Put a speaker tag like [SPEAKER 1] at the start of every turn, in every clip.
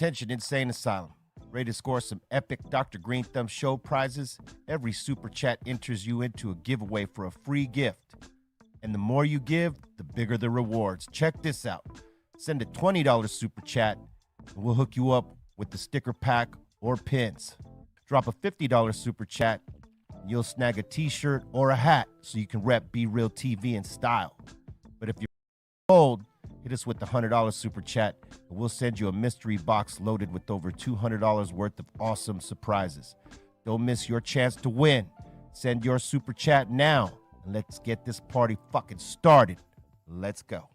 [SPEAKER 1] Attention Insane Asylum. Ready to score some epic Dr. Greenthumb show prizes? Every super chat enters you into a giveaway for a free gift. And the more you give, the bigger the rewards. Check this out. Send a $20 super chat, and we'll hook you up with the sticker pack or pins. Drop a $50 super chat, and you'll snag a t-shirt or a hat so you can rep BREALTV in style. But if you're bold, hit us with the $100 super chat, and we'll send you a mystery box loaded with over $200 worth of awesome surprises. Don't miss your chance to win. Send your super chat now, and let's get this party fucking started. Let's go.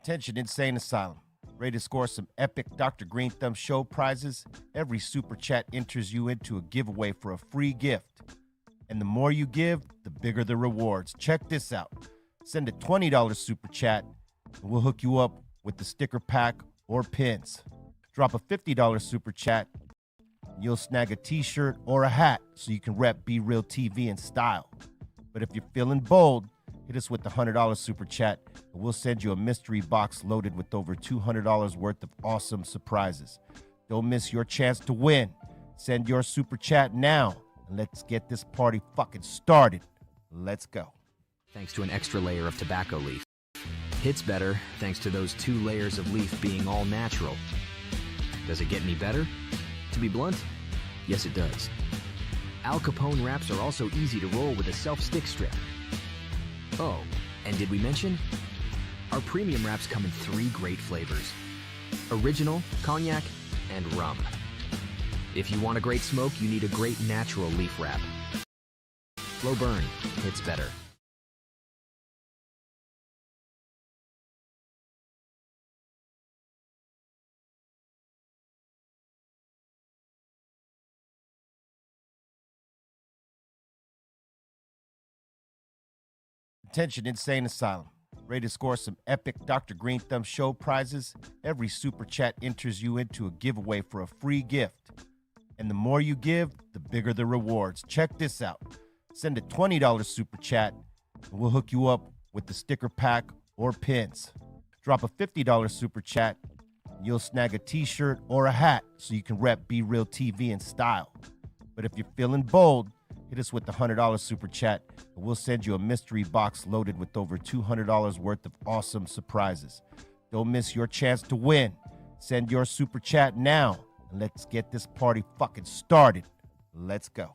[SPEAKER 1] Attention Insane Asylum. Ready to score some epic Dr. Greenthumb show prizes? Every super chat enters you into a giveaway for a free gift. And the more you give, the bigger the rewards. Check this out. Send a $20 super chat, and we'll hook you up with the sticker pack or pins. Drop a $50 super chat, and you'll snag a t-shirt or a hat so you can rep BREALTV in style. But if you're feeling bold, hit us with the $100 super chat, and we'll send you a mystery box loaded with over $200 worth of awesome surprises. Don't miss your chance to win. Send your super chat now, and let's get this party fucking started. Let's go.
[SPEAKER 2] Thanks to an extra layer of tobacco leaf. Hits better thanks to those 2 layers of leaf being all natural. Does it get any better? To be blunt, yes it does. Al Capone wraps are also easy to roll with a self-stick strip. Oh, and did we mention? Our premium wraps come in 3 great flavors: original, cognac, and rum. If you want a great smoke, you need a great natural leaf wrap. Slow burn, hits better.
[SPEAKER 1] Attention Insane Asylum. Ready to score some epic Dr. Greenthumb show prizes? Every super chat enters you into a giveaway for a free gift. And the more you give, the bigger the rewards. Check this out. Send a $20 super chat, and we'll hook you up with the sticker pack or pins. Drop a $50 super chat, and you'll snag a t-shirt or a hat so you can rep BREALTV in style. But if you're feeling bold, hit us with the $100 super chat, and we'll send you a mystery box loaded with over $200 worth of awesome surprises. Don't miss your chance to win. Send your super chat now, and let's get this party fucking started. Let's go.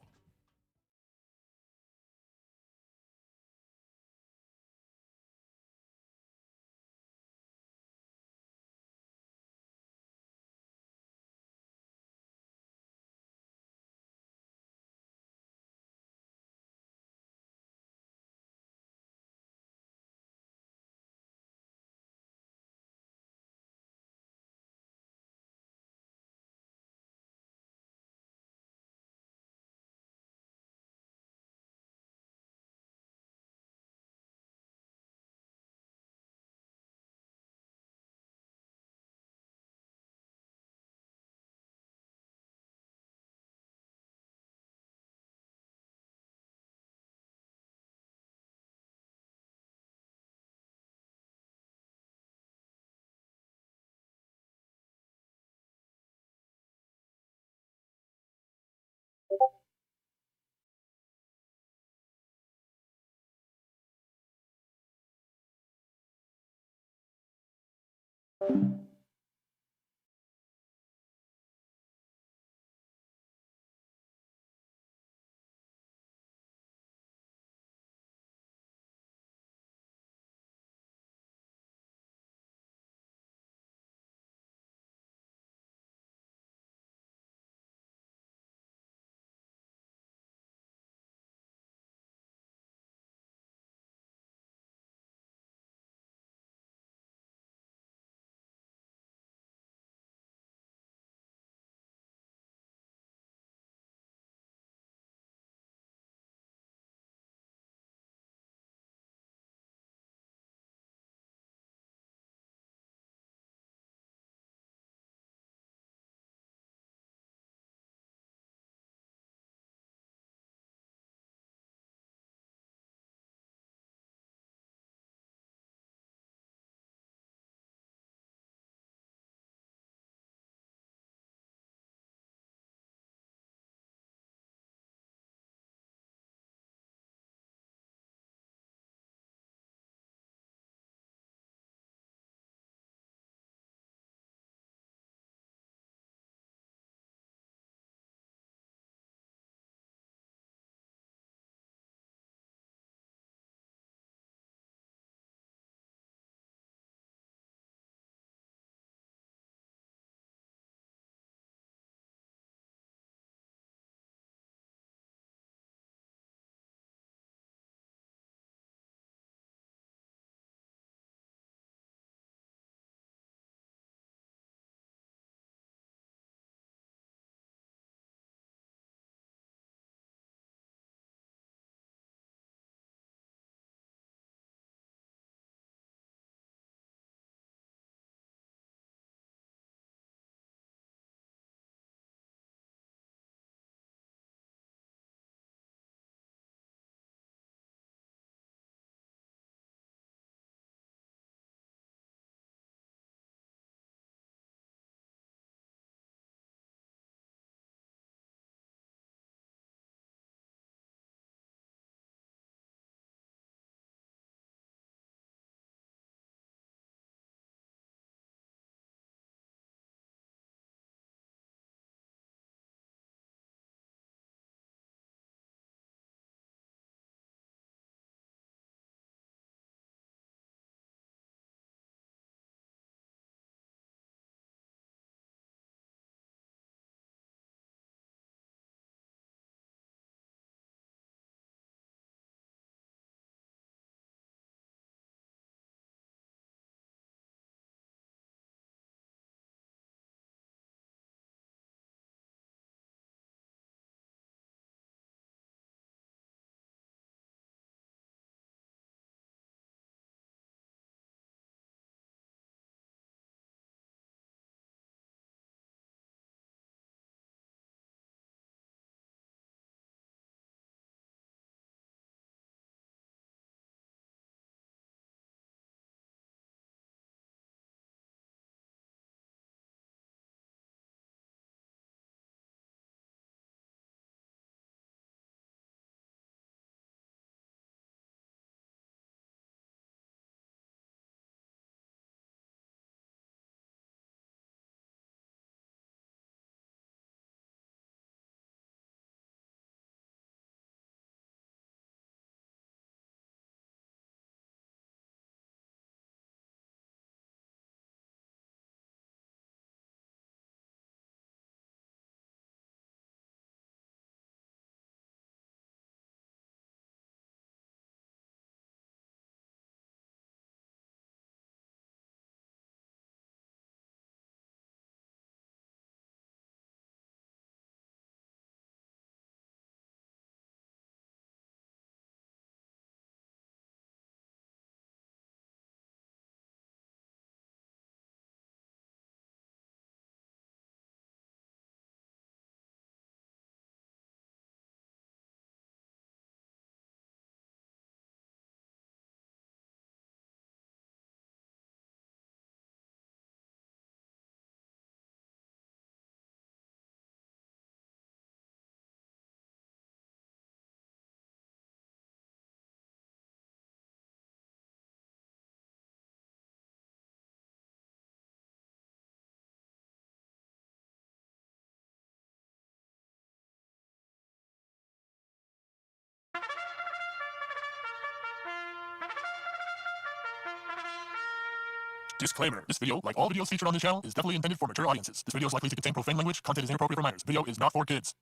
[SPEAKER 3] Disclaimer. This video, like all videos featured on this channel, is definitely intended for mature audiences. This video is likely to contain profane language. Content is inappropriate for minors. Video is not for kids.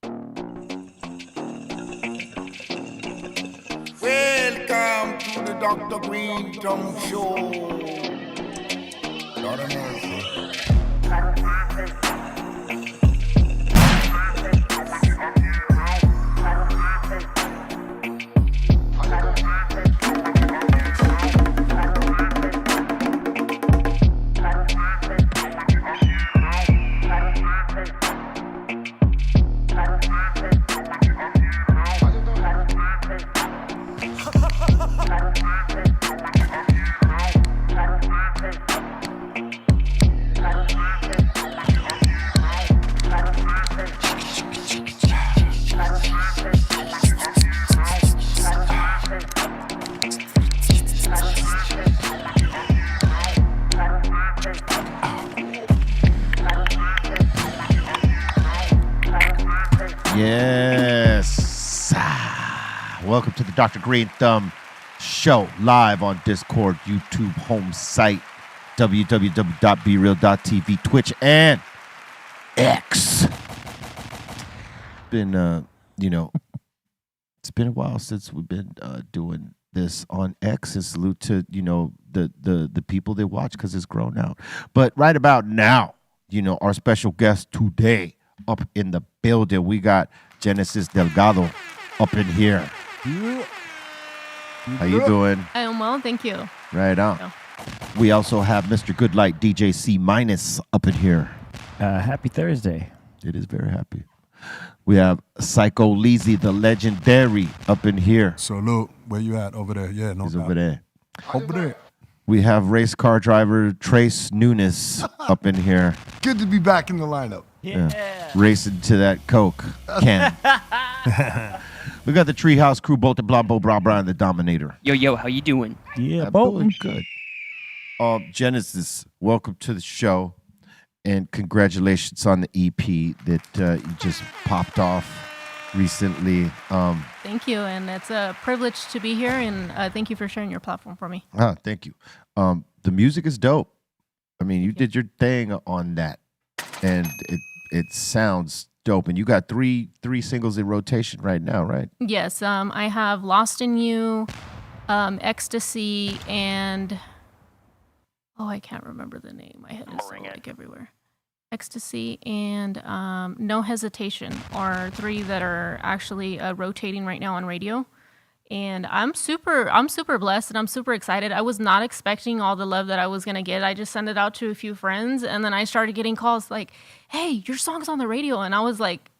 [SPEAKER 4] Welcome to the Dr. Greenthumb Show. Lord of mercy.
[SPEAKER 1] Yes. Welcome to the Dr. Greenthumb Show, live on Discord, YouTube, home site, www.BREALTV, Twitch, and X. Been, it's been a while since we've been doing this on X, and salute to, the people that watch, because it's grown out. But right about now, our special guest today up in the building, we got Genesis Delgado up in here. How you doing?
[SPEAKER 5] I am well, thank you.
[SPEAKER 1] Right on. We also have Mr. Goodlight, DJ C minus up in here.
[SPEAKER 6] Happy Thursday.
[SPEAKER 1] It is very happy. We have Psycho Leezy, the legendary, up in here.
[SPEAKER 7] Salute. Where you at? Over there. Yeah, no
[SPEAKER 1] He's
[SPEAKER 7] doubt.
[SPEAKER 1] over there.
[SPEAKER 7] Over there.
[SPEAKER 1] We have race car driver Trace Nunes up in here.
[SPEAKER 7] Good to be back in the lineup.
[SPEAKER 1] Yeah. Racing to that Coke can. We got the Treehouse crew, Bolton, Blambo, Bra, Bra, and the Dominator.
[SPEAKER 8] Yo, how you doing?
[SPEAKER 6] Yeah,
[SPEAKER 1] I'm
[SPEAKER 6] Bolton.
[SPEAKER 1] doing good. Genesis, welcome to the show, and congratulations on the EP that you just popped off recently.
[SPEAKER 5] Thank you, and it's a privilege to be here, and thank you for sharing your platform for me.
[SPEAKER 1] Thank you. The music is dope. I mean, you did your thing on that, and it sounds dope. And you got three singles in rotation right now, right?
[SPEAKER 5] Yes, I have Lost in You, Ecstasy, and I can't remember the name. My head is so, everywhere. Ecstasy and No Hesitation are three that are actually rotating right now on radio. And I'm super blessed, and I'm super excited. I was not expecting all the love that I was going to get. I just sent it out to a few friends, and then I started getting calls like, hey, your song's on the radio. And I was like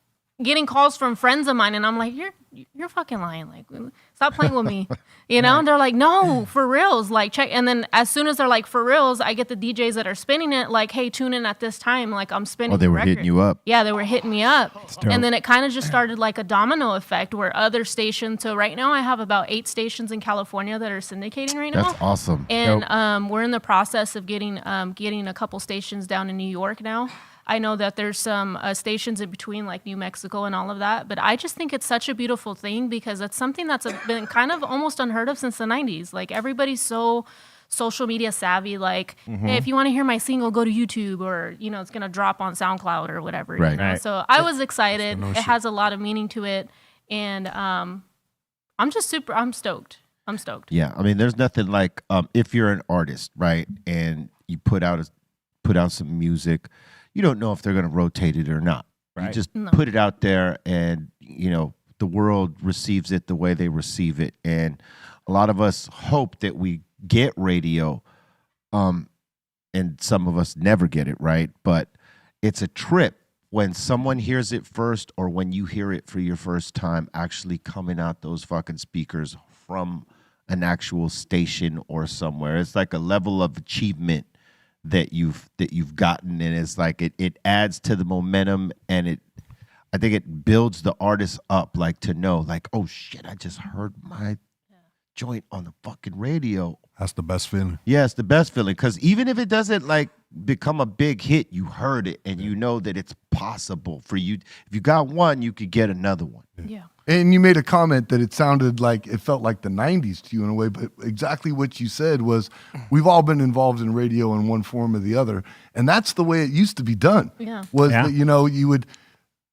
[SPEAKER 5] getting calls from friends of mine, and I'm like, you're fucking lying. Like, stop playing with me. And they're like, no, for reals. Like, check. And then as soon as they're like, for reals, I get the DJs that are spinning it like, hey, tune in at this time. Like, I'm spinning
[SPEAKER 1] they
[SPEAKER 5] the
[SPEAKER 1] were
[SPEAKER 5] record.
[SPEAKER 1] hitting you up.
[SPEAKER 5] Yeah, they were hitting me up. And then it kind of just started like a domino effect where other stations. So right now I have about 8 stations in California that are syndicating right now.
[SPEAKER 1] That's awesome.
[SPEAKER 5] And we're in the process of getting a couple stations down in New York now. I know that there's some stations in between, like New Mexico and all of that. But I just think it's such a beautiful thing because it's something that's been kind of almost unheard of since the 90s. Like, everybody's so social media savvy. Like, hey, if you want to hear my single, go to YouTube, or, it's going to drop on SoundCloud or whatever.
[SPEAKER 1] Right.
[SPEAKER 5] Right. So I was excited. It has a lot of meaning to it. And I'm stoked. I'm stoked.
[SPEAKER 1] Yeah. I mean, there's nothing like if you're an artist, right, and you put out some music, you don't know if they're going to rotate it or not. Right. You just put it out there, and the world receives it the way they receive it. And a lot of us hope that we get radio, and some of us never get it, right? But it's a trip when someone hears it first, or when you hear it for your first time actually coming out those fucking speakers from an actual station or somewhere. It's like a level of achievement that you've gotten, and it's like it adds to the momentum, and I think it builds the artist up, like, to know, like, oh shit, I just heard my joint on the fucking radio.
[SPEAKER 7] That's the best feeling.
[SPEAKER 1] Yeah, it's the best feeling, because even if it doesn't like become a big hit, you heard it, and you know that it's possible for you. If you got one, you could get another one.
[SPEAKER 5] Yeah.
[SPEAKER 7] And you made a comment that it sounded like it felt like the 90s to you in a way, but exactly what you said was we've all been involved in radio in one form or the other. And that's the way it used to be done.
[SPEAKER 5] Yeah.
[SPEAKER 7] Was that, you know, you would,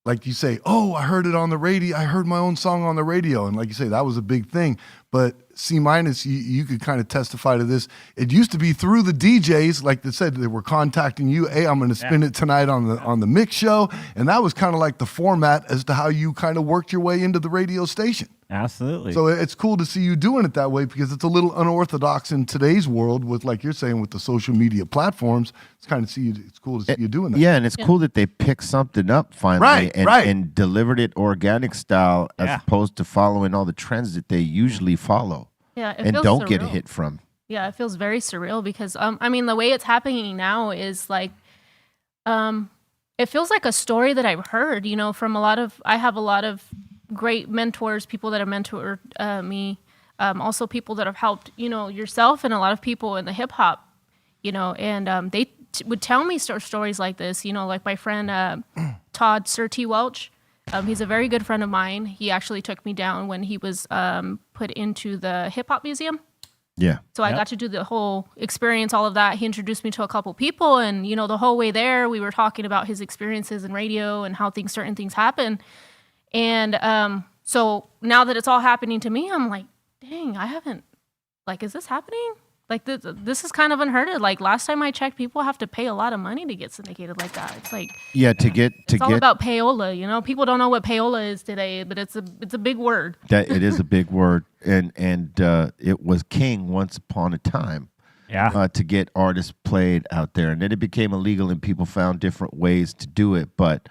[SPEAKER 7] like you say, oh, I heard it on the radio. I heard my own song on the radio. And like you say, that was a big thing. But C-, you could kind of testify to this. It used to be through the DJs, like they said, they were contacting you. Hey, I'm going to spin it tonight on the mix show. And that was kind of like the format as to how you kind of worked your way into the radio station.
[SPEAKER 6] Absolutely.
[SPEAKER 7] So it's cool to see you doing it that way because it's a little unorthodox in today's world with, like you're saying, with the social media platforms. It's kind of it's cool to see you doing that.
[SPEAKER 1] Yeah, and it's cool that they picked something up finally and delivered it organic style as opposed to following all the trends that they usually follow.
[SPEAKER 5] Yeah, it
[SPEAKER 1] and
[SPEAKER 5] feels
[SPEAKER 1] don't
[SPEAKER 5] surreal.
[SPEAKER 1] get hit from.
[SPEAKER 5] Yeah, it feels very surreal because I mean the way it's happening now is like it feels like a story that I've heard, you know, from I have a lot of great mentors, people that have mentored me, also people that have helped, you know, yourself and a lot of people in the hip hop, you know, and they would tell me stories like this, you know, like my friend Todd Sir T. Welch. He's a very good friend of mine. He actually took me down when he was put into the hip hop museum.
[SPEAKER 1] Yeah.
[SPEAKER 5] So I got to do the whole experience, all of that. He introduced me to a couple people, and you know, the whole way there, we were talking about his experiences in radio and how certain things happen. And so now that it's all happening to me, I'm like, dang, I haven't. Like, is this happening? Like this is kind of unheard of. Like last time I checked, people have to pay a lot of money to get syndicated like that. It's like
[SPEAKER 1] it's
[SPEAKER 5] all about payola. You know, people don't know what payola is today, but it's a big word.
[SPEAKER 1] That it is a big word, and it was king once upon a time.
[SPEAKER 6] Yeah.
[SPEAKER 1] To get artists played out there, and then it became illegal, and people found different ways to do it. But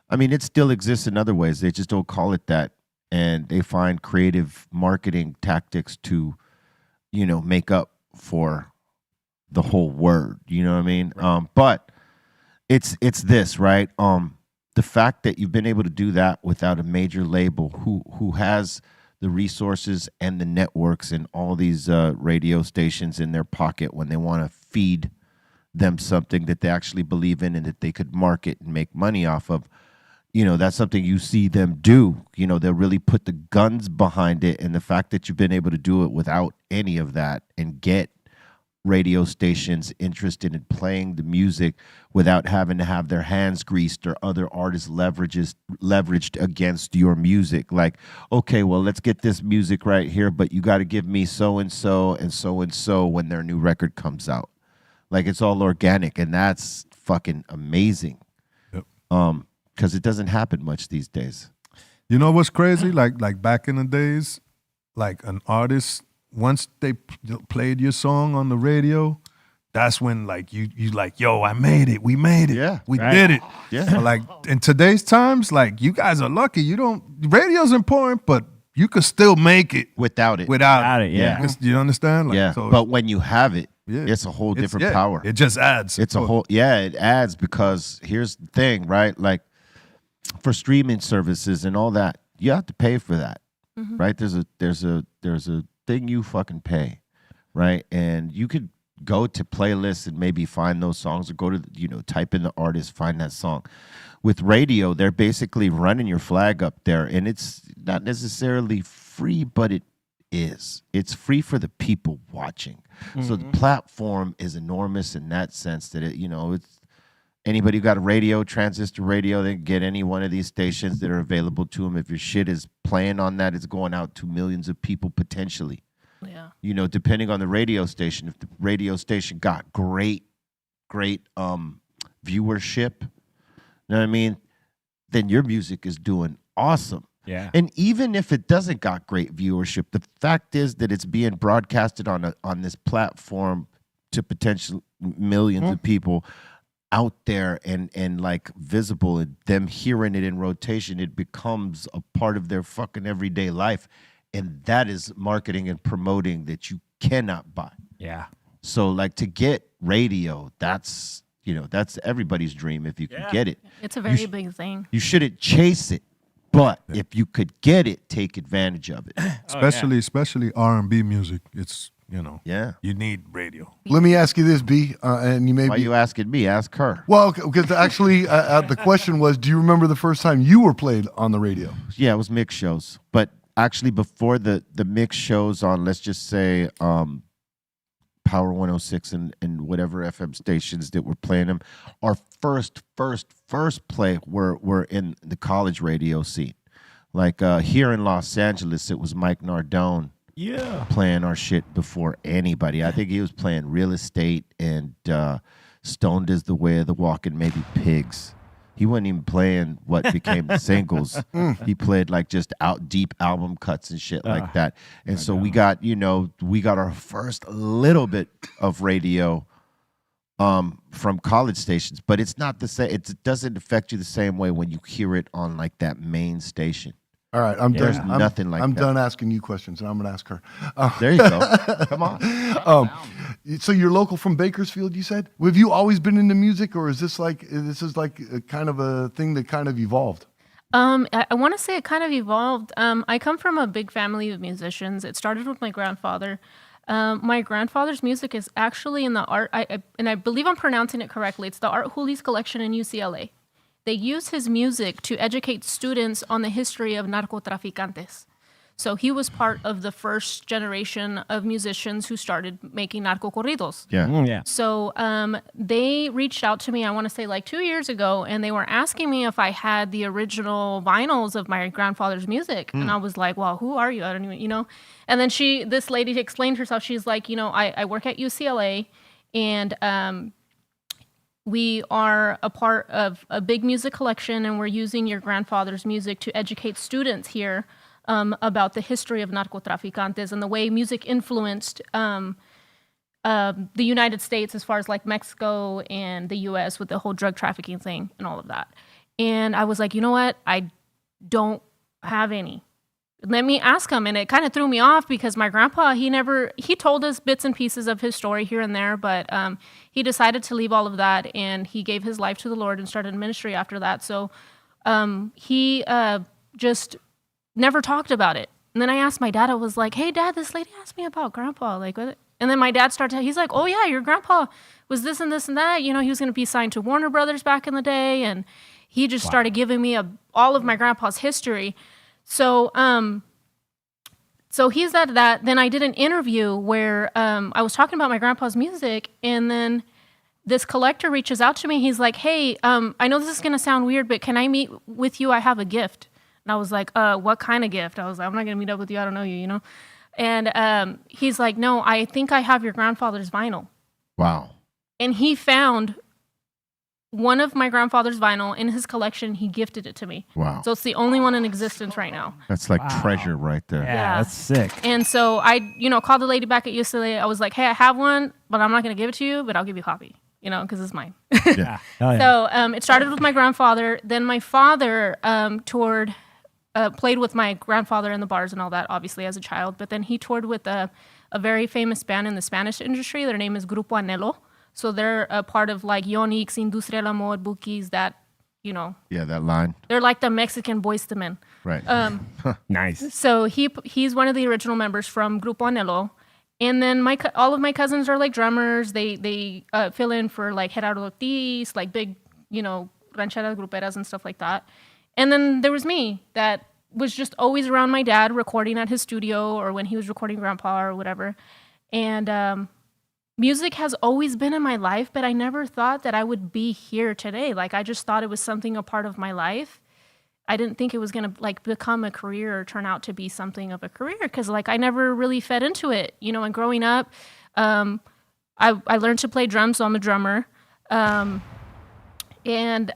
[SPEAKER 1] I mean, it still exists in other ways. They just don't call it that, and they find creative marketing tactics to, you know, make up for the whole word, you know what I mean? Right. But it's this, right? The fact that you've been able to do that without a major label who has the resources and the networks and all these radio stations in their pocket when they want to feed them something that they actually believe in and that they could market and make money off of. You know, that's something you see them do. You know, they'll really put the guns behind it. And the fact that you've been able to do it without any of that and get radio stations interested in playing the music without having to have their hands greased or other artists leveraged against your music. Like, okay, well, let's get this music right here, but you got to give me so-and-so and so-and-so when their new record comes out. Like, it's all organic, and that's fucking amazing.
[SPEAKER 7] Yep.
[SPEAKER 1] Because it doesn't happen much these days.
[SPEAKER 7] You know what's crazy? Like back in the days, like an artist, once they played your song on the radio, that's when like you like, yo, I made it. We made it.
[SPEAKER 1] Yeah,
[SPEAKER 7] we did it.
[SPEAKER 1] Yeah.
[SPEAKER 7] But like in today's times, like you guys are lucky. Radio's important, but you could still make it
[SPEAKER 1] without it.
[SPEAKER 7] Without it,
[SPEAKER 6] yeah.
[SPEAKER 7] You understand? Like,
[SPEAKER 1] yeah.
[SPEAKER 7] So
[SPEAKER 1] but when you have it,
[SPEAKER 7] yeah,
[SPEAKER 1] it's a whole different power.
[SPEAKER 7] It just adds.
[SPEAKER 1] It adds because here's the thing, right? Like for streaming services and all that, you have to pay for that, right? There's a thing you fucking pay, right? And you could go to playlists and maybe find those songs, or go to, you know, type in the artist, find that song. With radio, they're basically running your flag up there, and it's not necessarily free, but it is. It's free for the people watching. So the platform is enormous in that sense that it, you know, it's anybody who got a radio, transistor radio, they can get any one of these stations that are available to them. If your shit is playing on that, it's going out to millions of people potentially.
[SPEAKER 5] Yeah.
[SPEAKER 1] You know, depending on the radio station. If the radio station got great viewership, you know what I mean, then your music is doing awesome.
[SPEAKER 6] Yeah.
[SPEAKER 1] And even if it doesn't got great viewership, the fact is that it's being broadcasted on this platform to potential millions of people out there and like visible, and them hearing it in rotation, it becomes a part of their fucking everyday life. And that is marketing and promoting that you cannot buy.
[SPEAKER 6] Yeah.
[SPEAKER 1] So like to get radio, that's, you know, that's everybody's dream if you can get it.
[SPEAKER 5] It's a very big thing.
[SPEAKER 1] You shouldn't chase it, but if you could get it, take advantage of it.
[SPEAKER 7] especially R&B music. It's
[SPEAKER 1] Yeah.
[SPEAKER 8] you need radio.
[SPEAKER 7] Let me ask you this, B, and you may
[SPEAKER 1] Why
[SPEAKER 7] be.
[SPEAKER 1] you asking me? Ask her.
[SPEAKER 7] Well, because actually, the question was, do you remember the first time you were played on the radio?
[SPEAKER 1] Yeah, it was mixed shows. But actually, before the mixed shows on, let's just say, Power 106 and whatever FM stations that were playing them, our first play were in the college radio scene. Like here in Los Angeles, it was Mike Nardone playing our shit before anybody. I think he was playing Real Estate and Stoned is the Way of the Walking, maybe Pigs. He wasn't even playing what became the singles. He played like just out deep album cuts and shit like that. And so we got our first little bit of radio from college stations, but it's not the same. It doesn't affect you the same way when you hear it on like that main station.
[SPEAKER 7] All right, I'm
[SPEAKER 1] There's
[SPEAKER 7] done.
[SPEAKER 1] nothing like
[SPEAKER 7] I'm
[SPEAKER 1] that.
[SPEAKER 7] done asking you questions, and I'm going to ask her.
[SPEAKER 1] There you go. Come on.
[SPEAKER 7] So you're local from Bakersfield, you said? Have you always been into music, or is this like a kind of a thing that kind of evolved?
[SPEAKER 5] I want to say it kind of evolved. I come from a big family of musicians. It started with my grandfather. My grandfather's music is actually in the art, and I believe I'm pronouncing it correctly. It's the Art Julis collection in UCLA. They use his music to educate students on the history of narcotraficantes. So he was part of the first generation of musicians who started making narco corridos.
[SPEAKER 1] Yeah.
[SPEAKER 5] So they reached out to me, I want to say like 2 years ago, and they were asking me if I had the original vinyls of my grandfather's music. And I was like, well, who are you? I don't even, And then this lady explained herself. She's like, I work at UCLA, and we are a part of a big music collection, and we're using your grandfather's music to educate students here about the history of narcotraficantes and the way music influenced the United States as far as like Mexico and the U.S. with the whole drug trafficking thing and all of that. And I was like, you know what? I don't have any. Let me ask him. And it kind of threw me off because my grandpa, he told us bits and pieces of his story here and there, but he decided to leave all of that, and he gave his life to the Lord and started ministry after that. So he just never talked about it. And then I asked my dad, I was like, hey, Dad, this lady asked me about grandpa. Like, what? And then my dad started, he's like, oh, yeah, your grandpa was this and this and that. He was going to be signed to Warner Brothers back in the day. And he just started giving me all of my grandpa's history. So he's at that. Then I did an interview where I was talking about my grandpa's music, and then this collector reaches out to me. He's like, hey, I know this is going to sound weird, but can I meet with you? I have a gift. And I was like, what kind of gift? I was like, I'm not going to meet up with you. I don't know you, And he's like, no, I think I have your grandfather's vinyl.
[SPEAKER 1] Wow.
[SPEAKER 5] And he found one of my grandfather's vinyl in his collection. He gifted it to me.
[SPEAKER 1] Wow.
[SPEAKER 5] So it's the only one in existence right now.
[SPEAKER 1] That's like treasure right there.
[SPEAKER 6] Yeah, that's sick.
[SPEAKER 5] And so I, called the lady back at UCLA. I was like, hey, I have one, but I'm not going to give it to you, but I'll give you a copy, because it's mine.
[SPEAKER 6] Yeah. Oh, yeah.
[SPEAKER 5] So it started with my grandfather. Then my father played with my grandfather in the bars and all that, obviously, as a child. But then he toured with a very famous band in the Spanish industry. Their name is Grupo Anhelo. So they're a part of like Yonix, Industria del Amor, Bookies, that,
[SPEAKER 1] Yeah, that line.
[SPEAKER 5] They're like the Mexican Boyz II Men.
[SPEAKER 1] Right.
[SPEAKER 6] Nice.
[SPEAKER 5] So he's one of the original members from Grupo Anhelo. And then all of my cousins are like drummers. They fill in for like Gerardo Ortiz, like big, rancheras, gruperas and stuff like that. And then there was me that was just always around my dad, recording at his studio or when he was recording grandpa or whatever. And music has always been in my life, but I never thought that I would be here today. Like, I just thought it was something a part of my life. I didn't think it was going to like become a career or turn out to be something of a career because like I never really fed into it, and growing up, I learned to play drums, so I'm a drummer. And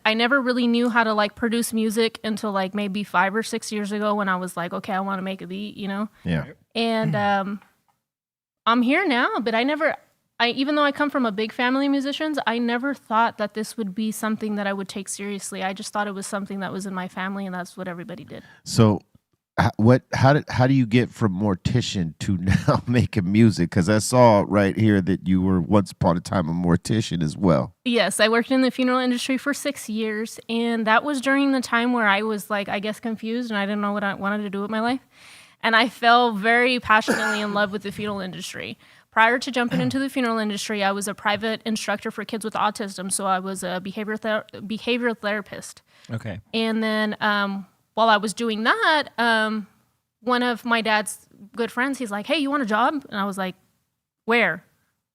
[SPEAKER 5] I never really knew how to like produce music until like maybe 5 or 6 years ago when I was like, okay, I want to make a beat,
[SPEAKER 1] Yeah.
[SPEAKER 5] And I'm here now, but even though I come from a big family of musicians, I never thought that this would be something that I would take seriously. I just thought it was something that was in my family, and that's what everybody did.
[SPEAKER 1] So how do you get from mortician to now making music? Because I saw right here that you were once upon a time a mortician as well.
[SPEAKER 5] Yes, I worked in the funeral industry for 6 years, and that was during the time where I was like, I guess, confused, and I didn't know what I wanted to do with my life. And I fell very passionately in love with the funeral industry. prior to jumping into the funeral industry, I was a private instructor for kids with autism. So I was a behavioral therapist.
[SPEAKER 6] Okay.
[SPEAKER 5] And then while I was doing that, one of my dad's good friends, he's like, hey, you want a job? And I was like, where?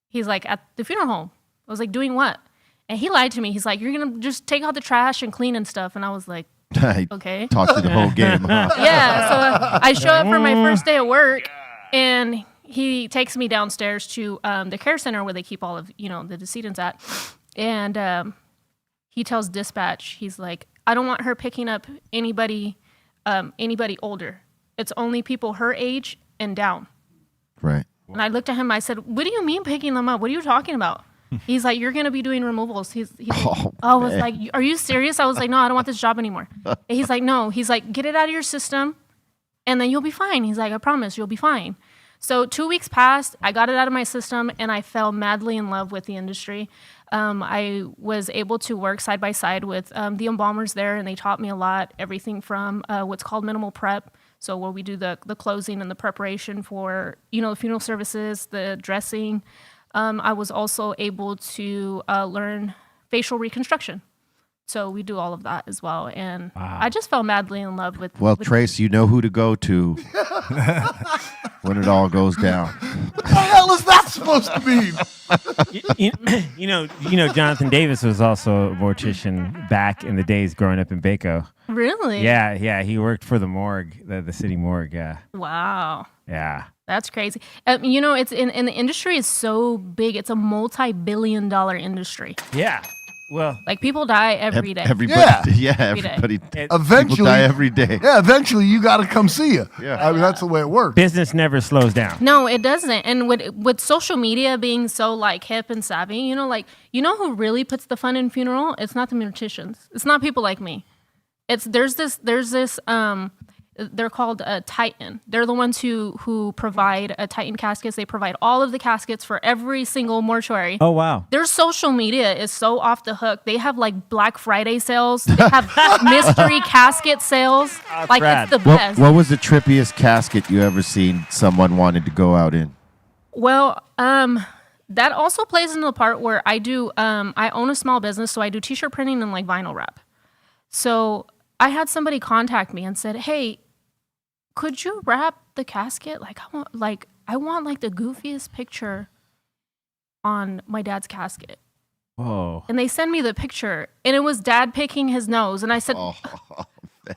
[SPEAKER 5] He's like, at the funeral home. I was like, doing what? And he lied to me. He's like, you're going to just take out the trash and clean and stuff. And I was like, okay.
[SPEAKER 1] Talked to the whole game, huh?
[SPEAKER 5] Yeah. So I show up for my first day of work, and he takes me downstairs to the care center where they keep all of, the decedents at. And he tells dispatch, he's like, I don't want her picking up anybody older. It's only people her age and down.
[SPEAKER 1] Right.
[SPEAKER 5] And I looked at him, I said, what do you mean picking them up? What are you talking about? He's like, you're going to be doing removals. He's I was like, are you serious? I was like, no, I don't want this job anymore. And he's like, no. He's like, get it out of your system, and then you'll be fine. He's like, I promise you'll be fine. So 2 weeks passed. I got it out of my system, and I fell madly in love with the industry. I was able to work side by side with the embalmers there, and they taught me a lot, everything from what's called minimal prep. So where we do the closing and the preparation for, the funeral services, the dressing. I was also able to learn facial reconstruction. So we do all of that as well. And I just fell madly in love with...
[SPEAKER 1] Well, Trace, you know who to go to when it all goes down.
[SPEAKER 7] What the hell is that supposed to mean?
[SPEAKER 6] you know, Jonathan Davis was also a mortician back in the days growing up in Baco.
[SPEAKER 5] Really?
[SPEAKER 6] Yeah. He worked for the morgue, the city morgue. Yeah.
[SPEAKER 5] Wow.
[SPEAKER 6] Yeah.
[SPEAKER 5] That's crazy. It's in the industry is so big. It's a multi-billion-dollar industry.
[SPEAKER 6] Yeah. Well,
[SPEAKER 5] like people die every day.
[SPEAKER 1] Everybody,
[SPEAKER 5] Every day.
[SPEAKER 7] Eventually,
[SPEAKER 1] people die every day.
[SPEAKER 7] Yeah, eventually you got to come see you.
[SPEAKER 1] Yeah.
[SPEAKER 7] I mean, that's the way it works.
[SPEAKER 6] business never slows down.
[SPEAKER 5] No, it doesn't. And with social media being so like hip and savvy, who really puts the fun in funeral? It's not the morticians. It's not people like me. There's this they're called Titan. They're the ones who provide Titan caskets. They provide all of the caskets for every single mortuary.
[SPEAKER 6] Oh, wow.
[SPEAKER 5] Their social media is so off the hook. They have like Black Friday sales. They have mystery casket sales. Like
[SPEAKER 6] rad.
[SPEAKER 5] It's the best.
[SPEAKER 1] What was the trippiest casket you ever seen someone wanted to go out in?
[SPEAKER 5] Well, that also plays into the part where I do, I own a small business, so I do t-shirt printing and like vinyl wrap. So I had somebody contact me and said, hey, could you wrap the casket? I want the goofiest picture on my dad's casket.
[SPEAKER 6] Whoa.
[SPEAKER 5] And they send me the picture, and it was dad picking his nose. And I said,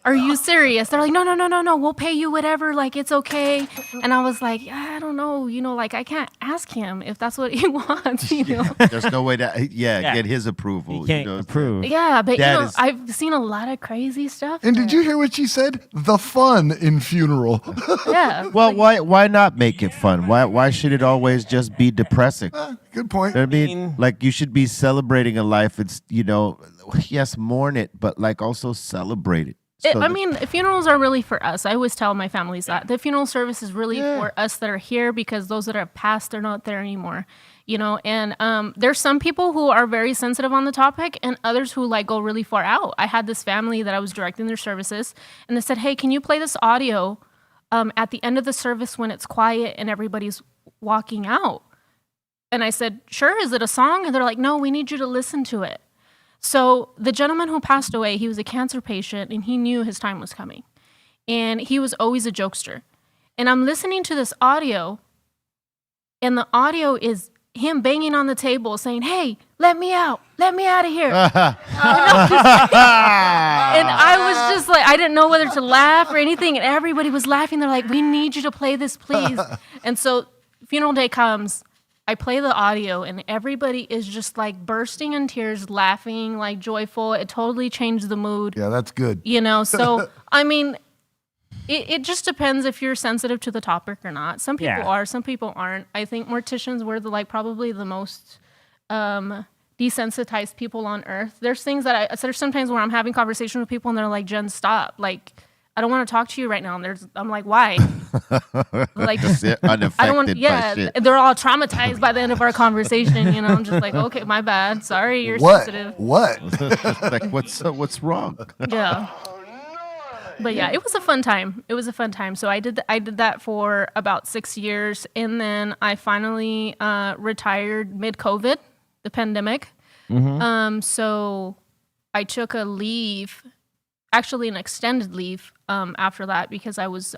[SPEAKER 5] are you serious? They're like, no, we'll pay you whatever. Like, it's okay. And I was like, I don't know. I can't ask him if that's what he wants,
[SPEAKER 1] There's no way to, get his approval.
[SPEAKER 6] You can't approve.
[SPEAKER 5] Yeah, but
[SPEAKER 1] Dad
[SPEAKER 5] I've seen a lot of crazy stuff.
[SPEAKER 7] And did you hear what she said? The fun in funeral.
[SPEAKER 5] Yeah.
[SPEAKER 1] Well, why not make it fun? Why should it always just be depressing?
[SPEAKER 7] Good point.
[SPEAKER 1] I mean, like you should be celebrating a life. It's yes, mourn it, but like also celebrate it.
[SPEAKER 5] Funerals are really for us. I always tell my families that the funeral service is really for us that are here, because those that are passed, they're not there anymore. And there's some people who are very sensitive on the topic, and others who go really far out. I had this family that I was directing their services, and they said, hey, can you play this audio at the end of the service when it's quiet and everybody's walking out? And I said, sure, is it a song? And they're like, no, we need you to listen to it. So the gentleman who passed away, he was a cancer patient, and he knew his time was coming. And he was always a jokester. And I'm listening to this audio, and the audio is him banging on the table saying, hey, let me out of here. And I was just like, I didn't know whether to laugh or anything. And everybody was laughing. They're like, we need you to play this, please. And so funeral day comes. I play the audio, and everybody is just bursting in tears, laughing, joyful. It totally changed the mood.
[SPEAKER 7] Yeah, that's good.
[SPEAKER 5] So, it just depends if you're sensitive to the topic or not. Some people are, some people aren't. I think morticians were probably the most desensitized people on earth. There's things that there's sometimes where I'm having conversations with people, and they're like, Jen, stop. I don't want to talk to you right now. And I'm like, why?
[SPEAKER 1] Just unaffected
[SPEAKER 5] I don't want.
[SPEAKER 1] by shit.
[SPEAKER 5] They're all traumatized by the end of our conversation. I'm just like, okay, my bad. Sorry, you're
[SPEAKER 7] What?
[SPEAKER 5] sensitive.
[SPEAKER 7] What?
[SPEAKER 1] What's wrong?
[SPEAKER 5] Yeah. But yeah, it was a fun time. It was a fun time. So I did that for about 6 years, and then I finally retired mid-COVID, the pandemic. So I took a leave, actually an extended leave after that, because I was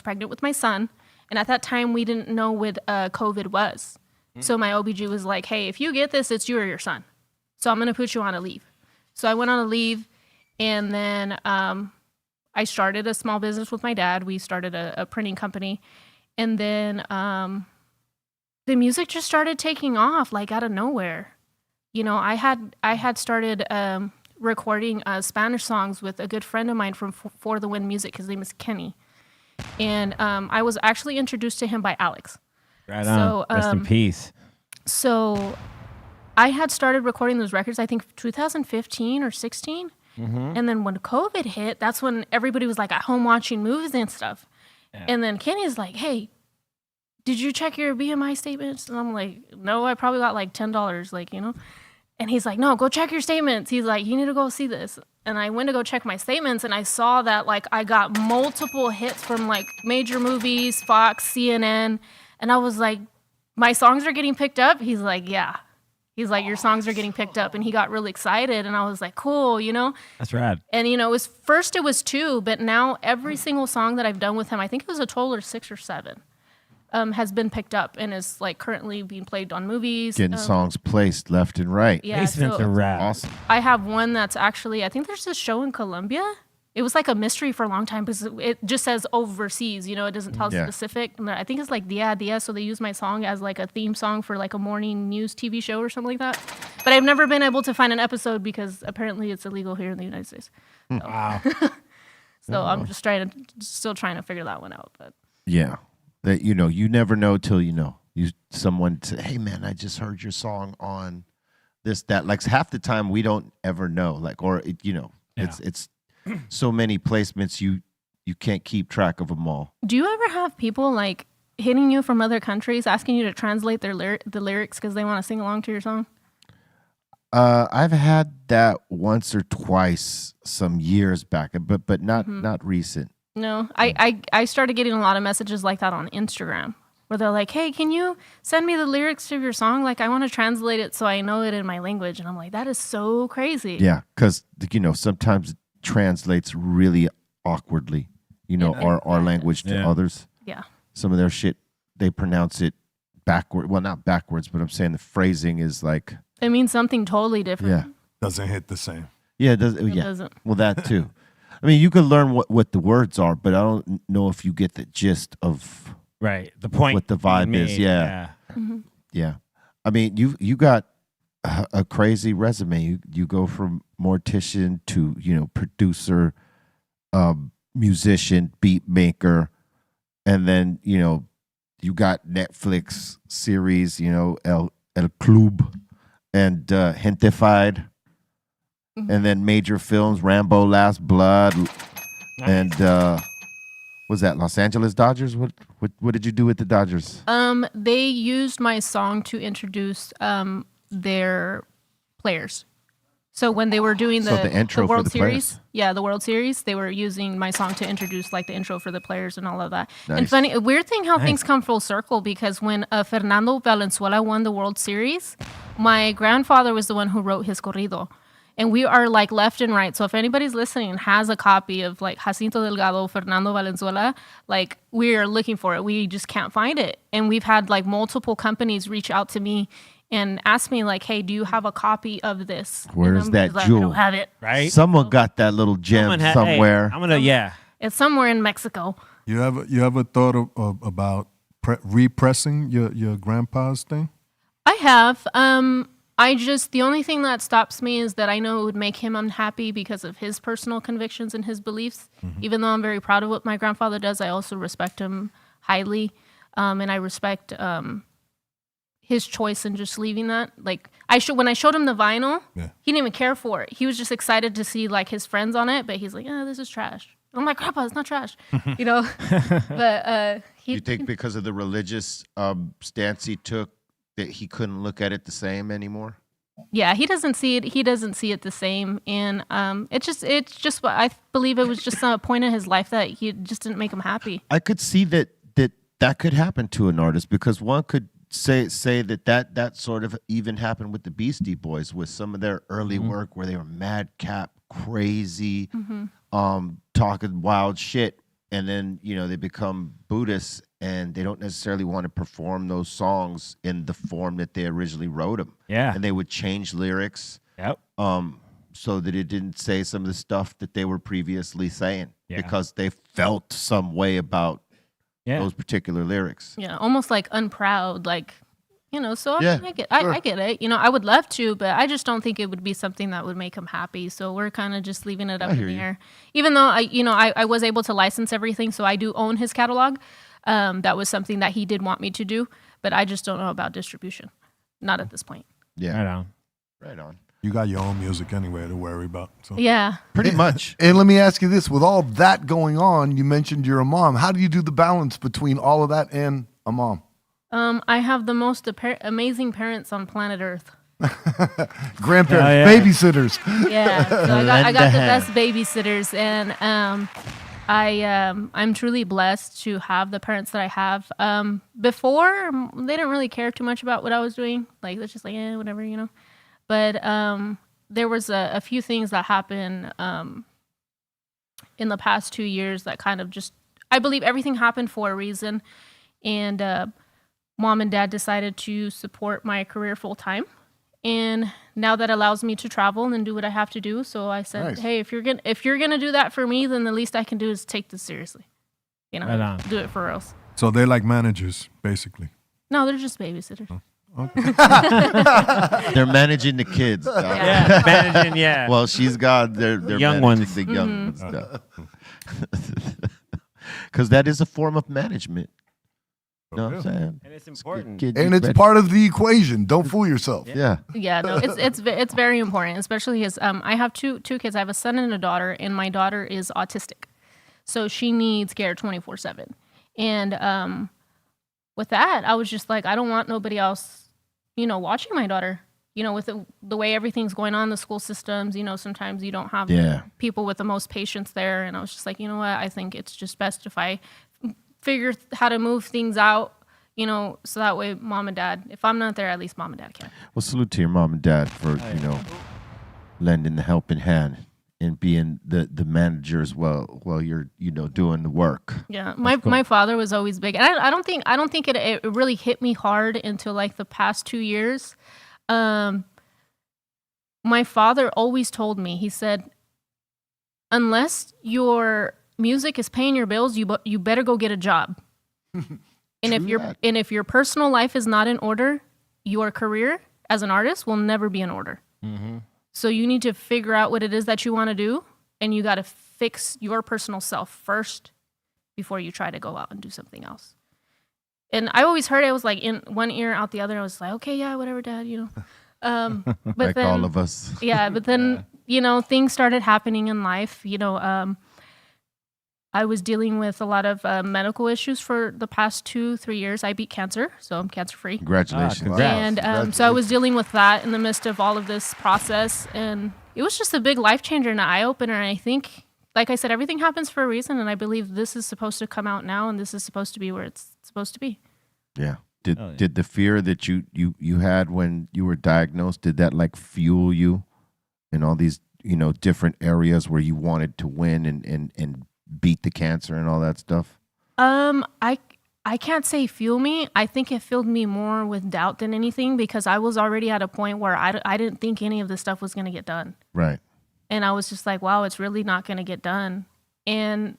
[SPEAKER 5] pregnant with my son, and at that time we didn't know what COVID was. So my OBG was like, "Hey, if you get this, it's you or your son. So I'm gonna put you on a leave." So I went on a leave, and then I started a small business with my dad. We started a printing company, and then the music just started taking off like out of nowhere. You know, I had started recording Spanish songs with a good friend of mine from For the Win Music. His name is Kenny, and I was actually introduced to him by Alex.
[SPEAKER 6] Right on. Rest in peace.
[SPEAKER 5] So I had started recording those records, I think 2015 or 16. And then when COVID hit, that's when everybody was like at home watching movies and stuff. Yeah. And then Kenny's like, "Hey, did you check your BMI statements?" And I'm like, "No, I probably got like $10, like, you know." And he's like, "No, go check your statements." He's like, "You need to go see this." And I went to go check my statements, and I saw that like I got multiple hits from like major movies, Fox, CNN. And I was like, "My songs are getting picked up?" He's like, "Yeah." He's like, "Your songs are getting picked up." And he got really excited. And I was like, "Cool, you know?"
[SPEAKER 6] That's rad.
[SPEAKER 5] And, you know, it was 2, but now every single song that I've done with him, I think it was a total of 6 or 7, has been picked up and is like currently being played on movies.
[SPEAKER 1] Getting songs placed left and right.
[SPEAKER 5] Yeah,
[SPEAKER 6] Basements are rad.
[SPEAKER 1] Awesome.
[SPEAKER 5] I have one that's actually, I think there's this show in Colombia. It was like a mystery for a long time because it just says overseas, you know, it doesn't tell specific. And I think it's like Dia, so they use my song as like a theme song for like a morning news TV show or something like that. But I've never been able to find an episode because apparently it's illegal here in the United States. So.
[SPEAKER 6] Wow.
[SPEAKER 5] So I'm just still trying to figure that one out. But
[SPEAKER 1] yeah, that, you know, you never know till you know. Someone say, "Hey man, I just heard your song on this, that." Like half the time we don't ever know. Like, or it, you know, it's so many placements you can't keep track of them all.
[SPEAKER 5] Do you ever have people like hitting you from other countries asking you to translate the lyrics because they want to sing along to your song?
[SPEAKER 1] I've had that once or twice some years back, but not recent.
[SPEAKER 5] No, I started getting a lot of messages like that on Instagram where they're like, "Hey, can you send me the lyrics to your song? Like, I want to translate it so I know it in my language." And I'm like, that is so crazy.
[SPEAKER 1] Yeah, because, you know, sometimes it translates really awkwardly, you know, our language to others.
[SPEAKER 5] Yeah.
[SPEAKER 1] Some of their shit, they pronounce it backward. Well, not backwards, but I'm saying the phrasing is like...
[SPEAKER 5] It means something totally different.
[SPEAKER 1] Yeah.
[SPEAKER 7] Doesn't hit the same.
[SPEAKER 1] Yeah, it doesn't.
[SPEAKER 5] It doesn't.
[SPEAKER 1] Well, that too. I mean, you can learn what the words are, but I don't know if you get the gist of
[SPEAKER 6] the point,
[SPEAKER 1] what the vibe is. Yeah. Yeah. I mean, you got a crazy resume. You go from mortician to, you know, producer, musician, beat maker, and then, you know, you got Netflix series, you know, El Club and Gentefied, and then major films, Rambo: Last Blood, and was that Los Angeles Dodgers? What did you do with the Dodgers?
[SPEAKER 5] They used my song to introduce their players. So when they were doing the
[SPEAKER 1] intro
[SPEAKER 5] World
[SPEAKER 1] for the
[SPEAKER 5] Series,
[SPEAKER 1] players.
[SPEAKER 5] the World Series, they were using my song to introduce like the intro for the players and all of that.
[SPEAKER 1] Nice.
[SPEAKER 5] And a weird thing how things come full circle, because when Fernando Valenzuela won the World Series, my grandfather was the one who wrote his corrido. And we are like left and right. So if anybody's listening and has a copy of like Jacinto Delgado, Fernando Valenzuela, like we are looking for it. We just can't find it. And we've had like multiple companies reach out to me and ask me like, "Hey, do you have a copy of this?"
[SPEAKER 1] Where's that
[SPEAKER 5] like,
[SPEAKER 1] jewel?
[SPEAKER 5] I don't have it.
[SPEAKER 6] Right?
[SPEAKER 1] Someone got that little gem somewhere.
[SPEAKER 6] Hey, I'm gonna
[SPEAKER 5] It's somewhere in Mexico.
[SPEAKER 7] You ever thought about repressing your grandpa's thing?
[SPEAKER 5] I have. The only thing that stops me is that I know it would make him unhappy because of his personal convictions and his beliefs. Even though I'm very proud of what my grandfather does, I also respect him highly. And I respect his choice in just leaving that. Like when I showed him the vinyl, he didn't even care for it. He was just excited to see like his friends on it, but he's like, "Oh, this is trash." I'm like, "Grandpa, it's not trash," you know. But
[SPEAKER 1] you think because of the religious stance he took that he couldn't look at it the same anymore?
[SPEAKER 5] Yeah, he doesn't see it. He doesn't see it the same, and it's just what I believe it was just a point in his life that he just didn't make him happy.
[SPEAKER 1] I could see that could happen to an artist, because one could say that sort of even happened with the Beastie Boys with some of their early work where they were madcap, crazy, talking wild shit, and then they become Buddhists and they don't necessarily want to perform those songs in the form that they originally wrote them.
[SPEAKER 6] Yeah.
[SPEAKER 1] And they would change lyrics.
[SPEAKER 6] Yep.
[SPEAKER 1] So that it didn't say some of the stuff that they were previously saying,
[SPEAKER 6] Yeah.
[SPEAKER 1] because they felt some way about those particular lyrics.
[SPEAKER 5] Yeah, almost like unproud, like, so
[SPEAKER 1] Yeah,
[SPEAKER 5] I get it. I would love to, but I just don't think it would be something that would make him happy. So we're kind of just leaving it up in the air. Even though I was able to license everything, so I do own his catalog. That was something that he did want me to do, but I just don't know about distribution. Not at this point.
[SPEAKER 1] Yeah.
[SPEAKER 6] Right on.
[SPEAKER 8] You got your own music anyway to worry about. So.
[SPEAKER 5] Yeah.
[SPEAKER 1] Pretty much.
[SPEAKER 7] And let me ask you this: with all that going on, you mentioned you're a mom. How do you do the balance between all of that and a mom?
[SPEAKER 5] I have the most amazing parents on planet Earth.
[SPEAKER 7] Grandparents, babysitters.
[SPEAKER 5] Yeah, so I got the best babysitters, and I'm truly blessed to have the parents that I have. Before, they didn't really care too much about what I was doing. Like, it's just like, whatever, But there was a few things that happened in the past 2 years that kind of just, I believe everything happened for a reason. And Mom and Dad decided to support my career full time. And now that allows me to travel and do what I have to do. So I said,
[SPEAKER 7] Nice.
[SPEAKER 5] hey, if you're gonna do that for me, then the least I can do is take this seriously.
[SPEAKER 6] Right on.
[SPEAKER 5] Do it for reals.
[SPEAKER 8] So they're like managers, basically.
[SPEAKER 5] No, they're just babysitters.
[SPEAKER 1] They're managing the kids. dog.
[SPEAKER 5] Yeah.
[SPEAKER 6] Managing, yeah.
[SPEAKER 1] Well, she's got they're
[SPEAKER 6] Young
[SPEAKER 1] managing
[SPEAKER 6] ones.
[SPEAKER 1] the young ones. Because that is a form of management. You know what I'm saying?
[SPEAKER 6] And it's important.
[SPEAKER 7] And it's part of the equation. Don't fool yourself.
[SPEAKER 1] Yeah.
[SPEAKER 5] Yeah, no, it's very important, especially as I have two kids. I have a son and a daughter, and my daughter is autistic, so she needs care 24/7. And with that, I was just like, I don't want nobody else, watching my daughter. With the way everything's going on in the school systems, sometimes you don't have people with the most patience there. And I was just like, you know what? I think it's just best if I figure how to move things out, so that way Mom and Dad, if I'm not there, at least Mom and Dad can.
[SPEAKER 1] Well, salute to your mom and dad for, lending the helping hand and being the manager as well while you're, doing the work.
[SPEAKER 5] Yeah, my father was always big. And I don't think it really hit me hard until like the past 2 years. My father always told me, he said, unless your music is paying your bills, you better go get a job. And if your personal life is not in order, your career as an artist will never be in order. Mm-hmm. So you need to figure out what it is that you want to do, and you got to fix your personal self first before you try to go out and do something else. And I always heard it was like in one ear, out the other. I was like, okay, yeah, whatever, Dad, But
[SPEAKER 1] like
[SPEAKER 5] then,
[SPEAKER 1] all of us.
[SPEAKER 5] Yeah, but then, things started happening in life. I was dealing with a lot of medical issues for the past 2-3 years. I beat cancer, so I'm cancer-free.
[SPEAKER 1] Congratulations.
[SPEAKER 6] Congrats.
[SPEAKER 5] And so I was dealing with that in the midst of all of this process. And it was just a big life changer and an eye-opener. And I think, like I said, everything happens for a reason. And I believe this is supposed to come out now, and this is supposed to be where it's supposed to be.
[SPEAKER 1] Yeah. Did the fear that you had when you were diagnosed, did that like fuel you in all these, different areas where you wanted to win and beat the cancer and all that stuff?
[SPEAKER 5] I can't say fuel me. I think it filled me more with doubt than anything, because I was already at a point where I didn't think any of this stuff was going to get done.
[SPEAKER 1] Right.
[SPEAKER 5] And I was just like, wow, it's really not going to get done. And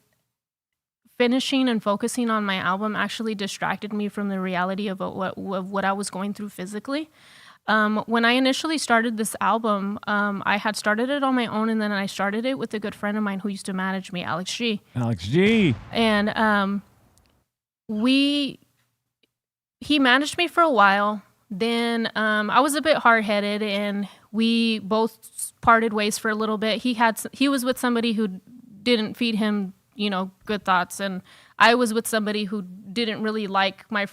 [SPEAKER 5] finishing and focusing on my album actually distracted me from the reality of what I was going through physically. When I initially started this album, I had started it on my own, and then I started it with a good friend of mine who used to manage me, Alex G.
[SPEAKER 6] Alex G.
[SPEAKER 5] And he managed me for a while. Then I was a bit hard-headed, and we both parted ways for a little bit. He was with somebody who didn't feed him, good thoughts, and I was with somebody who didn't really like my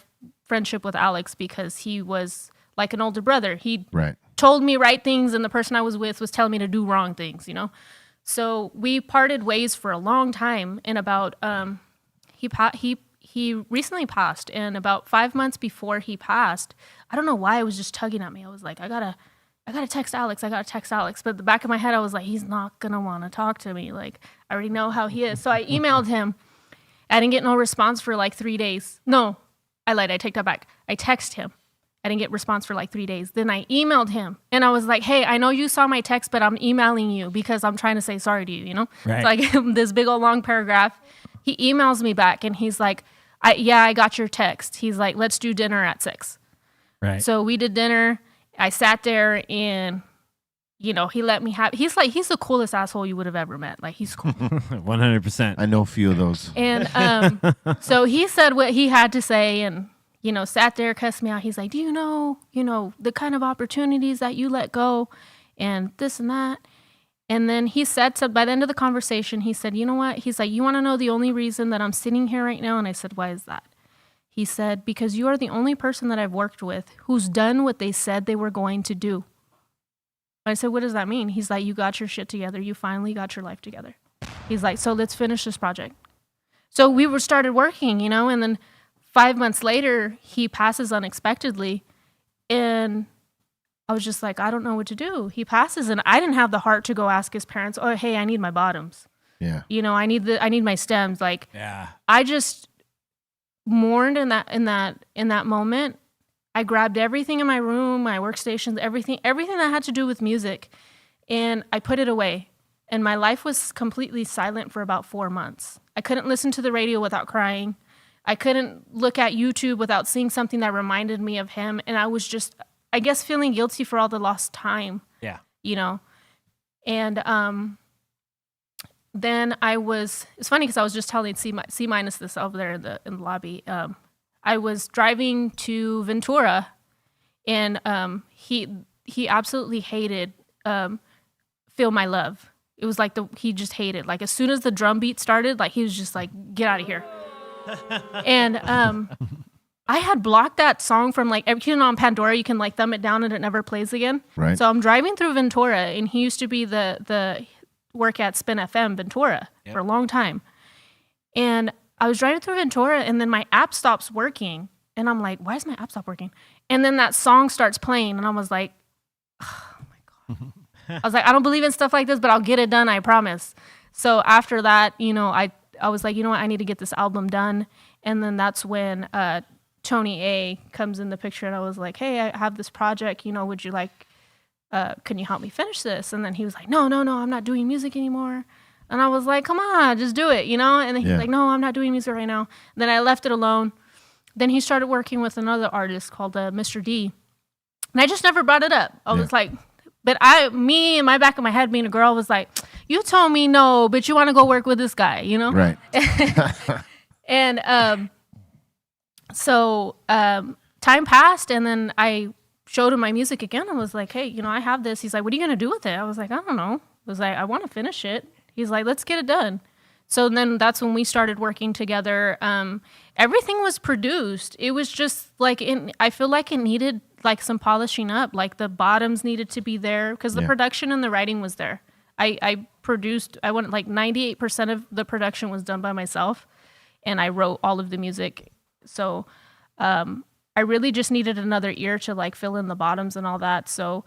[SPEAKER 5] friendship with Alex because he was like an older brother. He
[SPEAKER 1] Right.
[SPEAKER 5] told me right things, and the person I was with was telling me to do wrong things, you know? So we parted ways for a long time, and about, he recently passed, and about 5 months before he passed, I don't know why it was just tugging at me. I was like, I gotta text Alex. But at the back of my head, I was like, he's not gonna want to talk to me. Like, I already know how he is. So I emailed him. I didn't get no response for like 3 days. No, I lied. I take that back. I texted him. I didn't get response for like 3 days. Then I emailed him, and I was like, hey, I know you saw my text, but I'm emailing you because I'm trying to say sorry to you, you know?
[SPEAKER 6] Right.
[SPEAKER 5] It's like this big old long paragraph. He emails me back, and he's like, I got your text. He's like, let's do dinner at 6.
[SPEAKER 6] Right.
[SPEAKER 5] So we did dinner. I sat there, and, you know, he let me have, he's the coolest asshole you would have ever met. Like, he's cool.
[SPEAKER 6] 100%.
[SPEAKER 1] I know a few of those.
[SPEAKER 5] And so he said what he had to say, and, you know, sat there, cussed me out. He's like, do you know, the kind of opportunities that you let go and this and that. And then he said, so by the end of the conversation, he said, you know what? He's like, you want to know the only reason that I'm sitting here right now? And I said, why is that? He said, because you are the only person that I've worked with who's done what they said they were going to do. I said, what does that mean? He's like, you got your shit together. You finally got your life together. He's like, so let's finish this project. So we started working, you know, and then 5 months later, he passes unexpectedly. And I was just like, I don't know what to do. He passes, and I didn't have the heart to go ask his parents, oh, hey, I need my bottoms.
[SPEAKER 1] Yeah.
[SPEAKER 5] You know, I need my stems. Like,
[SPEAKER 6] Yeah.
[SPEAKER 5] I just mourned in that moment. I grabbed everything in my room, my workstations, everything that had to do with music, and I put it away. And my life was completely silent for about 4 months. I couldn't listen to the radio without crying. I couldn't look at YouTube without seeing something that reminded me of him. And I was just, I guess, feeling guilty for all the lost time.
[SPEAKER 6] Yeah.
[SPEAKER 5] You know? And then it's funny because I was just telling C- this over there in the lobby. I was driving to Ventura, and he absolutely hated Feel My Love. It was like he just hated. Like, as soon as the drum beat started, like, he was just like, get out of here. And I had blocked that song from, like, on Pandora, you can, like, thumb it down and it never plays again.
[SPEAKER 1] Right.
[SPEAKER 5] So I'm driving through Ventura, and he used to be the work at Spin FM Ventura for a long time. And I was driving through Ventura, and then my app stops working. And I'm like, why is my app stop working? And then that song starts playing, and I was like, oh my God. I was like, I don't believe in stuff like this, but I'll get it done, I promise. So after that, you know, I was like, you know what, I need to get this album done. And then that's when Tony A comes in the picture, and I was like, hey, I have this project, you know, would you like, can you help me finish this? And then he was like, no, I'm not doing music anymore. And I was like, come on, just do it, you know? And then he's like, no, I'm not doing music right now. Then I left it alone. Then he started working with another artist called Mr. D. And I just never brought it up. I was like, but me in my back of my head being a girl was like, you told me no, but you want to go work with this guy, you know?
[SPEAKER 1] Right.
[SPEAKER 5] And so time passed, and then I showed him my music again. I was like, hey, you know, I have this. He's like, what are you going to do with it? I was like, I don't know. I was like, I want to finish it. He's like, let's get it done. So then that's when we started working together. Everything was produced. It was just like, I feel like it needed like some polishing up. Like the bottoms needed to be there because the production and the writing was there. I went like 98% of the production was done by myself, and I wrote all of the music. So I really just needed another ear to like fill in the bottoms and all that. So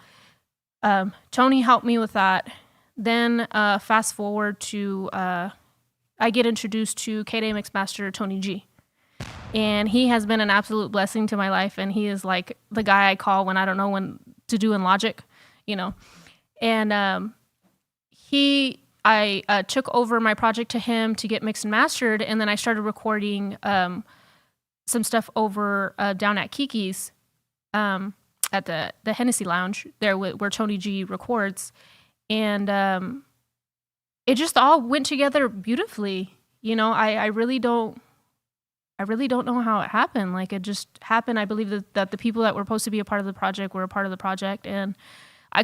[SPEAKER 5] Tony helped me with that. Then fast forward to I get introduced to K-Day Mixmaster Tony G. And he has been an absolute blessing to my life. And he is like the guy I call when I don't know when to do in Logic, you know. And I took over my project to him to get mixed and mastered. And then I started recording some stuff over down at Kiki's at the Hennessy Lounge there where Tony G records. And it just all went together beautifully. You know, I really don't know how it happened. Like, it just happened. I believe that the people that were supposed to be a part of the project were a part of the project. And I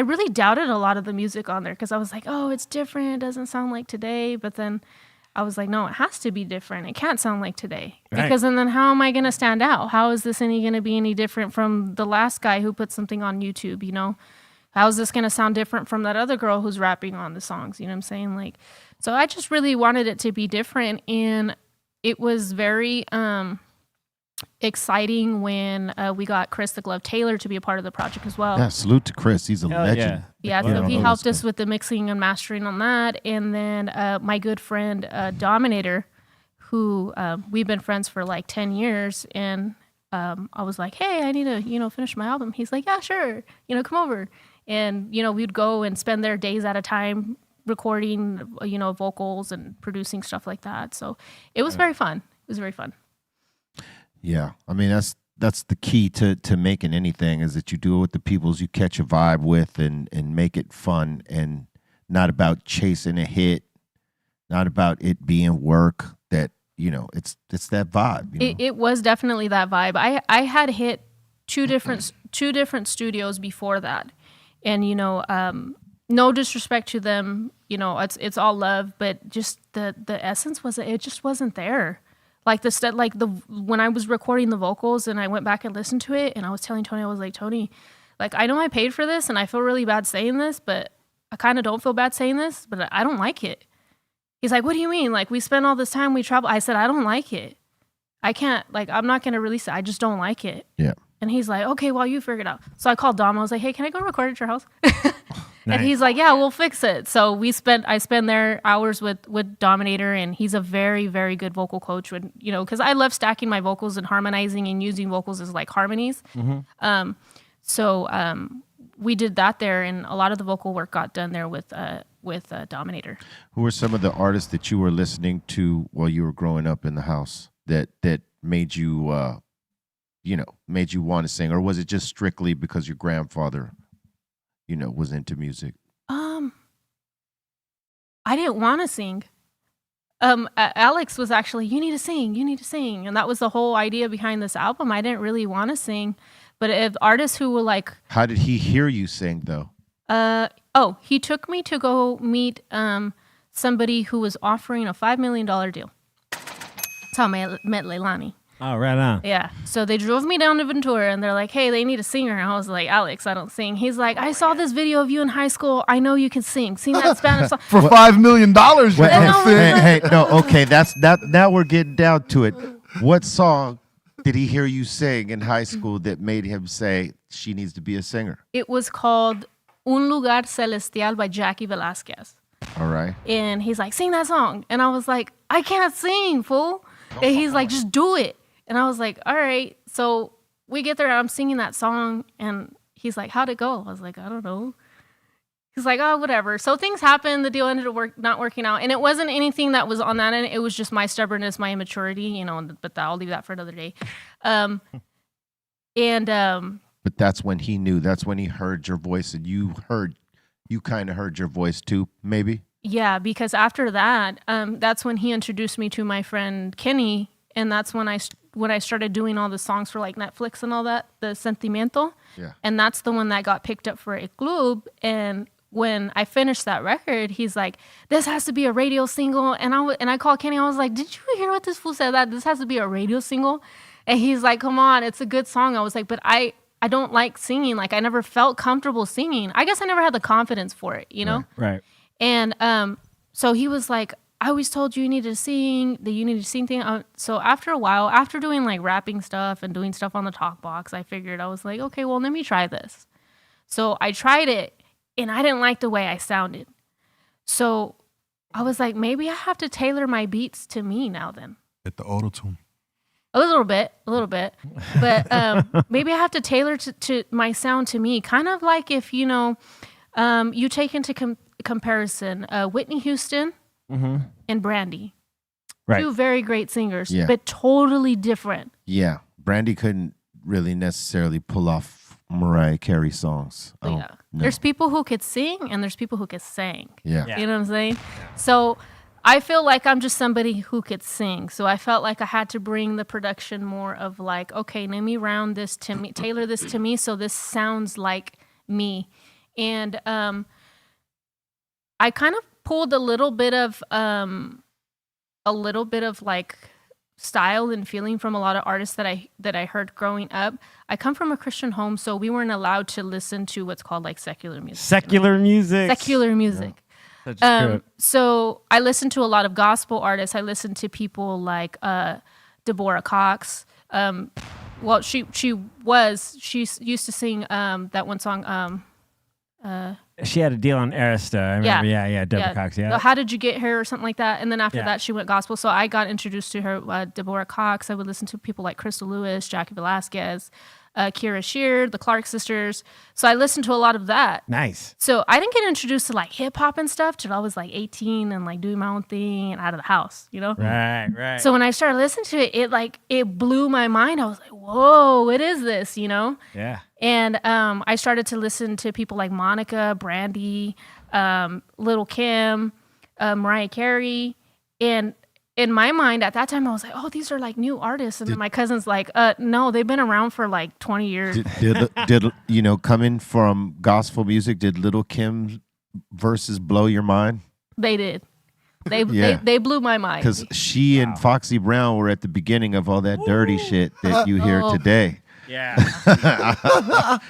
[SPEAKER 5] really doubted a lot of the music on there because I was like, oh, it's different. It doesn't sound like today. But then I was like, no, it has to be different. It can't sound like today.
[SPEAKER 6] Right.
[SPEAKER 5] Because and then how am I going to stand out? How is this going to be any different from the last guy who put something on YouTube, you know? How is this going to sound different from that other girl who's rapping on the songs? You know what I'm saying? Like, so I just really wanted it to be different. And it was very exciting when we got Chris the Glove Taylor to be a part of the project as well.
[SPEAKER 1] Yeah, salute to Chris. He's a
[SPEAKER 6] Hell
[SPEAKER 1] legend.
[SPEAKER 5] Yeah,
[SPEAKER 1] Yeah,
[SPEAKER 5] so he
[SPEAKER 1] all
[SPEAKER 5] helped
[SPEAKER 1] those
[SPEAKER 5] us with the mixing and mastering on that. And then my good friend Dominator, who we've been friends for like 10 years. And I was like, hey, I need to, you know, finish my album. He's like, yeah, sure. You know, come over. And, you know, we'd go and spend there days at a time recording, you know, vocals and producing stuff like that. So it was very fun. It was very fun.
[SPEAKER 1] Yeah, I mean that's the key to making anything is that you do it with the peoples you catch a vibe with and make it fun and not about chasing a hit, not about it being work. That you know it's that vibe. You know?
[SPEAKER 5] It was definitely that vibe. I had hit two different studios before that, and you know, no disrespect to them, you know, it's all love, but just the essence it just wasn't there. Like when I was recording the vocals and I went back and listened to it and I was telling Tony, I was like, Tony, like I know I paid for this and I feel really bad saying this, but I kind of don't feel bad saying this, but I don't like it. He's like, what do you mean? Like we spent all this time, we travel. I said, I don't like it. I can't, like, I'm not going to release it. I just don't like it.
[SPEAKER 1] Yeah.
[SPEAKER 5] And he's like, okay, well, you figure it out. So I called Dom. I was like, hey, can I go record at your house?
[SPEAKER 6] Nice.
[SPEAKER 5] And he's like, yeah, we'll fix it. So I spend there hours with Dominator, and he's a very, very good vocal coach. When, you know, because I love stacking my vocals and harmonizing and using vocals as like harmonies.
[SPEAKER 6] Mm-hmm.
[SPEAKER 5] So we did that there, and a lot of the vocal work got done there with Dominator.
[SPEAKER 1] Who were some of the artists that you were listening to while you were growing up in the house that made you, made you want to sing, or was it just strictly because your grandfather, you know, was into music?
[SPEAKER 5] I didn't want to sing. Alex was actually, you need to sing. And that was the whole idea behind this album. I didn't really want to sing, but if artists who were like... How
[SPEAKER 1] did he hear you sing though?
[SPEAKER 5] He took me to go meet somebody who was offering a $5 million deal. That's how I met Leilani.
[SPEAKER 6] Oh, right on.
[SPEAKER 5] Yeah. So they drove me down to Ventura and they're like, hey, they need a singer. And I was like, Alex, I don't sing. He's like, I saw this video of you in high school. I know you can sing. Sing that Spanish song.
[SPEAKER 7] For $5 million, you can sing.
[SPEAKER 1] Hey, no, okay, now we're getting down to it. What song did he hear you sing in high school that made him say she needs to be a singer?
[SPEAKER 5] It was called Un Lugar Celestial by Jackie Velasquez.
[SPEAKER 1] All right.
[SPEAKER 5] And he's like, sing that song. And I was like, I can't sing, fool. And he's like, just do it. And I was like, all right. So we get there and I'm singing that song. And he's like, how'd it go? I was like, I don't know. He's like, oh, whatever. So things happened. The deal ended up not working out. And it wasn't anything that was on that end. It was just my stubbornness, my immaturity, you know, but I'll leave that for another day. But
[SPEAKER 1] that's when he knew. That's when he heard your voice, and you kind of heard your voice too, maybe?
[SPEAKER 5] Yeah, because after that, that's when he introduced me to my friend Kenny. And that's when I started doing all the songs for like Netflix and all that, the Sentimiento.
[SPEAKER 1] Yeah.
[SPEAKER 5] And that's the one that got picked up for El Club. And when I finished that record, he's like, this has to be a radio single. And I called Kenny. I was like, did you hear what this fool said? That this has to be a radio single? And he's like, come on, it's a good song. I was like, but I don't like singing. Like I never felt comfortable singing. I guess I never had the confidence for it, you know?
[SPEAKER 6] Right.
[SPEAKER 5] And so he was like, I always told you needed to sing, that you needed to sing thing. So after a while, after doing like rapping stuff and doing stuff on the talk box, I figured, I was like, okay, well, let me try this. So I tried it and I didn't like the way I sounded. So I was like, maybe I have to tailor my beats to me now then.
[SPEAKER 8] Get the auto-tune.
[SPEAKER 5] A little bit. But maybe I have to tailor to my sound to me. Kind of like if, you know, you take into comparison Whitney Houston,
[SPEAKER 6] Mm-hmm.
[SPEAKER 5] and Brandy.
[SPEAKER 6] Right.
[SPEAKER 5] Two very great singers,
[SPEAKER 1] Yeah.
[SPEAKER 5] but totally different.
[SPEAKER 1] Yeah. Brandy couldn't really necessarily pull off Mariah Carey songs.
[SPEAKER 5] Yeah.
[SPEAKER 1] No.
[SPEAKER 5] There's people who could sing and there's people who could sing.
[SPEAKER 1] Yeah.
[SPEAKER 5] You know what I'm saying? So I feel like I'm just somebody who could sing. So I felt like I had to bring the production more of like, okay, let me round this to me, tailor this to me so this sounds like me. And I kind of pulled a little bit of a little bit of like style and feeling from a lot of artists that I heard growing up. I come from a Christian home, so we weren't allowed to listen to what's called like secular music.
[SPEAKER 6] Secular music.
[SPEAKER 5] So I listened to a lot of gospel artists. I listened to people like Deborah Cox. Well, she used to sing that one song.
[SPEAKER 6] She had a deal on Arista. I remember. Yeah, Deborah Cox. Yeah.
[SPEAKER 5] How Did You Get Here or something like that. And then after that, she went gospel. So I got introduced to her, Deborah Cox. I would listen to people like Crystal Lewis, Jackie Velasquez, Kira Sheard, the Clark sisters. So I listened to a lot of that.
[SPEAKER 6] Nice.
[SPEAKER 5] So I didn't get introduced to like hip hop and stuff till I was like 18 and like doing my own thing and out of the house, you know?
[SPEAKER 6] Right.
[SPEAKER 5] So when I started listening to it, it blew my mind. I was like, whoa, what is this, you know?
[SPEAKER 6] Yeah.
[SPEAKER 5] And I started to listen to people like Monica, Brandy, Lil' Kim, Mariah Carey. And in my mind at that time, I was like, oh, these are like new artists. And then my cousin's like, no, they've been around for like 20 years.
[SPEAKER 1] Did you know, coming from gospel music, did Lil' Kim's verses blow your mind?
[SPEAKER 5] They did. They blew my mind.
[SPEAKER 1] Because she and Foxy Brown were at the beginning of all that dirty shit that you hear today.
[SPEAKER 6] Yeah.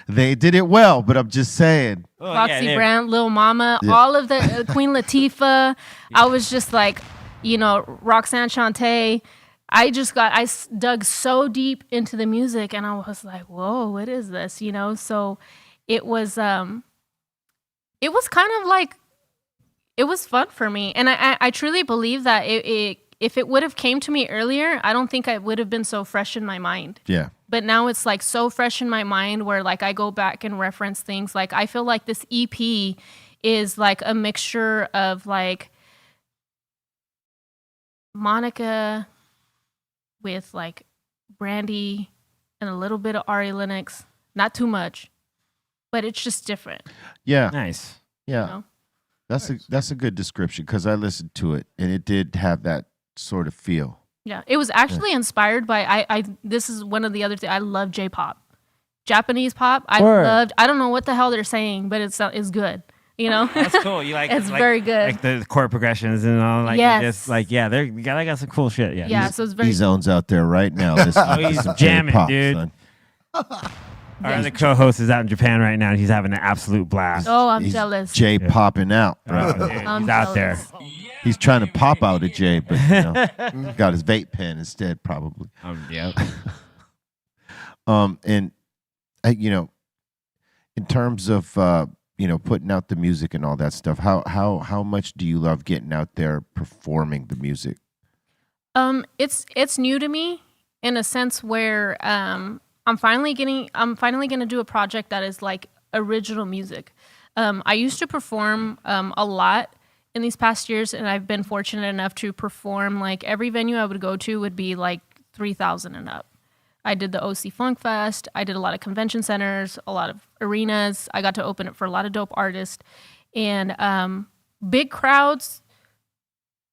[SPEAKER 1] They did it well, but I'm just saying.
[SPEAKER 5] Foxy Brown, Lil Mama, all of the Queen Latifah. I was just like, you know, Roxanne Shante. I dug so deep into the music, and I was like, whoa, what is this? You know, so it was kind of like, it was fun for me. And I truly believe that if it would have came to me earlier, I don't think I would have been so fresh in my mind.
[SPEAKER 1] Yeah.
[SPEAKER 5] But now it's like so fresh in my mind where like I go back and reference things. Like I feel like this EP is like a mixture of like Monica with like Brandy and a little bit of Ari Lennox. Not too much, but it's just different.
[SPEAKER 1] Yeah.
[SPEAKER 6] Nice.
[SPEAKER 1] Yeah. You know? That's a good description because I listened to it and it did have that sort of feel.
[SPEAKER 5] Yeah, it was actually inspired by this is one of the other things. I love J-pop. Japanese pop. I don't know what the hell they're saying, but it's good. You know?
[SPEAKER 6] That's cool. You like
[SPEAKER 5] it's very good.
[SPEAKER 6] Like the chord progressions and all like this. Like they got some cool shit. Yeah.
[SPEAKER 5] Yeah, so it's very
[SPEAKER 1] zones out there right now. He's
[SPEAKER 6] jamming,
[SPEAKER 1] J-pop,
[SPEAKER 6] dude.
[SPEAKER 1] Son.
[SPEAKER 6] Our other co-host is out in Japan right now and he's having an absolute blast.
[SPEAKER 5] Oh, I'm jealous.
[SPEAKER 1] J-popping out, bro.
[SPEAKER 6] He's out there.
[SPEAKER 1] He's trying to pop out a J, but you know, got his vape pen instead, probably.
[SPEAKER 6] Yeah.
[SPEAKER 1] And you know, in terms of you know, putting out the music and all that stuff, how much do you love getting out there performing the music?
[SPEAKER 5] It's new to me in a sense where I'm finally going to do a project that is like original music. I used to perform a lot in these past years, and I've been fortunate enough to perform like every venue I would go to would be like 3,000 and up. I did the OC Funk Fest. I did a lot of convention centers, a lot of arenas. I got to open it for a lot of dope artists, and big crowds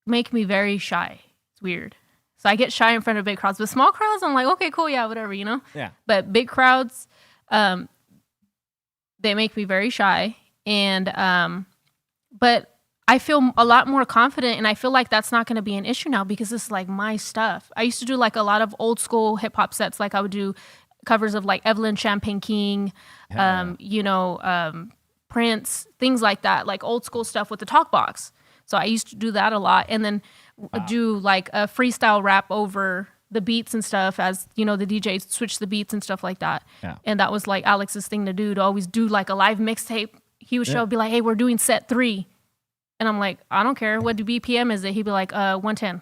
[SPEAKER 5] make me very shy. It's weird. So I get shy in front of big crowds. But small crowds, I'm like, okay, cool, yeah, whatever, you know?
[SPEAKER 6] Yeah.
[SPEAKER 5] But big crowds, they make me very shy. And, but I feel a lot more confident, and I feel like that's not going to be an issue now because it's like my stuff. I used to do like a lot of old school hip hop sets. Like I would do covers of like Evelyn Champagne King, Prince, things like that, like old school stuff with the talk box. So I used to do that a lot, and then do like a freestyle rap over the beats and stuff as, you know, the DJs switch the beats and stuff like that. Yeah. And that was like Alex's thing to do, to always do like a live mixtape. He would show, be like, hey, we're doing set 3. And I'm like, I don't care. What BPM is it? He'd be like, 110.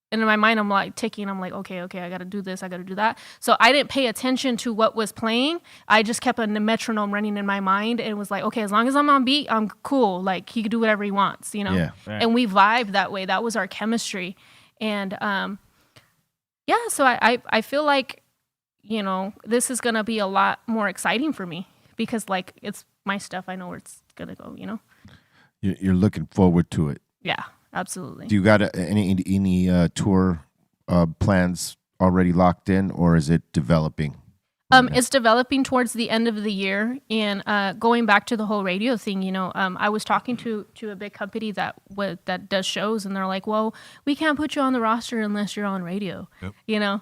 [SPEAKER 5] And in my mind, I'm like ticking. I'm like, okay, I got to do this. I got to do that. So I didn't pay attention to what was playing. I just kept a metronome running in my mind. And it was like, okay, as long as I'm on beat, I'm cool. Like he could do whatever he wants, you know?
[SPEAKER 1] Yeah.
[SPEAKER 6] Right.
[SPEAKER 5] And we vibed that way. That was our chemistry. And so I feel like, you know, this is going to be a lot more exciting for me because like it's my stuff. I know where it's going to go, you know?
[SPEAKER 1] You're looking forward to it.
[SPEAKER 5] Yeah, absolutely.
[SPEAKER 1] Do you got any tour plans already locked in, or is it developing?
[SPEAKER 5] It's developing towards the end of the year, and going back to the whole radio thing. I was talking to a big company that does shows, and they're like, "Well, we can't put you on the roster unless you're on radio."
[SPEAKER 8] Yep.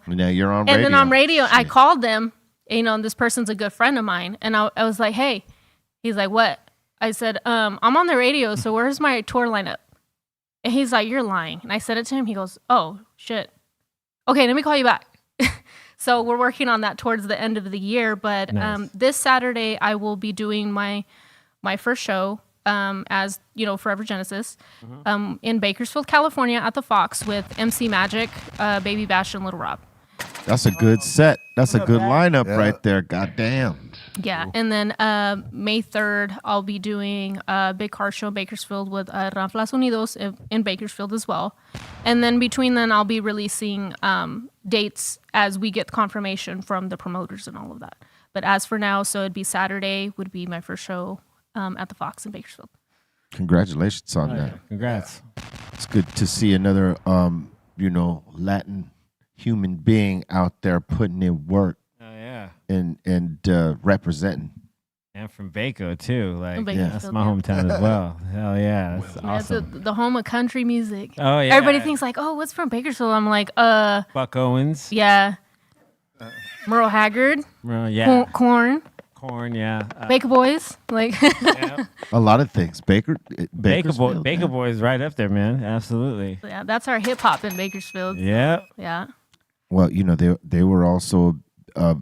[SPEAKER 1] Now you're on radio.
[SPEAKER 5] And then on radio, I
[SPEAKER 1] Shit.
[SPEAKER 5] called them. This person's a good friend of mine, and I was like, "Hey," he's like, "What?" I said, "I'm on the radio, so where's my tour lineup?" And he's like, "You're lying." And I said it to him. He goes, "Oh shit. Okay, let me call you back." So we're working on that towards the end of the year. But
[SPEAKER 6] Nice.
[SPEAKER 5] this Saturday, I will be doing my first show as, ForeverxGenesis in Bakersfield, California at the Fox with MC Magic, Baby Bash, and Little Rob.
[SPEAKER 1] That's a good set. That's a good lineup right there. Goddamn.
[SPEAKER 5] Yeah. And then May 3rd, I'll be doing a big car show in Bakersfield with Ranflas Unidos in Bakersfield as well. And then between then, I'll be releasing dates as we get confirmation from the promoters and all of that. But as for now, so it'd be Saturday would be my first show at the Fox in Bakersfield.
[SPEAKER 1] Congratulations on that.
[SPEAKER 6] Congrats.
[SPEAKER 1] It's good to see another, Latin human being out there putting in work
[SPEAKER 6] Oh yeah.
[SPEAKER 1] and representing.
[SPEAKER 6] And from Baco too. Like
[SPEAKER 5] From
[SPEAKER 6] that's
[SPEAKER 5] Bakersfield,
[SPEAKER 6] my
[SPEAKER 5] yeah.
[SPEAKER 6] hometown as well. Hell yeah. That's
[SPEAKER 5] Yeah, it's
[SPEAKER 6] awesome.
[SPEAKER 5] the home of country music.
[SPEAKER 6] Oh yeah.
[SPEAKER 5] Everybody thinks like, oh, what's from Bakersfield? I'm like,
[SPEAKER 6] Buck Owens.
[SPEAKER 5] yeah. Merle Haggard,
[SPEAKER 6] Well, yeah.
[SPEAKER 5] Corn,
[SPEAKER 6] Corn, yeah.
[SPEAKER 5] Baker Boys, like
[SPEAKER 6] Yeah.
[SPEAKER 1] A lot of things.
[SPEAKER 6] Baker
[SPEAKER 1] Bakersfield,
[SPEAKER 6] Boy is right up there, man. Absolutely.
[SPEAKER 5] yeah, that's our hip hop in Bakersfield.
[SPEAKER 6] Yeah.
[SPEAKER 5] Yeah.
[SPEAKER 1] Well, they were also a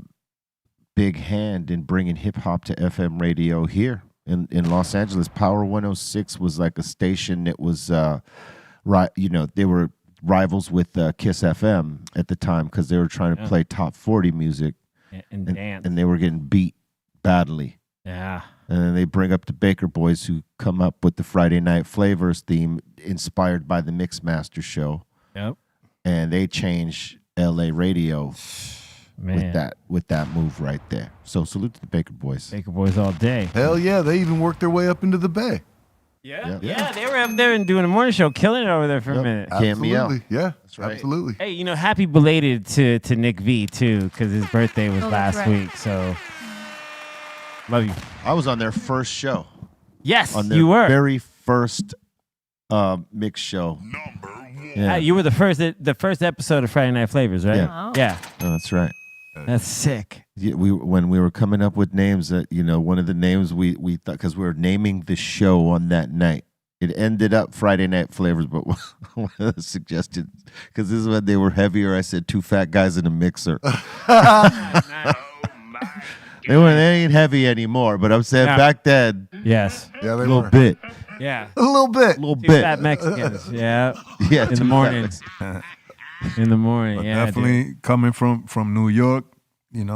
[SPEAKER 1] big hand in bringing hip hop to FM radio here in Los Angeles. Power 106 was like a station that was, they were rivals with Kiss FM at the time because they were trying to play top 40 music
[SPEAKER 6] And dance.
[SPEAKER 1] and they were getting beat badly.
[SPEAKER 6] Yeah.
[SPEAKER 1] And then they bring up the Baker Boys who come up with the Friday Night Flavors theme inspired by the Mixmaster show.
[SPEAKER 6] Yep.
[SPEAKER 1] And they change LA radio
[SPEAKER 6] Man.
[SPEAKER 1] with that move right there. So salute to the Baker Boys.
[SPEAKER 6] Baker Boys all day.
[SPEAKER 7] Hell yeah, they even worked their way up into the Bay.
[SPEAKER 6] Yeah.
[SPEAKER 1] Yeah.
[SPEAKER 6] Yeah, they were up there and doing a morning show, killing it over there for a
[SPEAKER 1] Yep.
[SPEAKER 6] minute.
[SPEAKER 1] Cameo.
[SPEAKER 7] Absolutely, yeah,
[SPEAKER 1] That's right.
[SPEAKER 7] absolutely.
[SPEAKER 6] Hey, happy belated to Nick V too, because his birthday was
[SPEAKER 5] Oh, that's
[SPEAKER 6] last
[SPEAKER 5] right.
[SPEAKER 6] week. So love you.
[SPEAKER 1] I was on their first show.
[SPEAKER 6] Yes,
[SPEAKER 1] On their
[SPEAKER 6] you were.
[SPEAKER 1] very first mix show. Yeah.
[SPEAKER 6] You were the first episode of Friday Night Flavors, right?
[SPEAKER 1] Yeah.
[SPEAKER 5] Oh.
[SPEAKER 6] Yeah.
[SPEAKER 1] Oh, that's right.
[SPEAKER 6] That's sick.
[SPEAKER 1] Yeah, when we were coming up with names, one of the names we thought, because we were naming the show on that night, it ended up Friday Night Flavors, but one of the suggestions, because this is when they were heavier, I said two fat guys in a mixer. They ain't heavy anymore, but I'm saying
[SPEAKER 6] Yeah.
[SPEAKER 1] back then,
[SPEAKER 6] Yes.
[SPEAKER 7] Yeah,
[SPEAKER 1] a
[SPEAKER 7] they
[SPEAKER 1] little
[SPEAKER 7] were.
[SPEAKER 1] bit,
[SPEAKER 6] Yeah.
[SPEAKER 7] A little bit.
[SPEAKER 1] a little
[SPEAKER 6] Two
[SPEAKER 1] bit.
[SPEAKER 6] fat Mexicans. Yeah.
[SPEAKER 1] Yeah,
[SPEAKER 6] In the
[SPEAKER 1] two
[SPEAKER 6] morning.
[SPEAKER 1] fat-
[SPEAKER 6] In the morning.
[SPEAKER 8] But
[SPEAKER 6] Yeah. dude.
[SPEAKER 8] definitely coming from New York,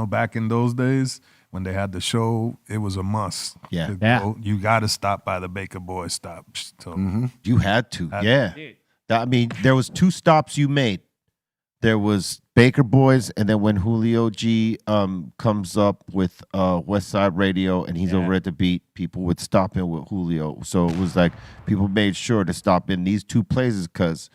[SPEAKER 8] back in those days when they had the show, it was a must.
[SPEAKER 1] Yeah.
[SPEAKER 8] to
[SPEAKER 6] Yeah.
[SPEAKER 8] go. You got to stop by the Baker Boy stop. So
[SPEAKER 1] You had to,
[SPEAKER 8] Had
[SPEAKER 1] yeah. I mean, there was two stops you made. There was Baker Boys, and then when Julio G comes up with West Side Radio, and he's over at the beat, people would stop in with Julio. So it was like people made sure to stop in these two places because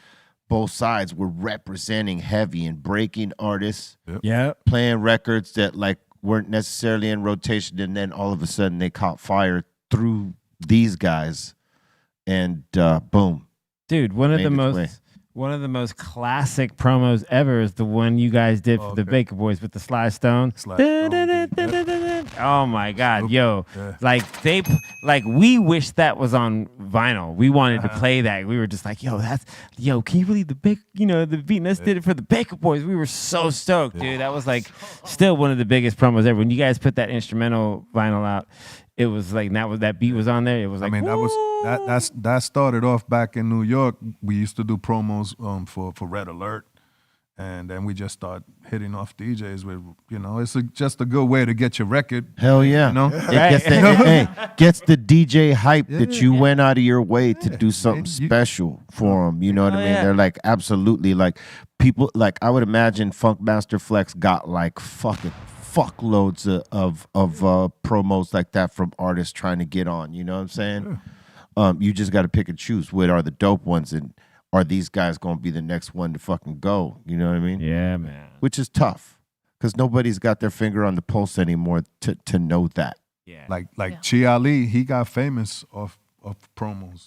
[SPEAKER 1] both sides were representing heavy and breaking artists,
[SPEAKER 6] Yeah.
[SPEAKER 1] playing records that like weren't necessarily in rotation, and then all of a sudden they caught fire through these guys, and boom.
[SPEAKER 6] Dude, one of
[SPEAKER 1] Made
[SPEAKER 6] the
[SPEAKER 1] its
[SPEAKER 6] most classic promos ever is the one you guys did for the
[SPEAKER 8] Okay.
[SPEAKER 6] Baker Boys with the Sly Stone.
[SPEAKER 8] Sly Stone,
[SPEAKER 6] Oh my God, yo!
[SPEAKER 8] Yeah.
[SPEAKER 6] Like we wish that was on vinyl. We wanted to play that. We were just like, can you believe the Beat Nuts did it for the Baker Boys? We were so stoked, dude. That was like still one of the biggest promos ever. When you guys put that instrumental vinyl out, it was like that beat was on there. It was like,
[SPEAKER 8] that started off back in New York. We used to do promos for Red Alert, and then we just start hitting off DJs with it's just a good way to get your record.
[SPEAKER 1] Hell yeah. It gets the DJ hype that you went out of your way to do something special for them. You know what I mean?
[SPEAKER 6] yeah.
[SPEAKER 1] They're like absolutely like people, like I would imagine Funkmaster Flex got like fucking fuckloads of promos like that from artists trying to get on. You know what I'm saying? You just got to pick and choose what are the dope ones and are these guys going to be the next one to fucking go? You know what I mean?
[SPEAKER 6] yeah, man.
[SPEAKER 1] Which is tough because nobody's got their finger on the pulse anymore to know that.
[SPEAKER 6] Yeah.
[SPEAKER 8] Like Chi Ali, he got famous off promos.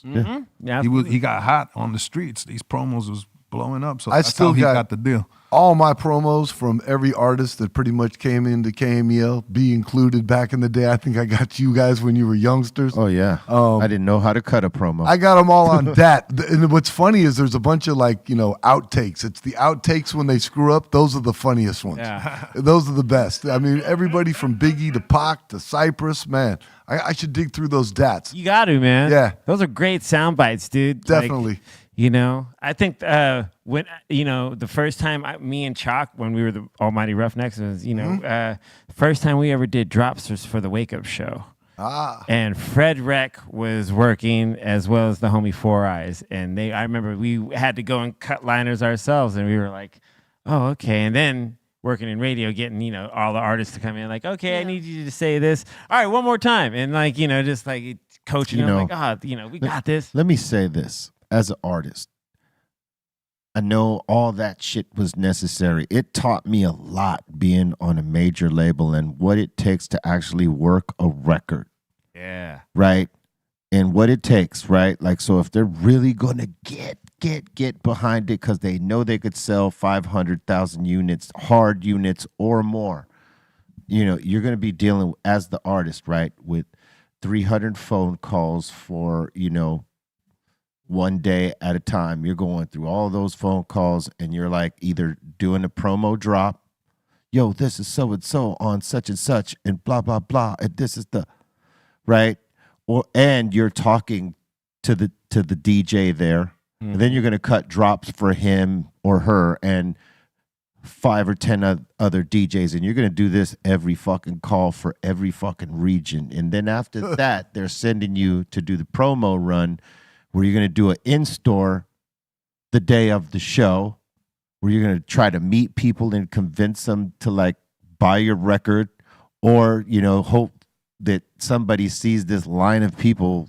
[SPEAKER 6] Yeah.
[SPEAKER 8] He got hot on the streets. These promos was blowing up. So
[SPEAKER 7] I
[SPEAKER 8] that's
[SPEAKER 7] still
[SPEAKER 8] how he
[SPEAKER 7] got-
[SPEAKER 8] got the deal.
[SPEAKER 7] All my promos from every artist that pretty much came into KMEL, be included back in the day. I think I got you guys when you were youngsters.
[SPEAKER 1] Oh yeah, I didn't know how to cut a promo.
[SPEAKER 7] I got them all on that. And what's funny is there's a bunch of outtakes. It's the outtakes when they screw up. Those are the funniest ones.
[SPEAKER 6] Yeah.
[SPEAKER 7] Those are the best. I mean, everybody from Biggie to Pac to Cypress, man. I should dig through those dats.
[SPEAKER 6] You got to, man.
[SPEAKER 7] Yeah.
[SPEAKER 6] Those are great sound bites, dude. Like,
[SPEAKER 7] Definitely.
[SPEAKER 6] I think when the first time me and Chalk, when we were the Almighty Roughnecks, was first time we ever did drops was for the Wake Up Show. And Fred Reck was working as well as the homie Four Eyes, and I remember we had to go and cut liners ourselves, and we were like, oh, okay. And then working in radio, getting all the artists to come in, like, okay, I need you to say this. All right, one more time, and just like coaching them, like, we got this.
[SPEAKER 1] Let me say this. As an artist, I know all that shit was necessary. It taught me a lot being on a major label and what it takes to actually work a record.
[SPEAKER 6] Yeah.
[SPEAKER 1] Right? And what it takes, right? Like, so if they're really going to get behind it because they know they could sell 500,000 units, hard units or more, you're going to be dealing as the artist, right, with 300 phone calls for, one day at a time. You're going through all those phone calls and you're like either doing a promo drop, yo, this is so-and-so on such and such and blah, blah, blah. And this is the, right? And you're talking to the DJ there. Mm-hmm. And then you're going to cut drops for him or her and 5 or 10 other DJs. And you're going to do this every fucking call for every fucking region. And then after that, they're sending you to do the promo run where you're going to do an in-store the day of the show, where you're going to try to meet people and convince them to like buy your record, or, hope that somebody sees this line of people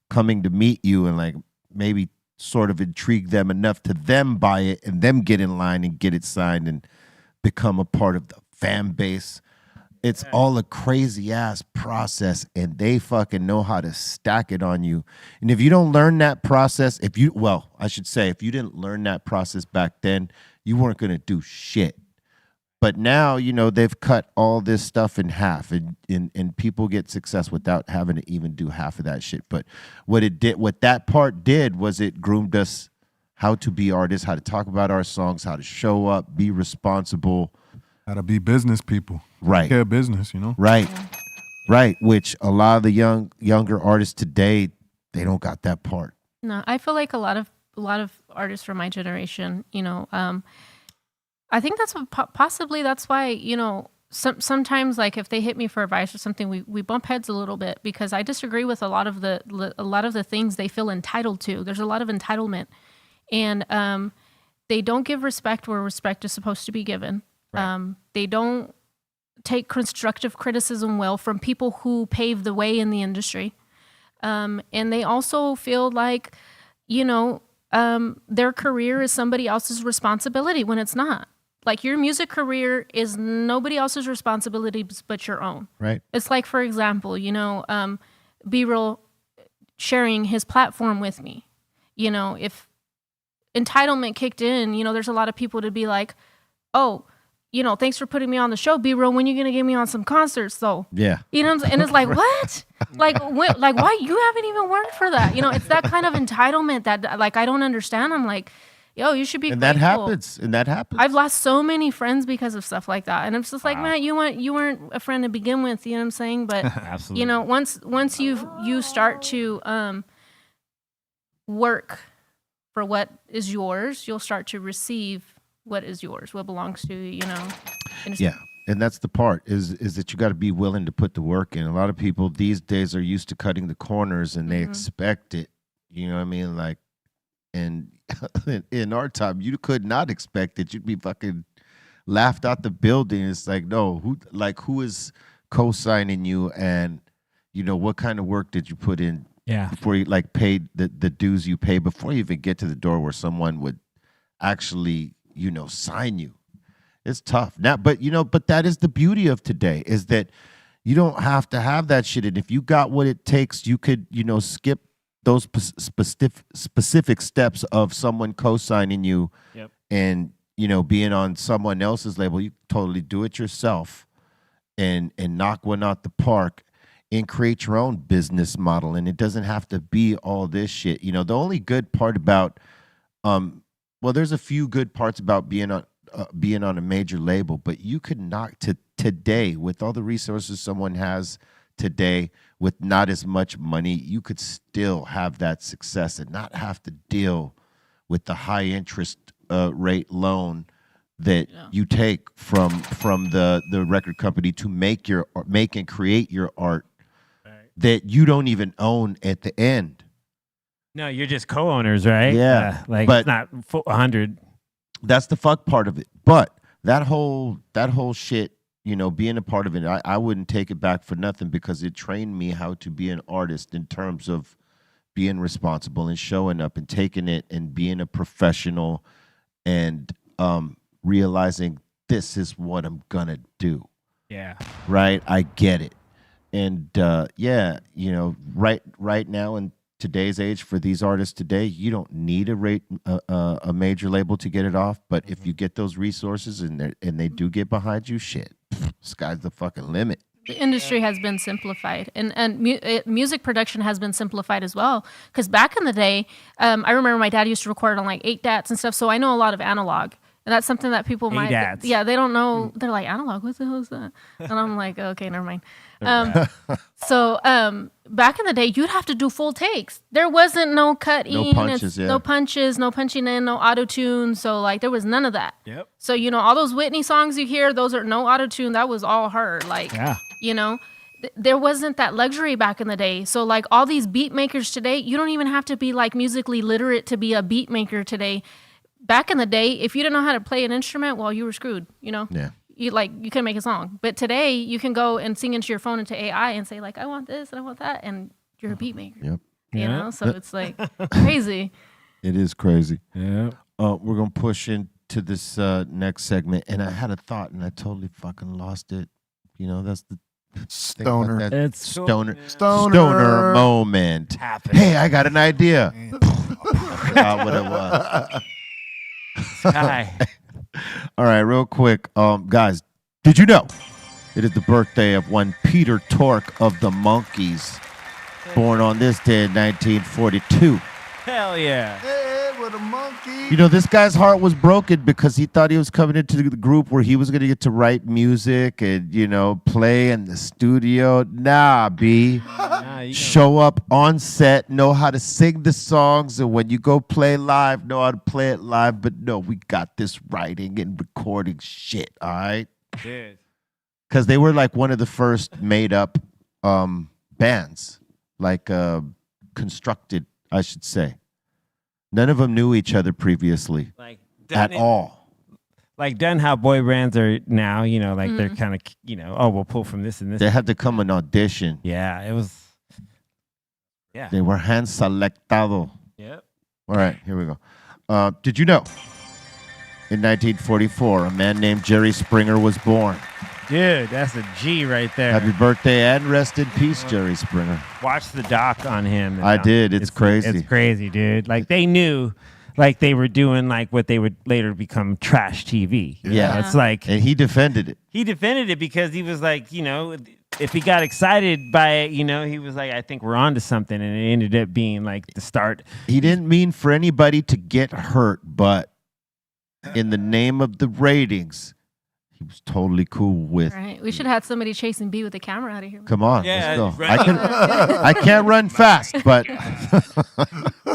[SPEAKER 1] coming to meet you and like maybe sort of intrigue them enough to them buy it and them get in line and get it signed and become a part of the fan base. It's all a crazy ass process, and they fucking know how to stack it on you. And if you don't learn that process, if you didn't learn that process back then, you weren't going to do shit. But now, they've cut all this stuff in half, and people get success without having to even do half of that shit. But what that part did was it groomed us how to be artists, how to talk about our songs, how to show up, be responsible.
[SPEAKER 8] How to be business people.
[SPEAKER 1] Right.
[SPEAKER 8] Care business,
[SPEAKER 1] Right. Right. Which a lot of the younger artists today, they don't got that part.
[SPEAKER 5] No, I feel like a lot of artists from my generation, I think that's what possibly that's why, sometimes like if they hit me for advice or something, we bump heads a little bit because I disagree with a lot of the things they feel entitled to. There's a lot of entitlement, and they don't give respect where respect is supposed to be given. Right. They don't take constructive criticism well from people who paved the way in the industry. And they also feel like, their career is somebody else's responsibility when it's not. Like your music career is nobody else's responsibility but your own.
[SPEAKER 1] Right.
[SPEAKER 5] It's like, for example, B-Real sharing his platform with me. If entitlement kicked in, there's a lot of people to be like, oh, thanks for putting me on the show, B-Real. When you gonna get me on some concerts, though?
[SPEAKER 1] Yeah.
[SPEAKER 5] And it's like, what? Like why you haven't even worked for that? It's that kind of entitlement that like I don't understand. I'm like, yo, you should be.
[SPEAKER 1] And
[SPEAKER 5] grateful.
[SPEAKER 1] that happens.
[SPEAKER 5] I've lost so many friends because of stuff like that, and I'm just like, man, you weren't a friend to begin with. You know what I'm saying? But
[SPEAKER 6] absolutely.
[SPEAKER 5] Once you start to work for what is yours, you'll start to receive what is yours, what belongs to you.
[SPEAKER 1] Yeah, and that's the part is that you got to be willing to put the work in. A lot of people these days are used to cutting the corners and they expect it. You know what I mean? Like, and in our time, you could not expect it. You'd be fucking laughed out the building. It's like, no, who is co-signing you, and what kind of work did you put in?
[SPEAKER 6] Yeah.
[SPEAKER 1] Before you paid the dues you pay before you even get to the door where someone would actually sign you. It's tough now, but that is the beauty of today is that you don't have to have that shit. And if you got what it takes, you could, skip those specific steps of someone co-signing you and, being on someone else's label. You totally do it yourself and knock one out the park and create your own business model. And it doesn't have to be all this shit. The only good part about, there's a few good parts about being on a major label, but you could knock today with all the resources someone has today with not as much money, you could still have that success and not have to deal with the high interest rate loan that you take from the record company to make and create your art that you don't even own at the end.
[SPEAKER 6] No, you're just co-owners, right?
[SPEAKER 1] Yeah,
[SPEAKER 6] but it's not 100.
[SPEAKER 1] That's the fuck part of it. But that whole shit, being a part of it, I wouldn't take it back for nothing because it trained me how to be an artist in terms of being responsible and showing up and taking it and being a professional and realizing this is what I'm gonna do.
[SPEAKER 6] Yeah.
[SPEAKER 1] Right? I get it. And right now in today's age for these artists today, you don't need a major label to get it off. But if you get those resources and they do get behind you, shit, sky's the fucking limit.
[SPEAKER 5] The industry has been simplified, and music production has been simplified as well. Because back in the day, I remember my dad used to record on like 8-DATs and stuff, so I know a lot of analog. And that's something that people might, they don't know. They're like, analog, what the hell is that? And I'm like, okay, never mind. So back in the day, you'd have to do full takes. There wasn't no cutting, no punches, no punching in, no auto tune. So like there was none of that.
[SPEAKER 6] Yep.
[SPEAKER 5] So all those Whitney songs you hear, those are no auto tune. That was all her. Like, there wasn't that luxury back in the day. So like all these beat makers today, you don't even have to be like musically literate to be a beat maker today. Back in the day, if you didn't know how to play an instrument, well, you were screwed, Yeah. You couldn't make a song. But today, you can go and sing into your phone into AI and say, like, I want this and I want that. And you're a beat maker.
[SPEAKER 1] Yep.
[SPEAKER 5] You know? So it's like crazy.
[SPEAKER 1] It is crazy.
[SPEAKER 6] Yeah.
[SPEAKER 1] We're going to push into this next segment. And I had a thought and I totally fucking lost it. That's the
[SPEAKER 7] stoner.
[SPEAKER 1] It's stoner moment. Hey, I got an idea. I forgot what it was.
[SPEAKER 6] Hi.
[SPEAKER 1] All right, real quick, guys. Did you know it is the birthday of one Peter Tork of the Monkees, born on this day in 1942?
[SPEAKER 6] Hell yeah.
[SPEAKER 7] Hey, what a monkey.
[SPEAKER 1] This guy's heart was broken because he thought he was coming into the group where he was going to get to write music and, play in the studio. Nah, B. Show up on set, know how to sing the songs, and when you go play live, know how to play it live. But no, we got this writing and recording shit, all right?
[SPEAKER 6] Dude.
[SPEAKER 1] Because they were like one of the first made-up bands, like constructed, I should say. None of them knew each other previously at all.
[SPEAKER 6] Like done how boy bands are now, they're kind of, we'll pull from this and this.
[SPEAKER 1] They had to come and audition.
[SPEAKER 6] Yeah, it was. Yeah.
[SPEAKER 1] They were hand selectado.
[SPEAKER 6] Yep.
[SPEAKER 1] All right, here we go. Did you know in 1944 a man named Jerry Springer was born?
[SPEAKER 6] Dude, that's a G right there.
[SPEAKER 1] Happy birthday and rest in peace, Jerry Springer.
[SPEAKER 6] Watch the doc on him.
[SPEAKER 1] I did. It's crazy.
[SPEAKER 6] It's crazy, dude. Like they knew, like they were doing like what they would later become trash TV.
[SPEAKER 1] Yeah.
[SPEAKER 6] It's like,
[SPEAKER 1] and he defended it.
[SPEAKER 6] He defended it because he was like, if he got excited by it, he was like, I think we're on to something. And it ended up being like the start.
[SPEAKER 1] He didn't mean for anybody to get hurt, but in the name of the ratings, he was totally cool with.
[SPEAKER 5] Right. We should have had somebody chasing B with the camera out of here.
[SPEAKER 1] Come on,
[SPEAKER 6] let's
[SPEAKER 1] go.
[SPEAKER 6] Right.
[SPEAKER 1] I can't run fast, but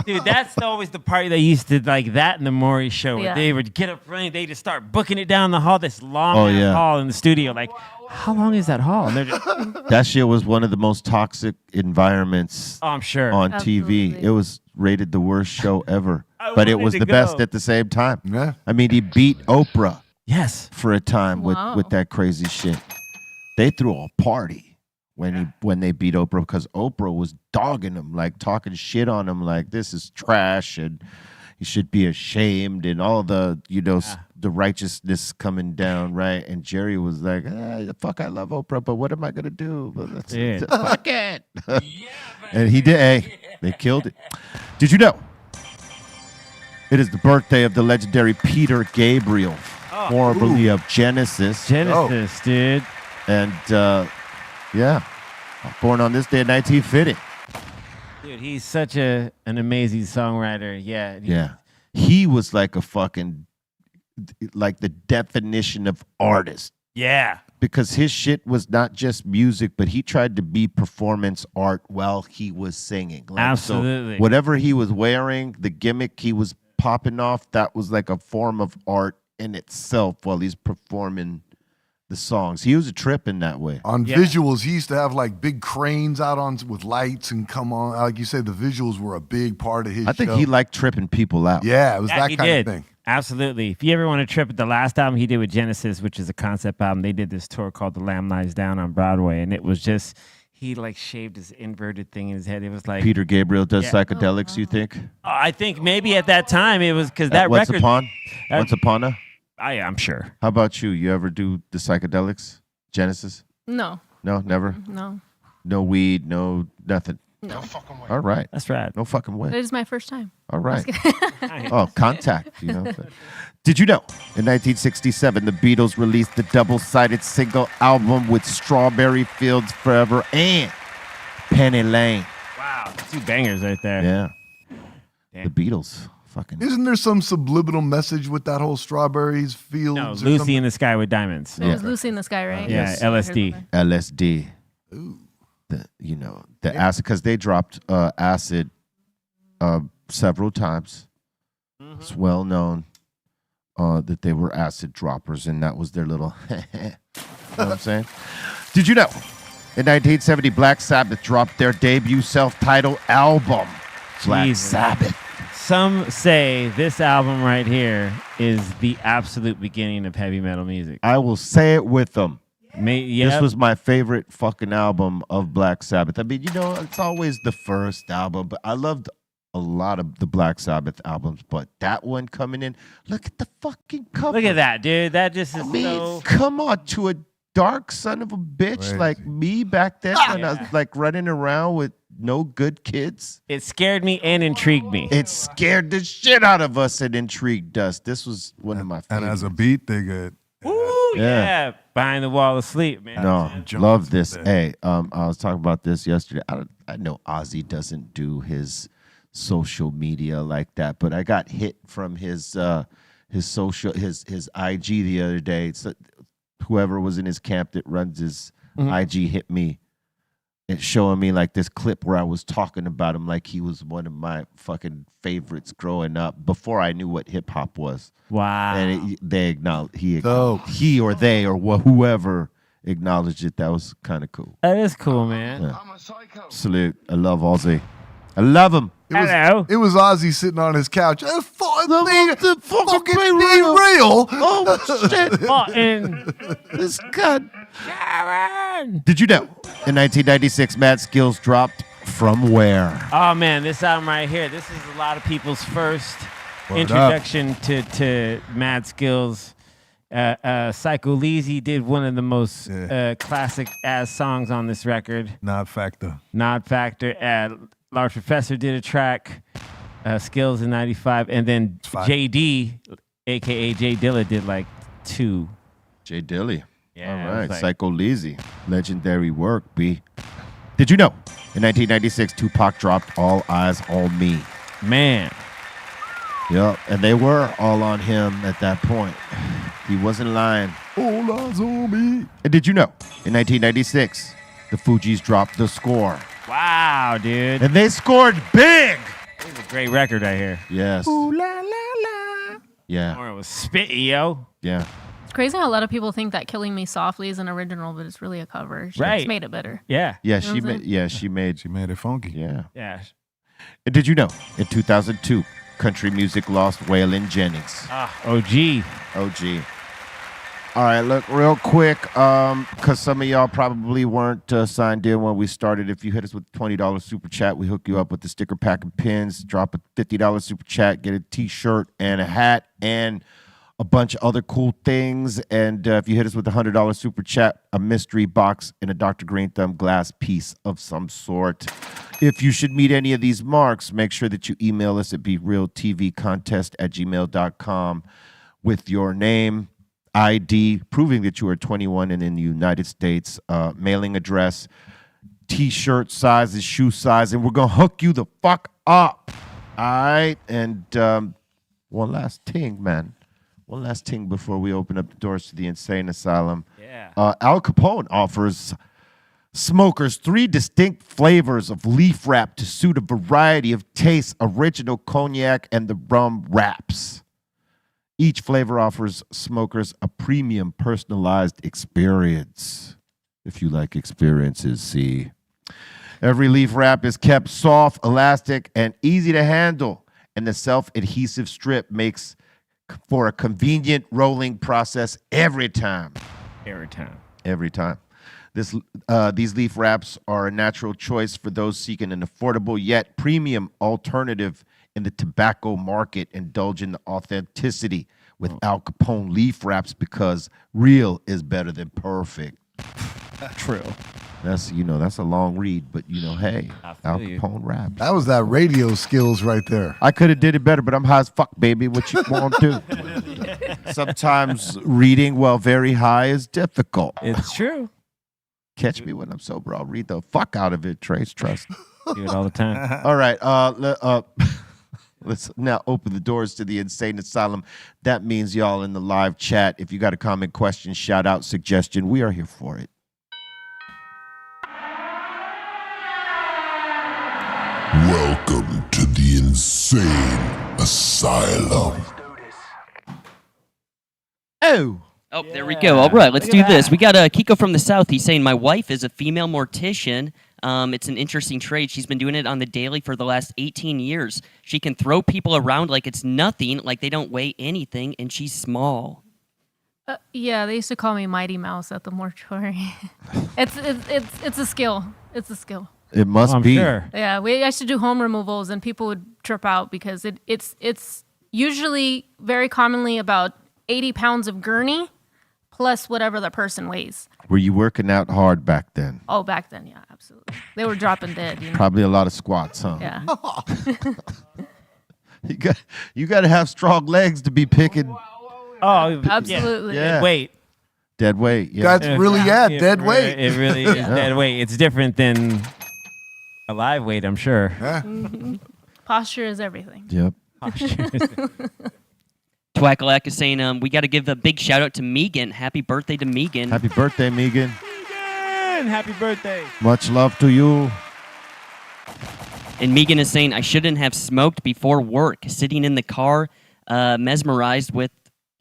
[SPEAKER 6] dude, that's always the part that used to like that in the Maury show. Where
[SPEAKER 5] Yeah.
[SPEAKER 6] they would get up running, they just start booking it down the hall, this long ass hall in the studio. Like, how long is that hall? And they're just,
[SPEAKER 1] that shit was one of the most toxic environments
[SPEAKER 6] I'm sure.
[SPEAKER 1] on
[SPEAKER 5] Absolutely.
[SPEAKER 1] TV. It was rated the worst show ever, but it
[SPEAKER 6] wanted
[SPEAKER 1] was
[SPEAKER 6] to
[SPEAKER 1] the
[SPEAKER 6] go.
[SPEAKER 1] best at the same time.
[SPEAKER 7] Yeah.
[SPEAKER 1] I mean, he beat Oprah
[SPEAKER 6] Yes.
[SPEAKER 1] for a time
[SPEAKER 5] Wow.
[SPEAKER 1] with that crazy shit. They threw a party when they beat Oprah because Oprah was dogging him, like talking shit on him, like this is trash, and you should be ashamed, and all the the righteousness coming down, right? And Jerry was like, fuck, I love Oprah, but what am I gonna do? Fuck it. And he did. Hey, they killed it. Did you know it is the birthday of the legendary Peter Gabriel, formerly of Genesis.
[SPEAKER 6] Genesis, dude.
[SPEAKER 1] And born on this day in 1950.
[SPEAKER 6] Dude, he's such an amazing songwriter. Yeah.
[SPEAKER 1] He was like a fucking, like the definition of artist.
[SPEAKER 6] Yeah.
[SPEAKER 1] Because his shit was not just music, but he tried to be performance art while he was singing. Like,
[SPEAKER 6] Absolutely.
[SPEAKER 1] So whatever he was wearing, the gimmick he was popping off, that was like a form of art in itself while he's performing the songs. He was a trip in that way.
[SPEAKER 7] On visuals, he used to have like big cranes out on with lights and come on. Like you said, the visuals were a big part of his
[SPEAKER 1] I think
[SPEAKER 7] show.
[SPEAKER 1] he liked tripping people out.
[SPEAKER 7] Yeah, it was that
[SPEAKER 6] he
[SPEAKER 7] kind
[SPEAKER 6] did.
[SPEAKER 7] of thing.
[SPEAKER 6] Absolutely. If you ever want to trip at the last album he did with Genesis, which is a concept album, they did this tour called The Lamb Lies Down on Broadway, and it was just, he like shaved his inverted thing in his head. It was like
[SPEAKER 1] Peter Gabriel does psychedelics, you think?
[SPEAKER 6] I think maybe at that time it was because that
[SPEAKER 1] Once
[SPEAKER 6] record.
[SPEAKER 1] Upon a?
[SPEAKER 6] I'm sure.
[SPEAKER 1] How about you? You ever do the psychedelics? Genesis?
[SPEAKER 5] No.
[SPEAKER 1] No, never?
[SPEAKER 5] No.
[SPEAKER 1] No weed, no nothing.
[SPEAKER 5] No.
[SPEAKER 1] All right.
[SPEAKER 6] That's right.
[SPEAKER 1] No fucking way.
[SPEAKER 5] It is my first time.
[SPEAKER 1] All right. Oh, contact, you know. Did you know in 1967 the Beatles released the double-sided single album with Strawberry Fields Forever and Penny Lane?
[SPEAKER 6] Wow. 2 bangers right there.
[SPEAKER 1] Yeah.
[SPEAKER 6] Damn.
[SPEAKER 1] The Beatles. Fucking.
[SPEAKER 7] Isn't there some subliminal message with that whole Strawberries Fields?
[SPEAKER 6] No,
[SPEAKER 7] or
[SPEAKER 6] Lucy
[SPEAKER 7] something?
[SPEAKER 6] in the Sky with Diamonds.
[SPEAKER 5] It was Lucy in the Sky, right?
[SPEAKER 6] Yeah,
[SPEAKER 5] Yes.
[SPEAKER 6] LSD.
[SPEAKER 1] LSD.
[SPEAKER 7] Ooh.
[SPEAKER 1] The acid, because they dropped acid several times. It's well known that they were acid droppers, and that was their little. You know what I'm saying? Did you know in 1970 Black Sabbath dropped their debut self-titled album, Black
[SPEAKER 6] Jesus.
[SPEAKER 1] Sabbath?
[SPEAKER 6] Some say this album right here is the absolute beginning of heavy metal music.
[SPEAKER 1] I will say it with them.
[SPEAKER 6] This
[SPEAKER 1] This was my favorite fucking album of Black Sabbath. I mean, it's always the first album, but I loved a lot of the Black Sabbath albums. But that one coming in, look at the fucking cover.
[SPEAKER 6] Look at that, dude. That just is so.
[SPEAKER 1] Come on, to a dark son of a bitch
[SPEAKER 7] Crazy.
[SPEAKER 1] like me back then when I was like running around with no good kids.
[SPEAKER 6] It scared me and intrigued me.
[SPEAKER 1] It scared the shit out of us and intrigued us. This was one of my favorites.
[SPEAKER 8] And as a beat, they get
[SPEAKER 6] Ooh, yeah. Behind the Wall of Sleep, man.
[SPEAKER 1] No,
[SPEAKER 8] Jones
[SPEAKER 1] love this.
[SPEAKER 8] there.
[SPEAKER 1] Hey, I was talking about this yesterday. I know Ozzy doesn't do his social media like that, but I got hit from his social his IG the other day. So whoever was in his camp that runs his IG hit me. It's showing me like this clip where I was talking about him like he was one of my fucking favorites growing up before I knew what hip hop was.
[SPEAKER 6] Wow.
[SPEAKER 1] And they acknowledged
[SPEAKER 7] Dope.
[SPEAKER 1] he or they or whoever acknowledged it. That was kind of cool.
[SPEAKER 6] That is cool, man.
[SPEAKER 1] Yeah. Salute. I love Ozzy. I love him.
[SPEAKER 6] Hello.
[SPEAKER 7] It was Ozzy sitting on his couch. Fucking
[SPEAKER 1] be
[SPEAKER 7] real.
[SPEAKER 1] Oh shit!
[SPEAKER 6] Martin.
[SPEAKER 1] This god.
[SPEAKER 6] Sharon.
[SPEAKER 1] Did you know in 1996 Mad Skills dropped From Where?
[SPEAKER 6] Oh, man, this album right here, this is a lot of people's first
[SPEAKER 8] Word
[SPEAKER 6] introduction to Mad Skills. Psycho Leezy did one of the most classic-ass songs on this record.
[SPEAKER 8] Nod Factor.
[SPEAKER 6] Nod Factor. Large Professor did a track, Skills in 95, and then
[SPEAKER 8] Fire.
[SPEAKER 6] JD, a.k.a. Jay Dilla, did like 2.
[SPEAKER 1] Jay Dilly.
[SPEAKER 6] Yeah,
[SPEAKER 1] All
[SPEAKER 6] it
[SPEAKER 1] right.
[SPEAKER 6] was like-
[SPEAKER 1] Psycho Leezy. Legendary work, B. Did you know in 1996 Tupac dropped All Eyes on Me?
[SPEAKER 6] Man.
[SPEAKER 1] Yep. And they were all on him at that point. He wasn't lying.
[SPEAKER 7] All eyes on me.
[SPEAKER 1] And did you know in 1996 the Fugees dropped The Score?
[SPEAKER 6] Wow, dude.
[SPEAKER 1] And they scored big.
[SPEAKER 6] This is a great record right here.
[SPEAKER 1] Yes.
[SPEAKER 7] Ooh la la la.
[SPEAKER 1] Yeah.
[SPEAKER 6] Or it was spitty, yo.
[SPEAKER 1] Yeah.
[SPEAKER 5] It's crazy how a lot of people think that Killing Me Softly is an original, but it's really a cover. She
[SPEAKER 6] Right.
[SPEAKER 5] just made it better.
[SPEAKER 6] Yeah.
[SPEAKER 1] Yeah,
[SPEAKER 5] You know
[SPEAKER 1] she
[SPEAKER 5] what I'm
[SPEAKER 1] made
[SPEAKER 5] saying?
[SPEAKER 1] she
[SPEAKER 8] She made it funky.
[SPEAKER 1] yeah.
[SPEAKER 6] Yeah.
[SPEAKER 1] And did you know in 2002 country music lost Waylon Jennings?
[SPEAKER 6] OG.
[SPEAKER 1] OG. All right, look, real quick, because some of y'all probably weren't signed in when we started. If you hit us with a $20 super chat, we hook you up with the sticker pack and pins. Drop a $50 super chat, get a T-shirt and a hat and a bunch of other cool things. And if you hit us with a $100 super chat, a mystery box and a Dr. Greenthumb glass piece of some sort. If you should meet any of these marks, make sure that you email us at BREALTVcontest@gmail.com with your name, ID, proving that you are 21 and in the United States, mailing address, T-shirt sizes, shoe size, and we're going to hook you the fuck up. All right? And one last thing, man. One last thing before we open up the doors to the insane asylum.
[SPEAKER 6] Yeah.
[SPEAKER 1] Al Capone offers smokers 3 distinct flavors of leaf wrap to suit a variety of tastes, original cognac and the rum wraps. Each flavor offers smokers a premium personalized experience. If you like experiences, see. Every leaf wrap is kept soft, elastic, and easy to handle. And the self-adhesive strip makes for a convenient rolling process every time.
[SPEAKER 6] Every time.
[SPEAKER 1] Every time. These leaf wraps are a natural choice for those seeking an affordable yet premium alternative in the tobacco market. Indulge in the authenticity with Al Capone leaf wraps because real is better than perfect.
[SPEAKER 6] True.
[SPEAKER 1] That's a long read, but hey, Al
[SPEAKER 6] you.
[SPEAKER 1] Capone wraps.
[SPEAKER 7] That was that radio skills right there.
[SPEAKER 1] I could have did it better, but I'm high as fuck, baby. What you want to do? Sometimes reading while very high is difficult.
[SPEAKER 6] It's true.
[SPEAKER 1] Catch me when I'm sober. I'll read the fuck out of it, Trace. Trust.
[SPEAKER 6] Do it all the time.
[SPEAKER 1] All right. Let's now open the doors to the insane asylum. That means y'all in the live chat. If you got a comment, question, shout out, suggestion, we are here for it.
[SPEAKER 4] Welcome to the insane asylum.
[SPEAKER 1] Oh.
[SPEAKER 9] Oh, there we go. All right, let's do this. We got Kiko from the South. He's saying, my wife is a female mortician. It's an interesting trade. She's been doing it on the daily for the last 18 years. She can throw people around like it's nothing, like they don't weigh anything, and she's small.
[SPEAKER 5] Yeah, they used to call me Mighty Mouse at the mortuary. It's a skill. It's a skill.
[SPEAKER 1] It must be.
[SPEAKER 6] Sure.
[SPEAKER 5] Yeah, we used to do home removals, and people would trip out because it's usually very commonly about 80 pounds of gurney plus whatever the person weighs.
[SPEAKER 1] Were you working out hard back then?
[SPEAKER 5] Oh, back then, yeah, absolutely. They were dropping dead.
[SPEAKER 1] Probably a lot of squats, huh?
[SPEAKER 5] Yeah.
[SPEAKER 1] You got to have strong legs to be picking
[SPEAKER 6] Oh,
[SPEAKER 5] Absolutely.
[SPEAKER 1] Yeah.
[SPEAKER 6] Weight.
[SPEAKER 1] dead weight. Yeah.
[SPEAKER 7] That's really, dead weight.
[SPEAKER 6] It really is dead weight. It's different than a live weight, I'm sure.
[SPEAKER 7] Yeah.
[SPEAKER 5] Posture is everything.
[SPEAKER 1] Yep.
[SPEAKER 9] Twakalak is saying, we got to give a big shout out to Megan. Happy birthday to Megan.
[SPEAKER 1] Happy birthday, Megan.
[SPEAKER 6] Megan, happy birthday.
[SPEAKER 1] Much love to you.
[SPEAKER 9] And Megan is saying, I shouldn't have smoked before work, sitting in the car, mesmerized with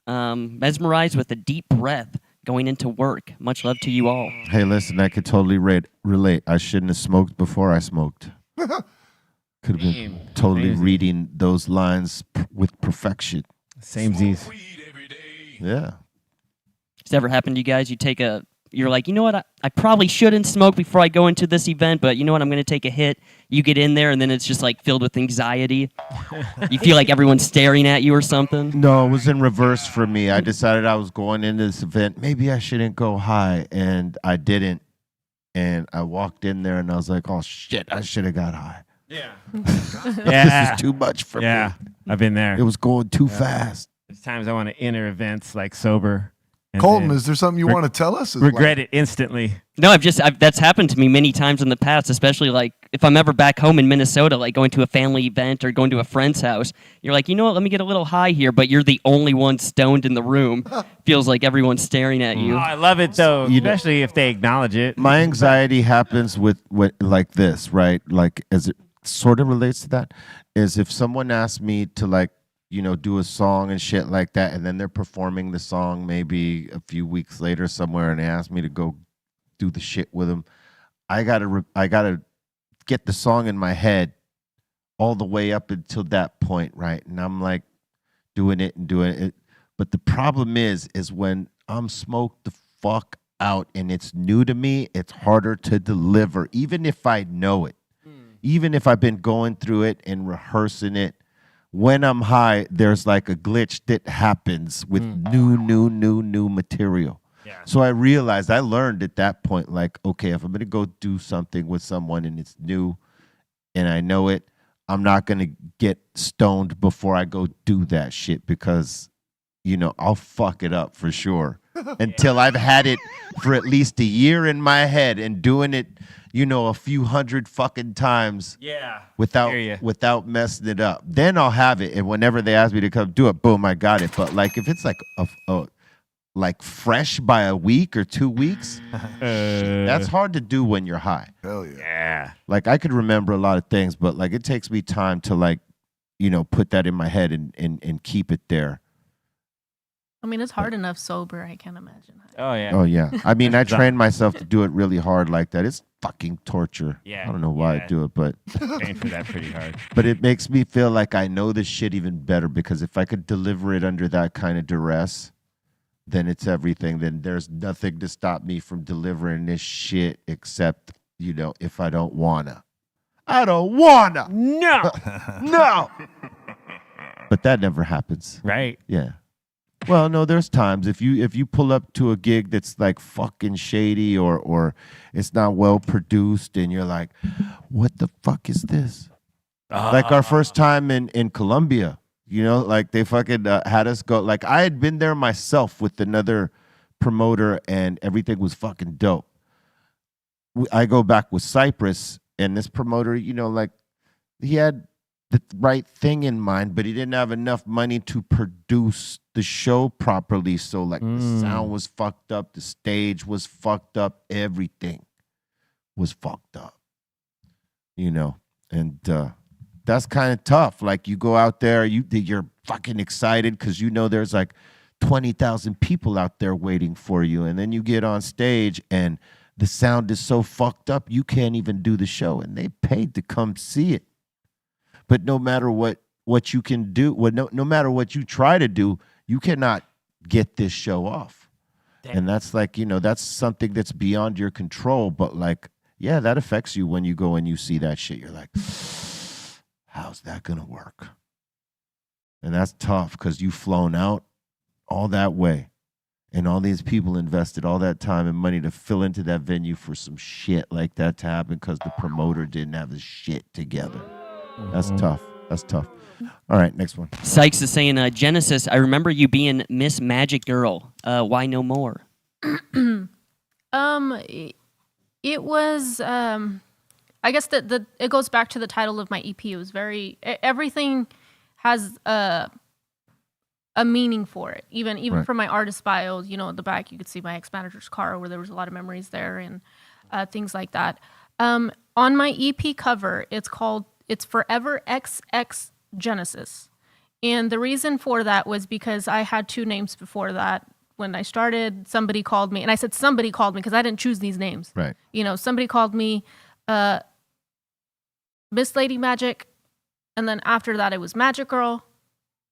[SPEAKER 9] a deep breath going into work. Much love to you all.
[SPEAKER 1] Hey, listen, I could totally relate. I shouldn't have smoked before I smoked. Could have been totally reading those lines with perfection.
[SPEAKER 6] Samesies.
[SPEAKER 1] Yeah.
[SPEAKER 9] Has it ever happened to you guys? You're like, you know what? I probably shouldn't smoke before I go into this event, but you know what? I'm going to take a hit. You get in there, and then it's just like filled with anxiety. You feel like everyone's staring at you or something.
[SPEAKER 1] No, it was in reverse for me. I decided I was going into this event. Maybe I shouldn't go high, and I didn't. And I walked in there, and I was like, oh, shit, I should have got high.
[SPEAKER 6] Yeah.
[SPEAKER 1] This is too much for me.
[SPEAKER 6] Yeah, I've been there.
[SPEAKER 1] It was going too fast.
[SPEAKER 6] There's times I want to enter events like sober. and
[SPEAKER 7] Colton,
[SPEAKER 6] then
[SPEAKER 7] is there something you want to tell us?
[SPEAKER 6] regret it instantly.
[SPEAKER 9] No, that's happened to me many times in the past, especially like if I'm ever back home in Minnesota, like going to a family event or going to a friend's house. You're like, you know what, let me get a little high here, but you're the only one stoned in the room. Feels like everyone's staring at you.
[SPEAKER 6] Oh, I love it though, especially if they acknowledge it.
[SPEAKER 1] My anxiety happens with like this, right? Like as it sort of relates to that, is if someone asks me to like, do a song and shit like that, and then they're performing the song maybe a few weeks later somewhere, and they ask me to go do the shit with them. I gotta get the song in my head all the way up until that point, right? And I'm like doing it. But the problem is when I'm smoked the fuck out and it's new to me, it's harder to deliver, even if I know it. Even if I've been going through it and rehearsing it. When I'm high, there's like a glitch that happens with new material.
[SPEAKER 6] Yeah.
[SPEAKER 1] So I realized, I learned at that point, like, okay, if I'm going to go do something with someone and it's new and I know it, I'm not going to get stoned before I go do that shit because, you know, I'll fuck it up for sure until I've had it for at least a year in my head and doing it, you know, a few hundred fucking times without messing it up. Then I'll have it. And whenever they ask me to come do it, boom, I got it. But like if it's like like fresh by a week or 2 weeks, that's hard to do when you're high.
[SPEAKER 7] Hell yeah.
[SPEAKER 6] Yeah.
[SPEAKER 1] Like I could remember a lot of things, but like it takes me time to like, you know, put that in my head and keep it there.
[SPEAKER 5] I mean, it's hard enough sober. I can't imagine.
[SPEAKER 6] Oh yeah.
[SPEAKER 1] Oh yeah. I mean, I trained myself to do it really hard like that. It's fucking torture.
[SPEAKER 6] Yeah.
[SPEAKER 1] I don't know why I do it, but
[SPEAKER 6] Trained for that pretty hard.
[SPEAKER 1] but it makes me feel like I know this shit even better because if I could deliver it under that kind of duress, then it's everything. Then there's nothing to stop me from delivering this shit except, you know, if I don't wanna. I don't wanna.
[SPEAKER 6] No.
[SPEAKER 1] No. But that never happens.
[SPEAKER 6] Right.
[SPEAKER 1] Yeah. Well, no, there's times if you pull up to a gig that's like fucking shady or it's not well produced and you're like, what the fuck is this? Like our first time in Colombia, you know, like they fucking had us go. Like I had been there myself with another promoter and everything was fucking dope. I go back with Cypress and this promoter, you know, like he had the right thing in mind, but he didn't have enough money to produce the show properly. So like the sound was fucked up, the stage was fucked up, everything was fucked up, you know, and that's kind of tough. Like you go out there, you're fucking excited because you know there's like 20,000 people out there waiting for you, and then you get on stage and the sound is so fucked up you can't even do the show, and they paid to come see it. But no matter what you can do, no matter what you try to do, you cannot get this show off. Damn. And that's like, you know, that's something that's beyond your control. But like, yeah, that affects you when you go and you see that shit. You're like, how's that going to work? And that's tough because you've flown out all that way. And all these people invested all that time and money to fill into that venue for some shit like that to happen because the promoter didn't have his shit together. That's tough. That's tough. All right, next one.
[SPEAKER 9] Sykes is saying, Genesis, I remember you being Miss Magic Girl. Why no more?
[SPEAKER 5] It was, I guess that it goes back to the title of my EP. It was everything has a meaning for it. Even
[SPEAKER 1] Right.
[SPEAKER 5] for my artist bio, you know, at the back you could see my ex-manager's car where there was a lot of memories there and things like that. On my EP cover, it's ForeverxGenesis. And the reason for that was because I had two names before that. When I started, somebody called me, and I said somebody called me because I didn't choose these names.
[SPEAKER 1] Right.
[SPEAKER 5] You know, somebody called me Miss Lady Magic, and then after that it was Magic Girl,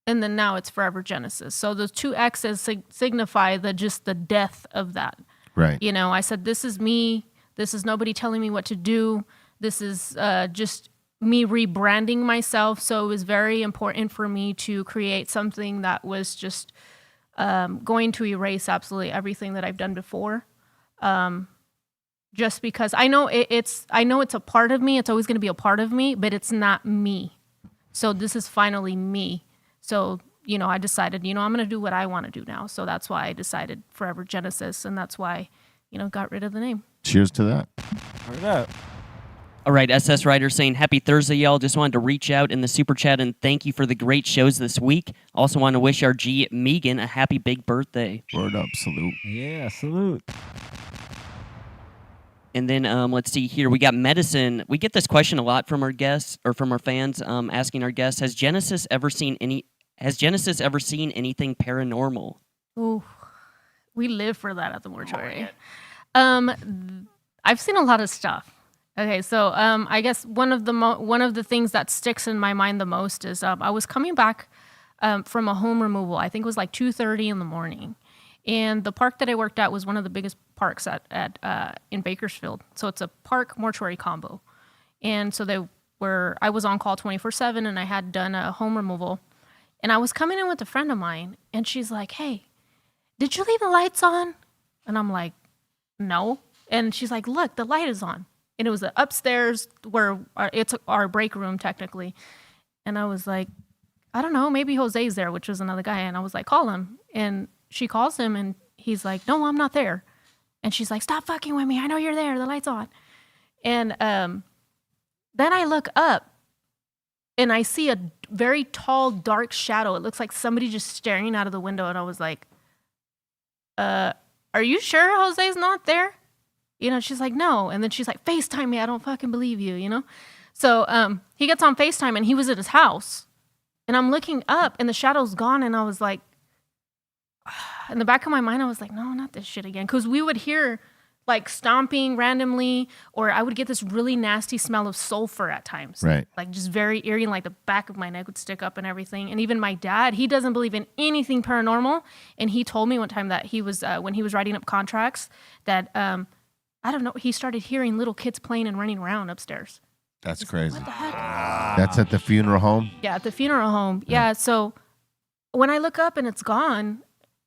[SPEAKER 5] and then now it's Forever Genesis. So those two X's signify just the death of that.
[SPEAKER 1] Right.
[SPEAKER 5] You know, I said, this is me. This is nobody telling me what to do. This is just me rebranding myself. So it was very important for me to create something that was just going to erase absolutely everything that I've done before. Just because I know it's a part of me. It's always going to be a part of me, but it's not me. So this is finally me. So, you know, I decided, you know, I'm going to do what I want to do now. So that's why I decided Forever Genesis, and that's why, you know, got rid of the name.
[SPEAKER 1] Cheers to that.
[SPEAKER 6] Word up.
[SPEAKER 9] All right, SS Rider saying, happy Thursday, y'all. Just wanted to reach out in the super chat and thank you for the great shows this week. Also want to wish our G, Megan, a happy big birthday.
[SPEAKER 1] Word up, salute.
[SPEAKER 6] Yeah, salute.
[SPEAKER 9] And then let's see here. We got Medicine. We get this question a lot from our guests or from our fans asking our guests, has Genesis ever seen anything paranormal?
[SPEAKER 5] Ooh, we live for that at the mortuary. I've seen a lot of stuff. Okay, so I guess one of the things that sticks in my mind the most is I was coming back from a home removal. I think it was like 2:30 in the morning, And the park that I worked at was one of the biggest parks in Bakersfield. So it's a park mortuary combo. And so I was on call 24/7, and I had done a home removal. And I was coming in with a friend of mine, and she's like, "Hey, did you leave the lights on?" And I'm like, "No." And she's like, "Look, the light is on." And it was upstairs where it's our break room technically. And I was like, "I don't know, maybe Jose's there," which was another guy. And I was like, "Call him." And she calls him, and he's like, "No, I'm not there." And she's like, "Stop fucking with me. I know you're there. The light's on." And then I look up, and I see a very tall, dark shadow. It looks like somebody just staring out of the window. And I was like, "Are you sure Jose's not there?" You know, she's like, "No." And then she's like, "FaceTime me. I don't fucking believe you," you know? So he gets on FaceTime, and he was at his house. And I'm looking up, and the shadow's gone. And I was like, in the back of my mind, I was like, "No, not this shit again." Because we would hear like stomping randomly, or I would get this really nasty smell of sulfur at times.
[SPEAKER 1] Right.
[SPEAKER 5] Like just very eerie, and like the back of my neck would stick up and everything. And even my dad, he doesn't believe in anything paranormal. And he told me one time that he was, when he was writing up contracts, that, I don't know, he started hearing little kids playing and running around upstairs.
[SPEAKER 1] That's crazy.
[SPEAKER 5] What the heck?
[SPEAKER 1] That's at the funeral home?
[SPEAKER 5] Yeah, at the funeral home. Yeah. So when I look up and it's gone,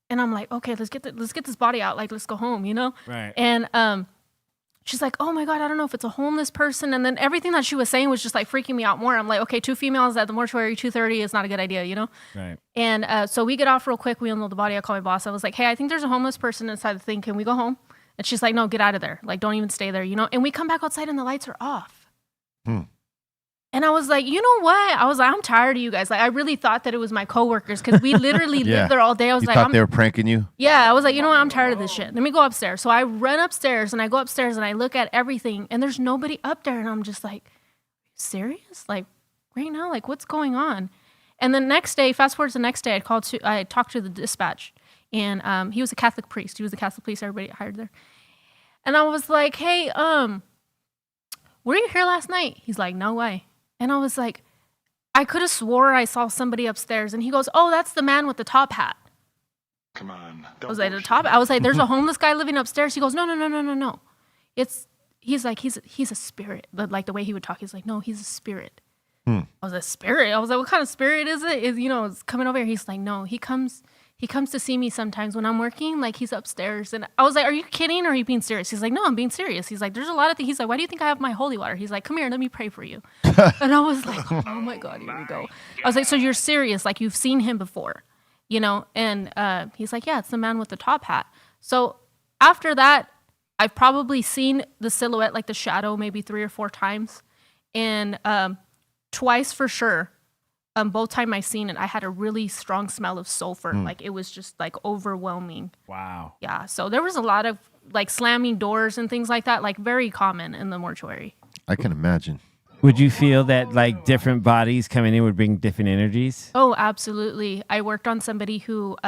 [SPEAKER 5] and I'm like, "Okay, let's get this body out. Like, let's go home," you know?
[SPEAKER 6] Right.
[SPEAKER 5] And she's like, "Oh my God, I don't know if it's a homeless person." And then everything that she was saying was just like freaking me out more. I'm like, "Okay, 2 females at the mortuary, 2:30 is not a good idea," you know?
[SPEAKER 6] Right.
[SPEAKER 5] And so we get off real quick. We unload the body. I call my boss. I was like, "Hey, I think there's a homeless person inside the thing. Can we go home?" And she's like, "No, get out of there. Like, don't even stay there," you know? And we come back outside and the lights are off. And I was like, "You know what?" I was like, "I'm tired of you guys." Like, I really thought that it was my coworkers because we literally lived there all day. I was
[SPEAKER 1] You
[SPEAKER 5] like,
[SPEAKER 1] thought they were pranking you?
[SPEAKER 5] yeah, I was like, "You know what? I'm tired of this shit. Let me go upstairs." So I run upstairs, and I go upstairs, and I look at everything, and there's nobody up there. And I'm just like, serious? Like, right now? Like, what's going on? And the next day, fast forward to the next day, I talked to the dispatch, and he was a Catholic priest. He was the Catholic priest everybody hired there. And I was like, "Hey, were you here last night?" He's like, "No way." And I was like, "I could have swore I saw somebody upstairs." And he goes, "Oh, that's the man with the top hat."
[SPEAKER 4] Come on.
[SPEAKER 5] I was like, "The top?" I was like, "There's a homeless guy living upstairs." He goes, "No. He's like, he's a spirit." But like the way he would talk, he's like, "No, he's a spirit." I was like, "Spirit?" I was like, "What kind of spirit is it? It's coming over here." He's like, "No, he comes to see me sometimes when I'm working. Like, he's upstairs." And I was like, "Are you kidding or are you being serious?" He's like, "No, I'm being serious." He's like, "There's a lot of things." He's like, "Why do you think I have my holy water?" He's like, "Come here, let me pray for you." And I was like, "Oh my God, here we go." I was like, "So you're serious? Like, you've seen him before, you know?" And he's like, "Yeah, it's the man with the top hat." So after that, I've probably seen the silhouette, like the shadow, maybe 3 or 4 times. And twice for sure. Both time I seen it, I had a really strong smell of sulfur. Like, it was just like overwhelming.
[SPEAKER 6] Wow.
[SPEAKER 5] Yeah. So there was a lot of like slamming doors and things like that, like very common in the mortuary.
[SPEAKER 1] I can imagine.
[SPEAKER 6] Would you feel that like different bodies coming in would bring different energies?
[SPEAKER 5] Oh, absolutely. I worked on somebody who,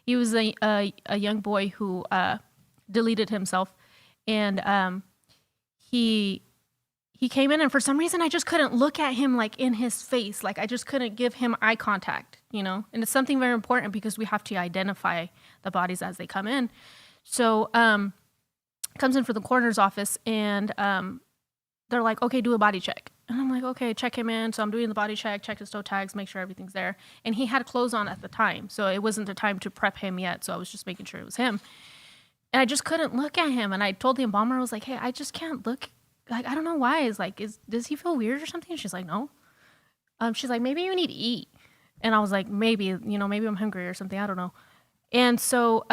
[SPEAKER 5] he was a young boy who deleted himself, and he came in, and for some reason I just couldn't look at him like in his face. Like, I just couldn't give him eye contact, you know? And it's something very important because we have to identify the bodies as they come in. So comes in for the coroner's office, and they're like, "Okay, do a body check." And I'm like, "Okay, check him in." So I'm doing the body check his toe tags, make sure everything's there. And he had clothes on at the time, so it wasn't the time to prep him yet. So I was just making sure it was him. And I just couldn't look at him. And I told the embalmer, I was like, "Hey, I just can't look. Like, I don't know why." It's like, does he feel weird or something? And she's like, "No." She's like, "Maybe you need to eat." And I was like, maybe I'm hungry or something. I don't know. And so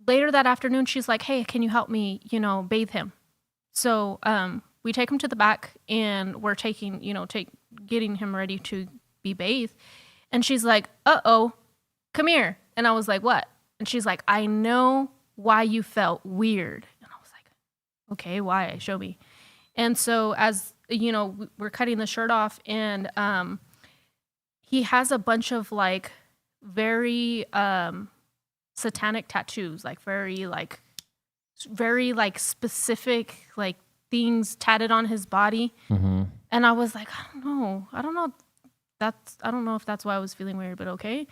[SPEAKER 5] later that afternoon, she's like, "Hey, can you help me, bathe him?" So we take him to the back, and we're getting him ready to be bathed. And she's like, "Uh-oh, come here." And I was like, "What?" And she's like, "I know why you felt weird." Okay, why? Show me. And so as, we're cutting the shirt off, and he has a bunch of like very satanic tattoos, like very specific like things tatted on his body. Mm-hmm. And I was like, I don't know if that's why I was feeling weird, but okay.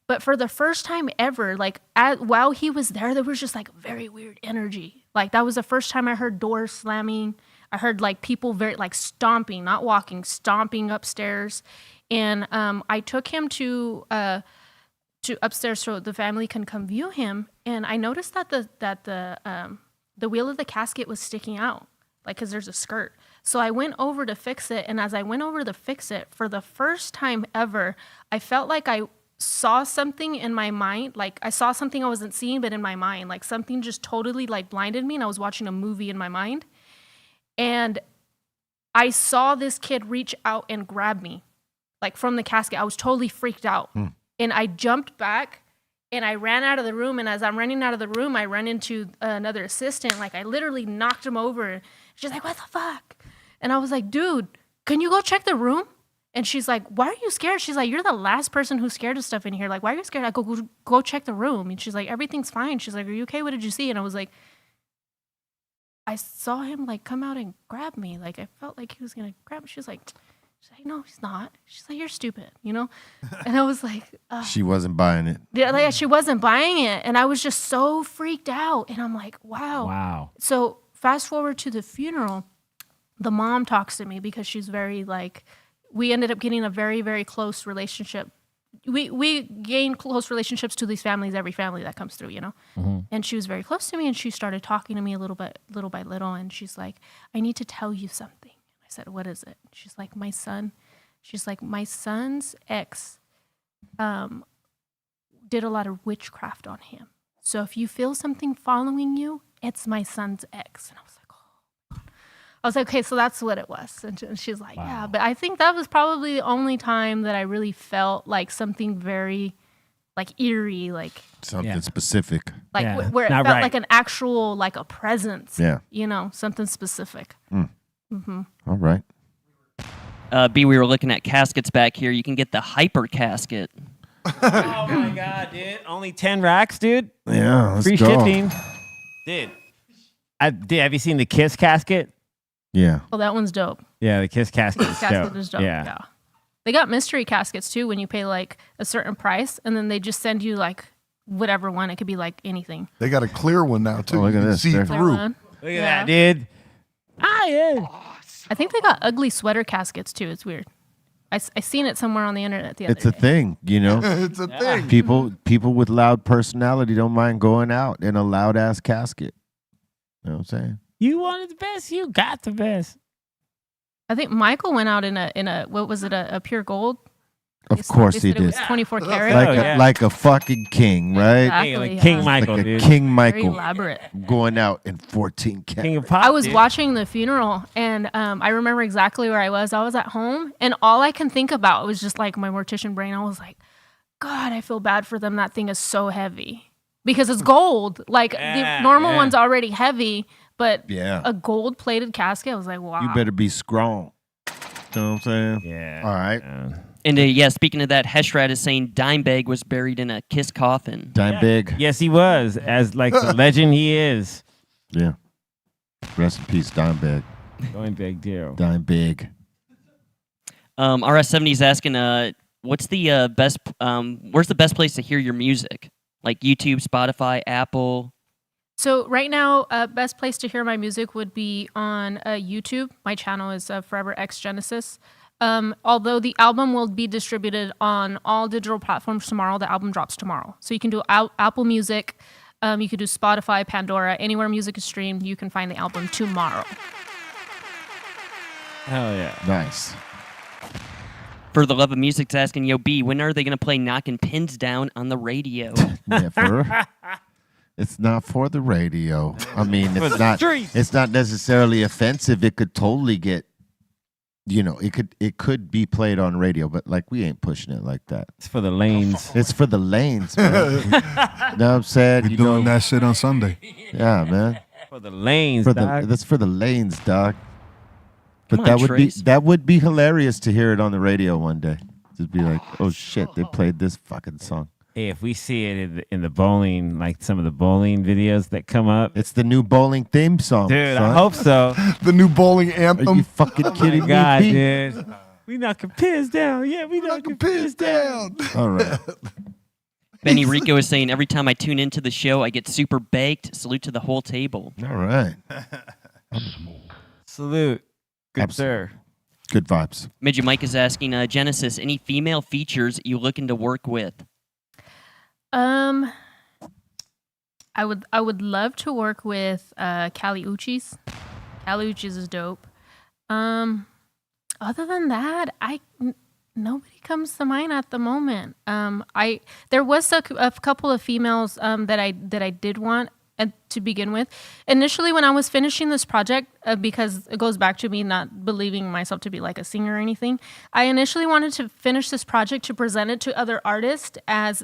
[SPEAKER 5] But for the first time ever, like while he was there was just like very weird energy. Like that was the first time I heard doors slamming. I heard like people very like stomping, not walking, stomping upstairs. And I took him to upstairs so the family can come view him. And I noticed that the wheel of the casket was sticking out, like because there's a skirt. So I went over to fix it. And as I went over to fix it, for the first time ever, I felt like I saw something in my mind. Like I saw something I wasn't seeing, but in my mind, like something just totally like blinded me. And I was watching a movie in my mind. And I saw this kid reach out and grab me, like from the casket. I was totally freaked out. And I jumped back and I ran out of the room. And as I'm running out of the room, I run into another assistant. Like I literally knocked him over. She's like, what the fuck? And I was like, dude, can you go check the room? And she's like, why are you scared? She's like, you're the last person who's scared of stuff in here. Like, why are you scared? I go check the room. And she's like, everything's fine. She's like, are you okay? What did you see? And I was like, I saw him like come out and grab me. Like I felt like he was gonna grab me. She's like, no, he's not. She's like, you're stupid, you know? And I was like,
[SPEAKER 1] she wasn't buying it.
[SPEAKER 5] Yeah, like, she wasn't buying it. And I was just so freaked out. And I'm like, wow.
[SPEAKER 6] Wow.
[SPEAKER 5] So fast forward to the funeral, the mom talks to me because she's very like, we ended up getting a very, very close relationship. We gain close relationships to these families, every family that comes through, you know?
[SPEAKER 6] Mm-hmm.
[SPEAKER 5] And she was very close to me and she started talking to me little by little. And she's like, I need to tell you something. I said, what is it? She's like, my son's ex did a lot of witchcraft on him. So if you feel something following you, it's my son's ex. And I was like, I was like, okay, so that's what it was. And she's like, wow. Yeah. But I think that was probably the only time that I really felt like something very, like, eerie, like...
[SPEAKER 1] Something specific.
[SPEAKER 5] Like, where it felt like an actual, like, a presence.
[SPEAKER 1] Yeah.
[SPEAKER 5] You know, something specific.
[SPEAKER 1] Mm-hmm. All right.
[SPEAKER 9] B, we were looking at caskets back here. You can get the hyper casket.
[SPEAKER 6] Oh, my God, dude. Only 10 racks, dude?
[SPEAKER 1] Yeah, let's
[SPEAKER 6] Free
[SPEAKER 1] go.
[SPEAKER 6] shipping. Dude. Have you seen the Kiss casket?
[SPEAKER 1] Yeah.
[SPEAKER 5] Well, that one's dope.
[SPEAKER 6] Yeah, the Kiss casket is
[SPEAKER 5] casket
[SPEAKER 6] dope.
[SPEAKER 5] is dope.
[SPEAKER 6] Yeah.
[SPEAKER 5] They got mystery caskets too when you pay like a certain price and then they just send you like whatever one. It could be like anything.
[SPEAKER 7] They got a clear one now too.
[SPEAKER 1] Oh, look
[SPEAKER 7] you
[SPEAKER 1] at
[SPEAKER 7] can
[SPEAKER 1] this.
[SPEAKER 7] see
[SPEAKER 1] They're-
[SPEAKER 7] through.
[SPEAKER 6] Look at that, dude. Yeah.
[SPEAKER 5] I think they got ugly sweater caskets too. It's weird. I seen it somewhere on the internet the other
[SPEAKER 1] It's a
[SPEAKER 5] day.
[SPEAKER 1] thing, you know?
[SPEAKER 7] It's a thing.
[SPEAKER 1] People with loud personality don't mind going out in a loud ass casket. You know what I'm saying?
[SPEAKER 6] You wanted the best. You got the best.
[SPEAKER 5] I think Michael went out in a what was it, a pure gold?
[SPEAKER 1] Of course
[SPEAKER 5] They
[SPEAKER 1] he
[SPEAKER 5] said it
[SPEAKER 1] did.
[SPEAKER 5] was 24 karat.
[SPEAKER 1] Like a fucking king, right?
[SPEAKER 5] Exactly,
[SPEAKER 6] Hey, like
[SPEAKER 5] yeah.
[SPEAKER 6] King Michael,
[SPEAKER 1] Like a
[SPEAKER 6] dude.
[SPEAKER 1] King
[SPEAKER 5] Very
[SPEAKER 1] Michael
[SPEAKER 5] elaborate.
[SPEAKER 1] going out in 14
[SPEAKER 6] King
[SPEAKER 1] karat.
[SPEAKER 6] of Pop.
[SPEAKER 5] I was
[SPEAKER 6] dude.
[SPEAKER 5] watching the funeral and I remember exactly where I was. I was at home and all I can think about was just like my mortician brain. I was like, God, I feel bad for them. That thing is so heavy because it's gold. Like the normal one's already heavy, but a gold plated casket. I was like, wow.
[SPEAKER 1] You better be strong. You know what I'm saying?
[SPEAKER 6] Yeah.
[SPEAKER 1] All right.
[SPEAKER 9] And speaking of that, Heshrat is saying Dimebag was buried in a Kiss coffin.
[SPEAKER 1] Dime big.
[SPEAKER 6] Yes, he was, as like the legend he is.
[SPEAKER 1] Yeah. Rest in peace, Dime big.
[SPEAKER 6] Going big deal.
[SPEAKER 1] Dime big.
[SPEAKER 9] RS70 is asking, what's the best? Where's the best place to hear your music? Like YouTube, Spotify, Apple.
[SPEAKER 5] So right now, best place to hear my music would be on YouTube. My channel is ForeverxGenesis. Although the album will be distributed on all digital platforms tomorrow. The album drops tomorrow. So you can do Apple Music. You can do Spotify, Pandora, anywhere music is streamed. You can find the album tomorrow.
[SPEAKER 6] Hell yeah.
[SPEAKER 1] Nice.
[SPEAKER 9] For the Love of Music's asking, Yo, B, when are they going to play Knocking Pins Down on the radio?
[SPEAKER 1] Never. It's not for the radio. I mean,
[SPEAKER 6] For
[SPEAKER 1] it's
[SPEAKER 6] the
[SPEAKER 1] not.
[SPEAKER 6] streets.
[SPEAKER 1] It's not necessarily offensive. It could totally get. You know, it could be played on radio, but like we ain't pushing it like that.
[SPEAKER 6] It's for the lanes.
[SPEAKER 1] It's for the lanes, man. You know what I'm saying?
[SPEAKER 8] We're doing that shit on Sunday.
[SPEAKER 1] Yeah, man.
[SPEAKER 6] For the lanes,
[SPEAKER 1] For
[SPEAKER 6] dog.
[SPEAKER 1] that's for the lanes, dog. But
[SPEAKER 9] Come
[SPEAKER 1] that
[SPEAKER 9] on,
[SPEAKER 1] would
[SPEAKER 9] Trace.
[SPEAKER 1] be hilarious to hear it on the radio one day. Just be like, oh shit, they played this fucking song.
[SPEAKER 6] Hey, if we see it in the bowling, like some of the bowling videos that come up.
[SPEAKER 1] It's the new bowling theme song.
[SPEAKER 6] Dude,
[SPEAKER 1] son.
[SPEAKER 6] I hope so.
[SPEAKER 7] The new bowling
[SPEAKER 1] Are you
[SPEAKER 7] anthem.
[SPEAKER 1] fucking kidding
[SPEAKER 6] God,
[SPEAKER 1] me?
[SPEAKER 6] dude. We knocking pins down. Yeah, we knocking pins down.
[SPEAKER 1] All right.
[SPEAKER 9] Benny Rico is saying, every time I tune into the show, I get super baked. Salute to the whole table.
[SPEAKER 1] All right.
[SPEAKER 6] Salute. Good
[SPEAKER 1] Absolutely.
[SPEAKER 6] sir.
[SPEAKER 1] Good vibes.
[SPEAKER 9] Midget Mike is asking, Genesis, any female features you looking to work with?
[SPEAKER 5] I would love to work with Kali Uchis. Kali Uchis is dope. Other than that, nobody comes to mind at the moment. There was a couple of females that I did want to begin with. Initially, when I was finishing this project, because it goes back to me not believing myself to be like a singer or anything, I initially wanted to finish this project to present it to other artists as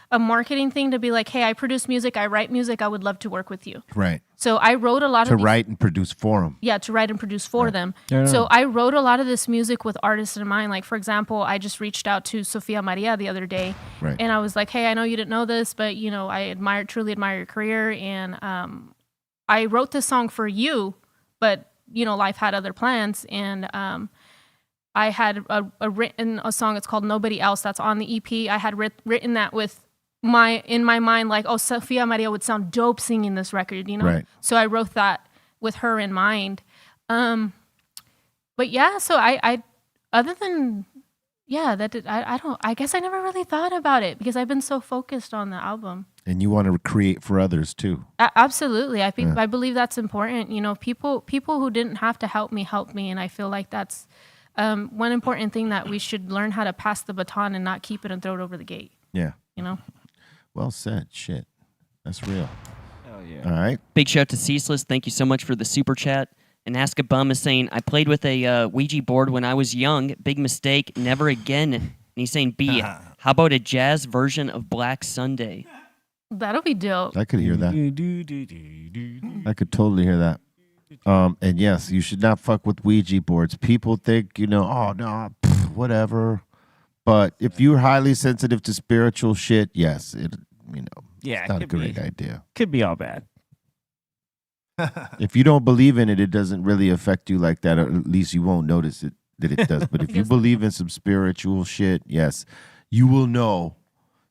[SPEAKER 5] a marketing thing, to be like, hey, I produce music, I write music, I would love to work with you.
[SPEAKER 1] Right.
[SPEAKER 5] So I wrote a lot
[SPEAKER 1] To
[SPEAKER 5] of these,
[SPEAKER 1] write and produce for them.
[SPEAKER 5] yeah, to write and produce for them.
[SPEAKER 6] Yeah.
[SPEAKER 5] So I wrote a lot of this music with artists in mind. Like, for example, I just reached out to Sofia Maria the other day,
[SPEAKER 1] Right.
[SPEAKER 5] and I was like, hey, I know you didn't know this, but, you know, I truly admire your career, and I wrote this song for you, but, you know, life had other plans, and I had written a song, it's called Nobody Else, that's on the EP. I had written that with in my mind, like, oh, Sofia Maria would sound dope singing this record, you know?
[SPEAKER 1] Right.
[SPEAKER 5] So I wrote that with her in mind. But yeah, so I other than, yeah, I guess I never really thought about it because I've been so focused on the album.
[SPEAKER 1] And you want to create for others too.
[SPEAKER 5] Absolutely. I believe that's important. You know, people who didn't have to help me, and I feel like that's one important thing, that we should learn how to pass the baton and not keep it and throw it over the gate.
[SPEAKER 1] Yeah.
[SPEAKER 5] You know?
[SPEAKER 1] Well said. Shit. That's real.
[SPEAKER 6] Hell yeah.
[SPEAKER 1] All right.
[SPEAKER 9] Big shout out to Ceaseless. Thank you so much for the super chat. And Ask a Bum is saying, I played with a Ouija board when I was young. Big mistake. Never again. And he's saying, B, how about a jazz version of Black Sunday?
[SPEAKER 5] That'll be dope.
[SPEAKER 1] I could hear that. I could totally hear that. And yes, you should not fuck with Ouija boards. People think, you know, oh no, whatever. But if you're highly sensitive to spiritual shit, yes,
[SPEAKER 6] Yeah,
[SPEAKER 1] it's not a great idea.
[SPEAKER 6] Could be all bad.
[SPEAKER 1] If you don't believe in it, it doesn't really affect you like that, or at least you won't notice it that it does. But if you believe in some spiritual shit, yes, you will know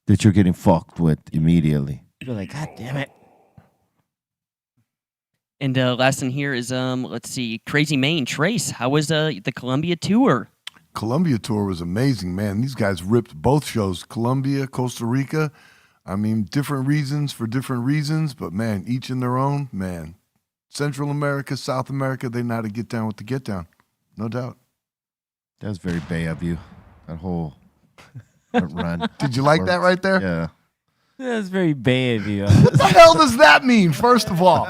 [SPEAKER 1] that you're getting fucked with immediately.
[SPEAKER 6] You're like, God damn it.
[SPEAKER 9] And last in here is, let's see, Crazy Maine. Trace, how was the Columbia tour?
[SPEAKER 7] Columbia tour was amazing, man. These guys ripped both shows, Colombia, Costa Rica. I mean, different reasons for different reasons, but man, each in their own, man. Central America, South America, they know how to get down with the get down. No doubt.
[SPEAKER 1] That was very Bay of you, that whole run.
[SPEAKER 7] Did you like that right there?
[SPEAKER 1] Yeah.
[SPEAKER 6] That's very Bay of you.
[SPEAKER 7] What the hell does that mean, first of all?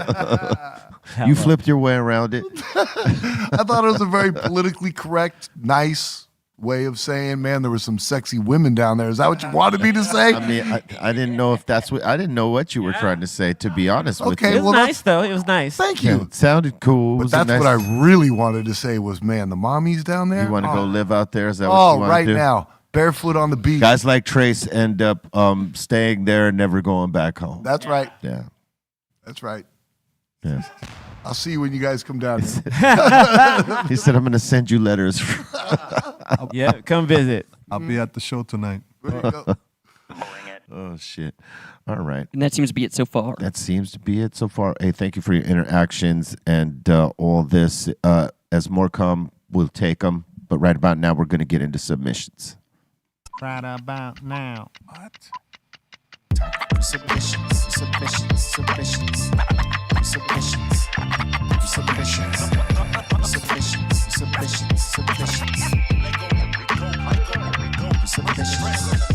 [SPEAKER 1] You flipped your way around it.
[SPEAKER 7] I thought it was a very politically correct, nice way of saying, man, there were some sexy women down there. Is that what you wanted me to say?
[SPEAKER 1] I mean, I didn't know if that's what, I didn't know what you were trying to say, to be honest with
[SPEAKER 7] Okay,
[SPEAKER 1] you.
[SPEAKER 6] It was
[SPEAKER 7] well,
[SPEAKER 6] nice, though. It was nice.
[SPEAKER 7] Thank
[SPEAKER 1] Yeah,
[SPEAKER 7] you.
[SPEAKER 1] it sounded cool. It
[SPEAKER 7] But
[SPEAKER 1] was a
[SPEAKER 7] that's
[SPEAKER 1] nice-
[SPEAKER 7] what I really wanted to say was, man, the mommies down there.
[SPEAKER 1] You want to go live out there? Is that what
[SPEAKER 7] Oh,
[SPEAKER 1] you want
[SPEAKER 7] right
[SPEAKER 1] to do?
[SPEAKER 7] now. Barefoot on the beach.
[SPEAKER 1] Guys like Trace end up staying there and never going back home.
[SPEAKER 7] That's right.
[SPEAKER 1] Yeah.
[SPEAKER 7] That's right.
[SPEAKER 1] Yeah.
[SPEAKER 7] I'll see you when you guys come down here.
[SPEAKER 1] He said, I'm going to send you letters.
[SPEAKER 6] Yeah, come visit.
[SPEAKER 8] I'll be at the show tonight.
[SPEAKER 7] There you go.
[SPEAKER 1] Oh, shit. All right.
[SPEAKER 9] And that seems to be it so far.
[SPEAKER 1] That seems to be it so far. Hey, thank you for your interactions and all this. As more come, we'll take them. But right about now, we're going to get into submissions.
[SPEAKER 6] Right about now.
[SPEAKER 8] What?
[SPEAKER 4] Submissions, submissions, submissions, submissions, submissions, submissions, submissions, submissions, submissions.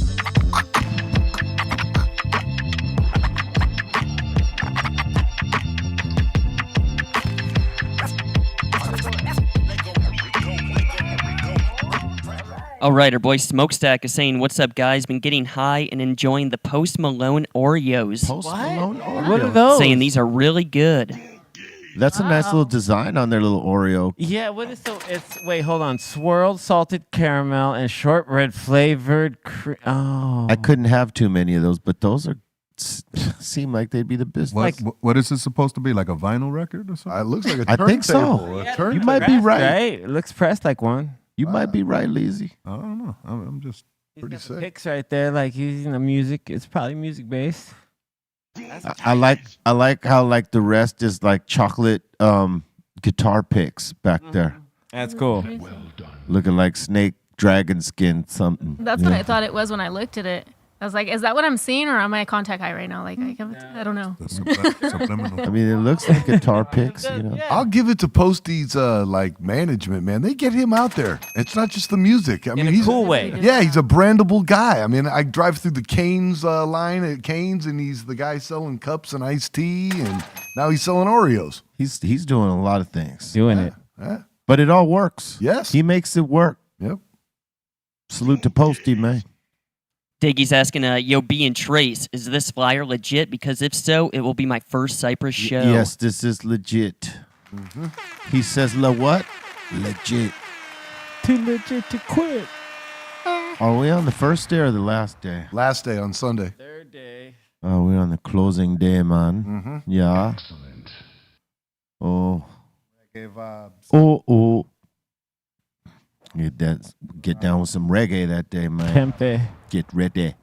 [SPEAKER 9] All right, our boy Smokestack is saying, what's up, guys? Been getting high and enjoying the Post Malone Oreos.
[SPEAKER 1] Post Malone Oreo.
[SPEAKER 6] What are those?
[SPEAKER 9] Saying these are really good.
[SPEAKER 1] That's a nice little design on their little Oreo.
[SPEAKER 6] Yeah, what is so? It's wait, hold on. Swirled salted caramel and shortbread flavored. Oh,
[SPEAKER 1] I couldn't have too many of those, but those are seem like they'd be the best.
[SPEAKER 8] What is it supposed to be? Like a vinyl record or something?
[SPEAKER 7] It looks like a
[SPEAKER 1] I
[SPEAKER 7] turntable.
[SPEAKER 1] think so.
[SPEAKER 7] A
[SPEAKER 1] You
[SPEAKER 7] turntable.
[SPEAKER 1] might be right.
[SPEAKER 6] Right? It looks pressed like one.
[SPEAKER 1] You might be right, Lizzie.
[SPEAKER 8] I don't know. I'm just
[SPEAKER 7] Pretty sick.
[SPEAKER 6] Picks right there, like he's music. It's probably music based.
[SPEAKER 1] I like how like the rest is like chocolate guitar picks back there,
[SPEAKER 6] That's cool.
[SPEAKER 1] looking like snake dragon skin something.
[SPEAKER 5] That's what I thought it was when I looked at it. I was like, is that what I'm seeing, or am I contact high right now? Like, I don't know.
[SPEAKER 8] Subliminal.
[SPEAKER 1] I mean, it looks like guitar picks, you know.
[SPEAKER 7] I'll give it to Posty's like management, man. They get him out there. It's not just the music. I mean,
[SPEAKER 6] In a
[SPEAKER 7] he's
[SPEAKER 6] cool way.
[SPEAKER 7] Yeah, he's a brandable guy. I mean, I drive through the Canes line at Canes, and he's the guy selling cups and iced tea, and now he's selling Oreos.
[SPEAKER 1] He's doing a lot of things,
[SPEAKER 6] Doing it.
[SPEAKER 7] Yeah.
[SPEAKER 1] but it all works.
[SPEAKER 7] Yes.
[SPEAKER 1] He makes it work.
[SPEAKER 7] Yep.
[SPEAKER 1] Salute to Posty, man.
[SPEAKER 9] Diggy's asking, yo, B and Trace, is this flyer legit? Because if so, it will be my first Cypress show.
[SPEAKER 1] Yes, this is legit. He says, what? Legit.
[SPEAKER 6] Too legit to quit.
[SPEAKER 1] Are we on the first day or the last day?
[SPEAKER 7] Last day on Sunday.
[SPEAKER 6] Third day.
[SPEAKER 1] Oh, we're on the closing day, man. Yeah. Oh. Oh. Get down with some reggae that day, man.
[SPEAKER 6] Tempe.
[SPEAKER 1] Get ready.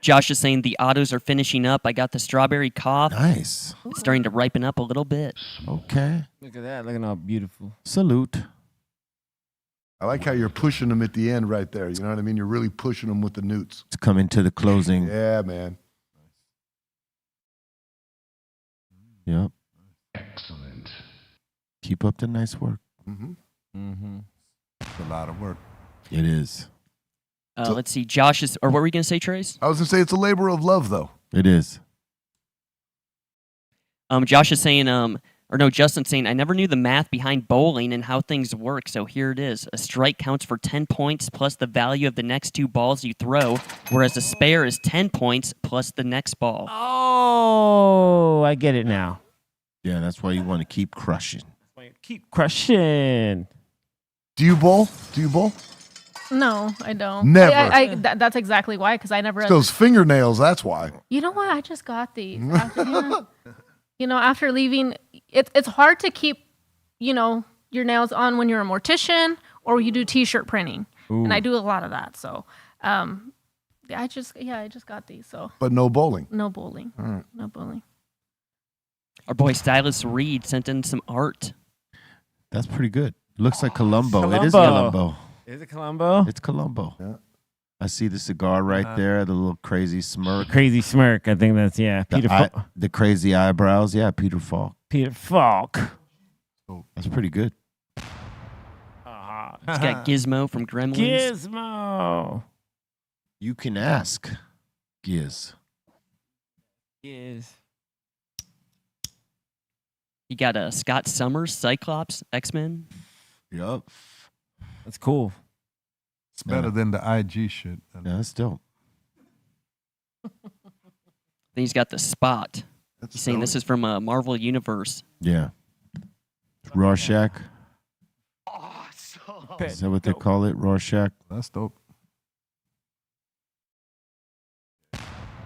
[SPEAKER 9] Josh is saying the autos are finishing up. I got the strawberry cough.
[SPEAKER 1] Nice.
[SPEAKER 9] It's starting to ripen up a little bit.
[SPEAKER 1] Okay.
[SPEAKER 6] Look at that. Looking all beautiful.
[SPEAKER 1] Salute.
[SPEAKER 7] I like how you're pushing them at the end right there. You know what I mean? You're really pushing them with the newts.
[SPEAKER 1] To come into the closing.
[SPEAKER 7] Yeah, man.
[SPEAKER 1] Yep. Excellent. Keep up the nice work.
[SPEAKER 8] It's a lot of work.
[SPEAKER 1] It is.
[SPEAKER 9] Let's see. Josh is, or what were we going to say, Trace?
[SPEAKER 7] I was going to say it's a labor of love, though.
[SPEAKER 1] It is.
[SPEAKER 9] Josh is saying, or no, Justin's saying, I never knew the math behind bowling and how things work, so here it is. A strike counts for 10 points plus the value of the next two balls you throw, whereas a spare is 10 points plus the next ball.
[SPEAKER 6] Oh, I get it now.
[SPEAKER 1] Yeah, that's why you want to keep crushing.
[SPEAKER 6] Keep crushing.
[SPEAKER 7] Do you bowl? Do you bowl?
[SPEAKER 5] No, I don't.
[SPEAKER 7] Never.
[SPEAKER 5] That's exactly why, because I never.
[SPEAKER 7] It's those fingernails, that's why.
[SPEAKER 5] You know what? I just got these. After leaving, it's hard to keep, your nails on when you're a mortician or you do T-shirt printing, and I do a lot of that. So, I just got these. So.
[SPEAKER 7] But no bowling.
[SPEAKER 5] No bowling.
[SPEAKER 7] All right.
[SPEAKER 5] No bowling.
[SPEAKER 9] Our boy Stylist Reed sent in some art.
[SPEAKER 1] That's pretty good. Looks like Columbo.
[SPEAKER 6] Columbo.
[SPEAKER 1] It is Columbo.
[SPEAKER 6] Is it Columbo?
[SPEAKER 1] It's Columbo.
[SPEAKER 7] Yeah.
[SPEAKER 1] I see the cigar right there, the little crazy smirk.
[SPEAKER 6] Crazy smirk. I think that's, Peter Falk.
[SPEAKER 1] The crazy eyebrows. Yeah, Peter Falk.
[SPEAKER 6] Peter Falk.
[SPEAKER 1] That's pretty good.
[SPEAKER 9] It's got Gizmo from Gremlins.
[SPEAKER 6] Gizmo.
[SPEAKER 1] You can ask Giz.
[SPEAKER 6] Giz.
[SPEAKER 9] You got Scott Summers, Cyclops, X-Men.
[SPEAKER 1] Yup.
[SPEAKER 6] That's cool.
[SPEAKER 8] It's better than the IG shit.
[SPEAKER 1] Yeah, that's dope.
[SPEAKER 9] Then he's got the Spot.
[SPEAKER 7] That's
[SPEAKER 9] He's saying this is from Marvel Universe.
[SPEAKER 1] Yeah. Rorschach. Is that what they call it? Rorschach?
[SPEAKER 8] That's dope.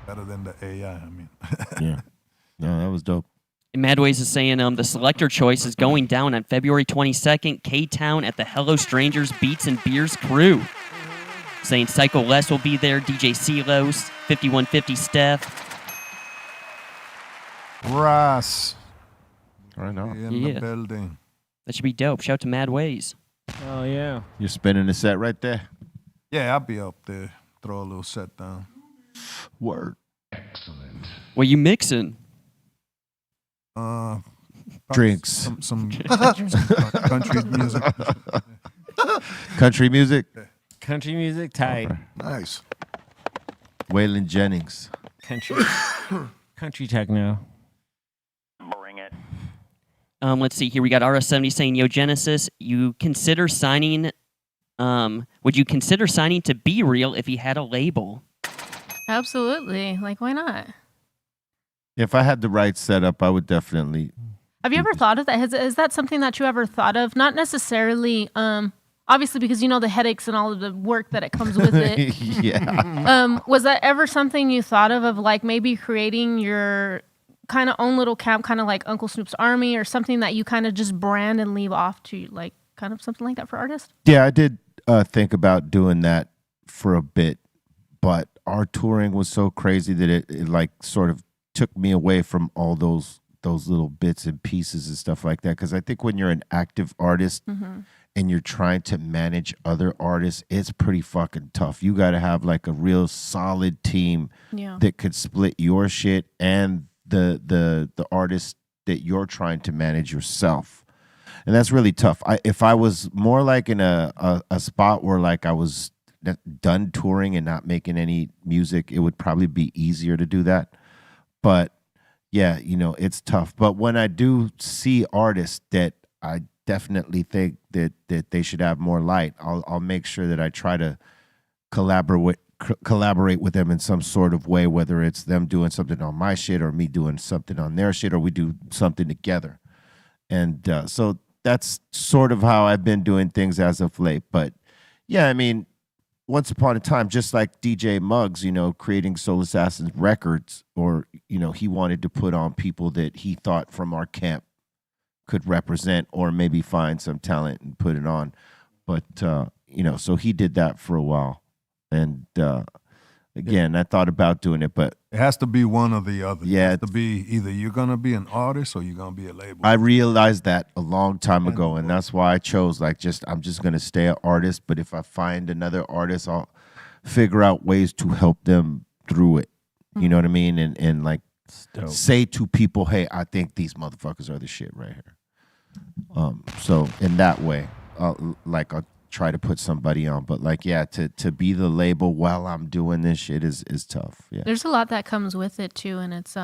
[SPEAKER 8] Better than the AI, I mean.
[SPEAKER 1] Yeah. No, that was dope.
[SPEAKER 9] And Madways is saying the selector choice is going down on February 22nd, K-Town at the Hello Strangers Beats and Beers crew. Saying Psycho Les will be there, DJ Celos, 5150 Steph.
[SPEAKER 8] Ross.
[SPEAKER 1] I know.
[SPEAKER 8] In
[SPEAKER 9] Yeah.
[SPEAKER 8] the building.
[SPEAKER 9] That should be dope. Shout out to Madways.
[SPEAKER 6] Oh, yeah.
[SPEAKER 1] You're spinning the set right there.
[SPEAKER 8] Yeah, I'll be up there. Throw a little set down.
[SPEAKER 1] Word.
[SPEAKER 9] What you mixing?
[SPEAKER 1] Drinks.
[SPEAKER 8] Some country music.
[SPEAKER 1] Country music.
[SPEAKER 6] Country music, tight.
[SPEAKER 7] Nice.
[SPEAKER 1] Waylon Jennings.
[SPEAKER 6] Country techno.
[SPEAKER 9] Let's see here. We got RS70 saying, "Yo, Genesis, you consider signing? Would you consider signing to Be Real if he had a label?"
[SPEAKER 5] Absolutely. Like, why not?
[SPEAKER 1] If I had the right setup, I would definitely.
[SPEAKER 5] Have you ever thought of that? Is that something that you ever thought of? Not necessarily, obviously, because the headaches and all of the work that it comes with it.
[SPEAKER 1] Yeah.
[SPEAKER 5] Was that ever something you thought of like maybe creating your kind of own little camp, kind of like Uncle Snoop's Army, or something that you kind of just brand and leave off to, like, kind of something like that for artists?
[SPEAKER 1] Yeah, I did think about doing that for a bit, but our touring was so crazy that it like sort of took me away from all those little bits and pieces and stuff like that. Because I think when you're an active artist and you're trying to manage other artists, it's pretty fucking tough. You got to have like a real solid team that could split your shit and the artist that you're trying to manage yourself. And that's really tough. If I was more like in a spot where like I was done touring and not making any music, it would probably be easier to do that. But yeah, you know, it's tough. But when I do see artists that I definitely think that they should have more light, I'll make sure that I try to collaborate with them in some sort of way, whether it's them doing something on my shit or me doing something on their shit, or we do something together. And so that's sort of how I've been doing things as of late. But yeah, I mean, once upon a time, just like DJ Muggs, you know, creating Soul Assassins records, or, you know, he wanted to put on people that he thought from our camp could represent or maybe find some talent and put it on. But, you know, so he did that for a while. And again, I thought about doing it, but
[SPEAKER 8] it has to be one or the other.
[SPEAKER 1] Yeah,
[SPEAKER 8] it has to be either you're gonna be an artist or you're gonna be a label.
[SPEAKER 1] I realized that a long time ago, and that's why I chose I'm just gonna stay an artist. But if I find another artist, I'll figure out ways to help them through it. You know what I mean? And like say to people, hey, I think these motherfuckers are the shit right here. So in that way, I'll try to put somebody on. But like, yeah, to be the label while I'm doing this shit is tough. Yeah.
[SPEAKER 5] There's a lot that comes with it too. And it's,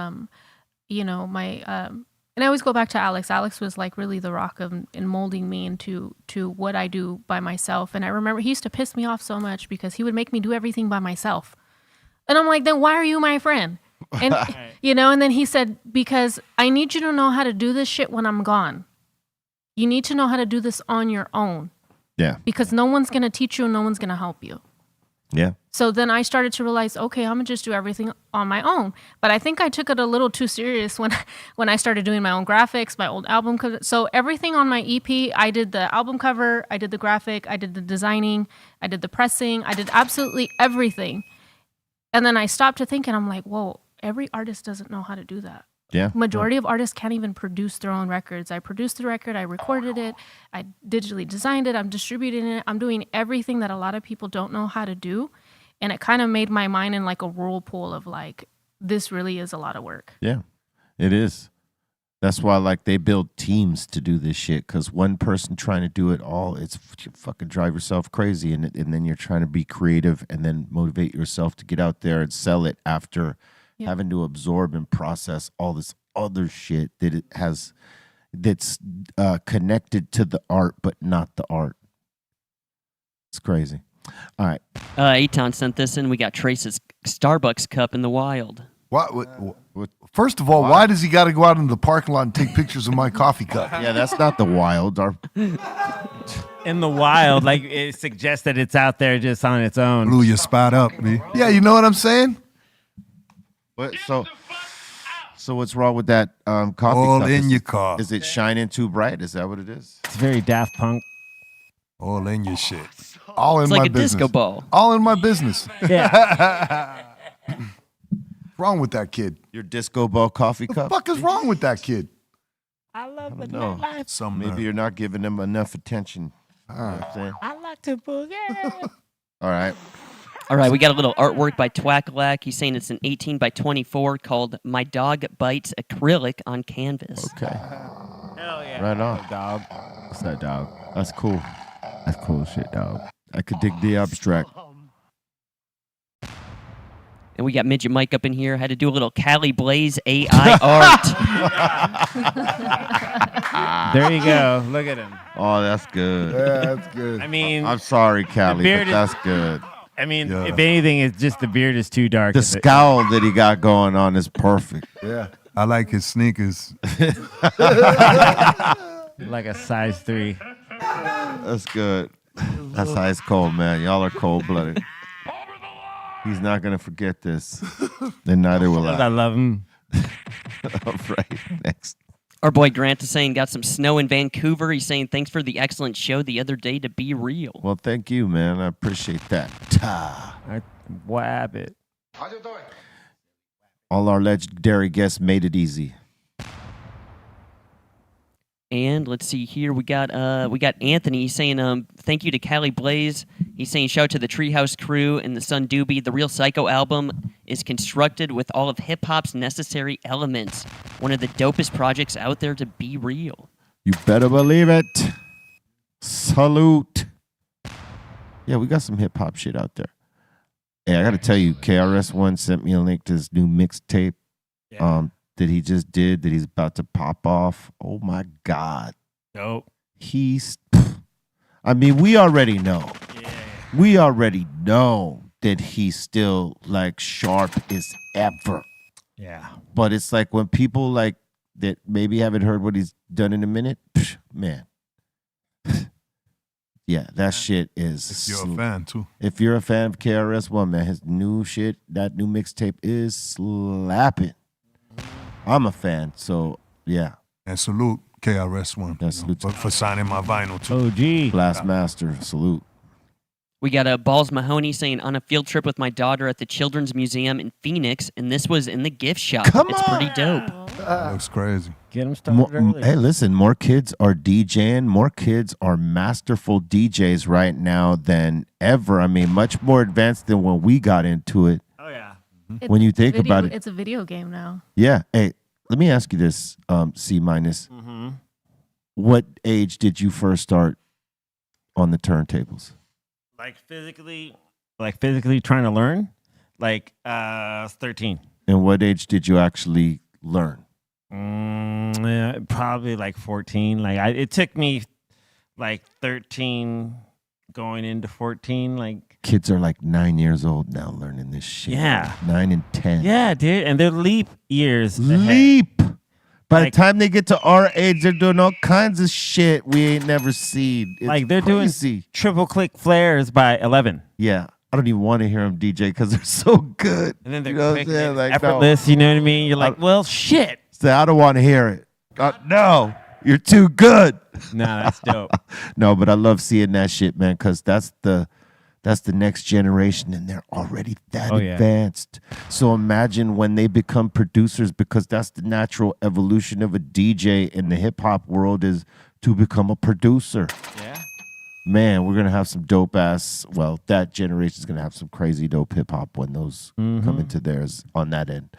[SPEAKER 5] you know, my, and I always go back to Alex. Alex was like really the rock in molding me into what I do by myself. And I remember he used to piss me off so much because he would make me do everything by myself. And I'm like, then why are you my friend? And, you know, and then he said, because I need you to know how to do this shit when I'm gone. You need to know how to do this on your own.
[SPEAKER 1] Yeah.
[SPEAKER 5] Because no one's going to teach you and no one's going to help you.
[SPEAKER 1] Yeah.
[SPEAKER 5] So then I started to realize, okay, I'm going to just do everything on my own. But I think I took it a little too serious when I started doing my own graphics, my old album cover. So everything on my EP, I did the album cover, I did the graphic, I did the designing, I did the pressing, I did absolutely everything. And then I stopped to think, and I'm like, whoa, every artist doesn't know how to do that.
[SPEAKER 1] Yeah.
[SPEAKER 5] Majority of artists can't even produce their own records. I produced the record, I recorded it, I digitally designed it, I'm distributing it, I'm doing everything that a lot of people don't know how to do. And it kind of made my mind in like a whirlpool of like, this really is a lot of work.
[SPEAKER 1] Yeah, it is. That's why like they build teams to do this shit, because one person trying to do it all, it's fucking drive yourself crazy. And then you're trying to be creative and then motivate yourself to get out there and sell it after having to absorb and process all this other shit that's connected to the art, but not the art. It's crazy. All right.
[SPEAKER 9] Aton sent this in. We got Trace's Starbucks cup in the wild.
[SPEAKER 7] What? First of all, why does he got to go out into the parking lot and take pictures of my coffee cup?
[SPEAKER 1] Yeah, that's not the wild.
[SPEAKER 6] In the wild, like it suggests that it's out there just on its own.
[SPEAKER 8] Blew your spot up, B.
[SPEAKER 7] Yeah, you know what I'm saying?
[SPEAKER 1] What? So what's wrong with that coffee
[SPEAKER 8] All
[SPEAKER 1] cup?
[SPEAKER 8] in your car.
[SPEAKER 1] Is it shining too bright? Is that what it is?
[SPEAKER 6] It's very Daft Punk.
[SPEAKER 8] All in your shit.
[SPEAKER 7] All in
[SPEAKER 9] It's
[SPEAKER 7] my
[SPEAKER 9] like a
[SPEAKER 7] business.
[SPEAKER 9] disco ball.
[SPEAKER 7] All in my business.
[SPEAKER 6] Yeah.
[SPEAKER 7] What's wrong with that kid?
[SPEAKER 1] Your disco ball coffee
[SPEAKER 7] The
[SPEAKER 1] cup?
[SPEAKER 7] fuck is wrong with that kid?
[SPEAKER 6] I love the
[SPEAKER 1] know.
[SPEAKER 6] nightlife.
[SPEAKER 1] Maybe you're not giving them enough attention. You know what I'm saying?
[SPEAKER 6] I like to boogie.
[SPEAKER 1] All right.
[SPEAKER 9] All right, we got a little artwork by Twackalak. He's saying it's an 18 by 24 called My Dog Bites Acrylic on Canvas.
[SPEAKER 1] Okay.
[SPEAKER 6] Hell yeah.
[SPEAKER 1] Right on.
[SPEAKER 6] Dog.
[SPEAKER 1] What's that, dog? That's cool. That's cool shit, dog. I could dig the abstract.
[SPEAKER 9] And we got Midget Mike up in here. Had to do a little Cali Blaze AI art.
[SPEAKER 6] There you go. Look at him.
[SPEAKER 1] Oh, that's good.
[SPEAKER 7] Yeah, that's good.
[SPEAKER 6] I mean,
[SPEAKER 1] I'm sorry, Callie,
[SPEAKER 6] beard
[SPEAKER 1] but that's good.
[SPEAKER 6] I mean,
[SPEAKER 8] Yeah.
[SPEAKER 6] if anything, it's just the beard is too dark.
[SPEAKER 1] The scowl that he got going on is perfect.
[SPEAKER 7] Yeah.
[SPEAKER 8] I like his sneakers.
[SPEAKER 6] Like a size 3.
[SPEAKER 1] That's good. That's ice cold, man. Y'all are cold-blooded. He's not going to forget this. And neither will
[SPEAKER 6] I
[SPEAKER 1] I.
[SPEAKER 6] love him.
[SPEAKER 1] All right, next.
[SPEAKER 9] Our boy Grant is saying got some snow in Vancouver. He's saying thanks for the excellent show the other day to Be Real.
[SPEAKER 1] Well, thank you, man. I appreciate that.
[SPEAKER 6] Whab it.
[SPEAKER 1] All our legendary guests made it easy.
[SPEAKER 9] And let's see here, we got Anthony saying thank you to Cali Blaze. He's saying shout out to the Treehouse crew and the Sun Doobie. The Real Psycho album is constructed with all of hip hop's necessary elements. One of the dopest projects out there to be real.
[SPEAKER 1] You better believe it. Salute. Yeah, we got some hip hop shit out there. Hey, I got to tell you, KRS-One sent me a link to his new mixtape.
[SPEAKER 6] Yeah.
[SPEAKER 1] That he just did, that he's about to pop off. Oh my God.
[SPEAKER 6] Dope.
[SPEAKER 1] I mean, we already know.
[SPEAKER 6] Yeah.
[SPEAKER 1] We already know that he's still like sharp as ever.
[SPEAKER 6] Yeah.
[SPEAKER 1] But it's like when people like that maybe haven't heard what he's done in a minute, man. Yeah, that shit is.
[SPEAKER 8] If you're a fan too.
[SPEAKER 1] If you're a fan of KRS-One, man, his new shit, that new mixtape is slapping. I'm a fan, so yeah.
[SPEAKER 8] And salute KRS-One for signing my vinyl too.
[SPEAKER 6] OG.
[SPEAKER 1] Blastmaster, salute.
[SPEAKER 9] We got Balls Mahoney saying on a field trip with my daughter at the Children's Museum in Phoenix, and this was in the gift shop. It's pretty dope.
[SPEAKER 8] That looks crazy.
[SPEAKER 6] Get them started early.
[SPEAKER 1] Hey, listen, more kids are DJing. More kids are masterful DJs right now than ever. I mean, much more advanced than when we got into it.
[SPEAKER 6] Oh, yeah.
[SPEAKER 1] When you think about it.
[SPEAKER 5] It's a video game now.
[SPEAKER 1] Yeah. Hey, let me ask you this, C-. What age did you first start on the turntables?
[SPEAKER 6] Like physically trying to learn? Like 13.
[SPEAKER 1] And what age did you actually learn?
[SPEAKER 6] Yeah, probably like 14. Like it took me like 13 going into 14. Like
[SPEAKER 1] kids are like 9 years old now learning this shit.
[SPEAKER 6] Yeah.
[SPEAKER 1] 9 and 10.
[SPEAKER 6] Yeah, dude. And they're leap years.
[SPEAKER 1] Leap. By the time they get to our age, they're doing all kinds of shit we ain't never seen. It's
[SPEAKER 6] like they're
[SPEAKER 1] crazy.
[SPEAKER 6] doing triple click flares by 11.
[SPEAKER 1] Yeah. I don't even want to hear them DJ because they're so good.
[SPEAKER 6] And then they're
[SPEAKER 1] you know
[SPEAKER 6] quick,
[SPEAKER 1] what I'm saying? Like,
[SPEAKER 6] effortless, you know what I mean? You're like, well, shit.
[SPEAKER 1] So I don't want to hear it. No, you're too good.
[SPEAKER 6] Nah, that's dope.
[SPEAKER 1] No, but I love seeing that shit, man, because that's the next generation, and they're already that advanced. So imagine when they become producers, because that's the natural evolution of a DJ in the hip-hop world is to become a producer.
[SPEAKER 6] Yeah.
[SPEAKER 1] Man, we're going to have some dope-ass, well, that generation's going to have some crazy dope hip-hop when those come into theirs on that end.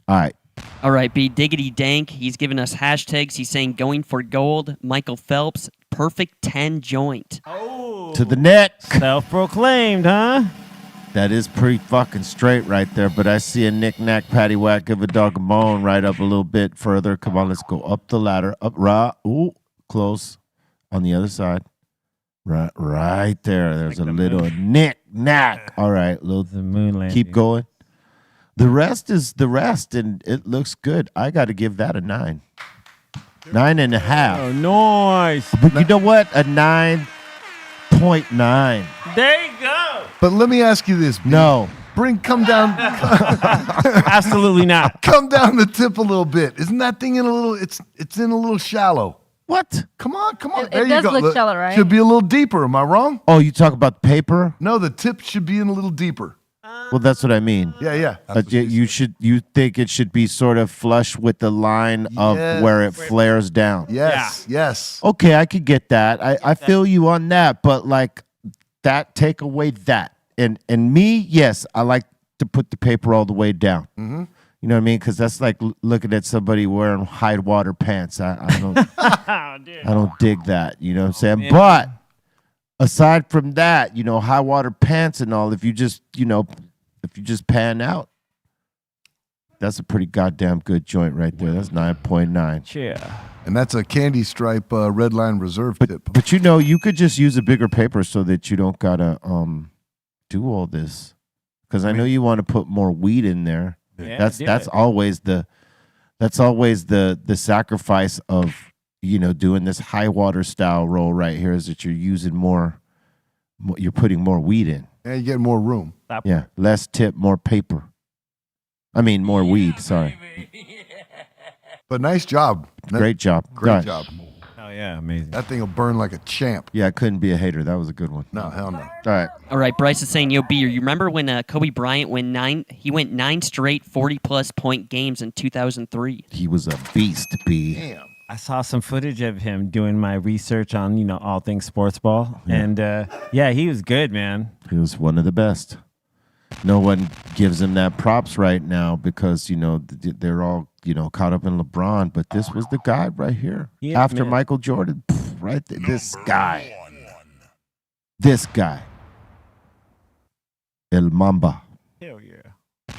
[SPEAKER 1] All right.
[SPEAKER 9] All right, B. Diggity Dank. He's giving us hashtags. He's saying going for gold. Michael Phelps, perfect 10 joint.
[SPEAKER 6] Oh.
[SPEAKER 1] To the neck.
[SPEAKER 6] Self-proclaimed, huh?
[SPEAKER 1] That is pretty fucking straight right there, but I see a knick-knack, paddywhack, give a dog a bone right up a little bit further. Come on, let's go up the ladder. Up, ooh, close. On the other side. Right there. There's like a little knick-knack. All right,
[SPEAKER 6] The moon landing.
[SPEAKER 1] keep going. The rest is the rest, and it looks good. I got to give that a 9. 9.5.
[SPEAKER 6] Oh, nice.
[SPEAKER 1] But you know what? A 9.9.
[SPEAKER 6] There you go.
[SPEAKER 7] But let me ask you this. B.
[SPEAKER 1] No.
[SPEAKER 7] Come down.
[SPEAKER 6] Absolutely not.
[SPEAKER 7] Come down the tip a little bit. Isn't that thing in a little? It's in a little shallow.
[SPEAKER 1] What?
[SPEAKER 7] Come on.
[SPEAKER 5] It
[SPEAKER 7] There you
[SPEAKER 5] does
[SPEAKER 7] go.
[SPEAKER 5] look shallow, right?
[SPEAKER 7] Should be a little deeper. Am I wrong?
[SPEAKER 1] Oh, you talk about the paper?
[SPEAKER 7] No, the tip should be in a little deeper.
[SPEAKER 1] Well, that's what I mean.
[SPEAKER 7] Yeah.
[SPEAKER 1] You think it should be sort of flush with the line of where it flares down.
[SPEAKER 7] Yes.
[SPEAKER 1] Okay, I could get that. I feel you on that, but like that, take away that. And me, yes, I like to put the paper all the way down. Mm-hmm. You know what I mean? Because that's like looking at somebody wearing high water pants. I don't I don't dig that. You know what I'm saying?
[SPEAKER 6] Man.
[SPEAKER 1] But aside from that, high water pants and all, if you just pan out, that's a pretty goddamn good joint right there. That's 9.9.
[SPEAKER 6] Yeah.
[SPEAKER 7] And that's a candy stripe red line reserve tip.
[SPEAKER 1] But you could just use a bigger paper so that you don't gotta do all this. Because I know you want to put more weed in there.
[SPEAKER 6] Yeah,
[SPEAKER 1] that's always the sacrifice of doing this high water style roll right here, is that you're using more you're putting more weed in.
[SPEAKER 7] And you get more room.
[SPEAKER 1] Yeah, less tip, more paper. I mean, more weed. Sorry.
[SPEAKER 7] But nice job.
[SPEAKER 1] Great job.
[SPEAKER 7] Great job.
[SPEAKER 6] Oh yeah, amazing.
[SPEAKER 7] That thing will burn like a champ.
[SPEAKER 1] Yeah, I couldn't be a hater. That was a good one.
[SPEAKER 7] No, hell no.
[SPEAKER 1] All right.
[SPEAKER 9] All right, Bryce is saying, yo, B, you remember when Kobe Bryant went 9 straight 40-plus point games in 2003?
[SPEAKER 1] He was a beast, B.
[SPEAKER 7] Damn.
[SPEAKER 6] I saw some footage of him doing my research on, all things sports ball.
[SPEAKER 1] Yeah.
[SPEAKER 6] And yeah, he was good, man.
[SPEAKER 1] He was one of the best. No one gives him that props right now because, they're all, caught up in LeBron. But this was the guy right here.
[SPEAKER 6] Yeah,
[SPEAKER 1] After
[SPEAKER 6] man.
[SPEAKER 1] Michael Jordan, right there. This guy. This guy. El Mamba.
[SPEAKER 6] Hell yeah.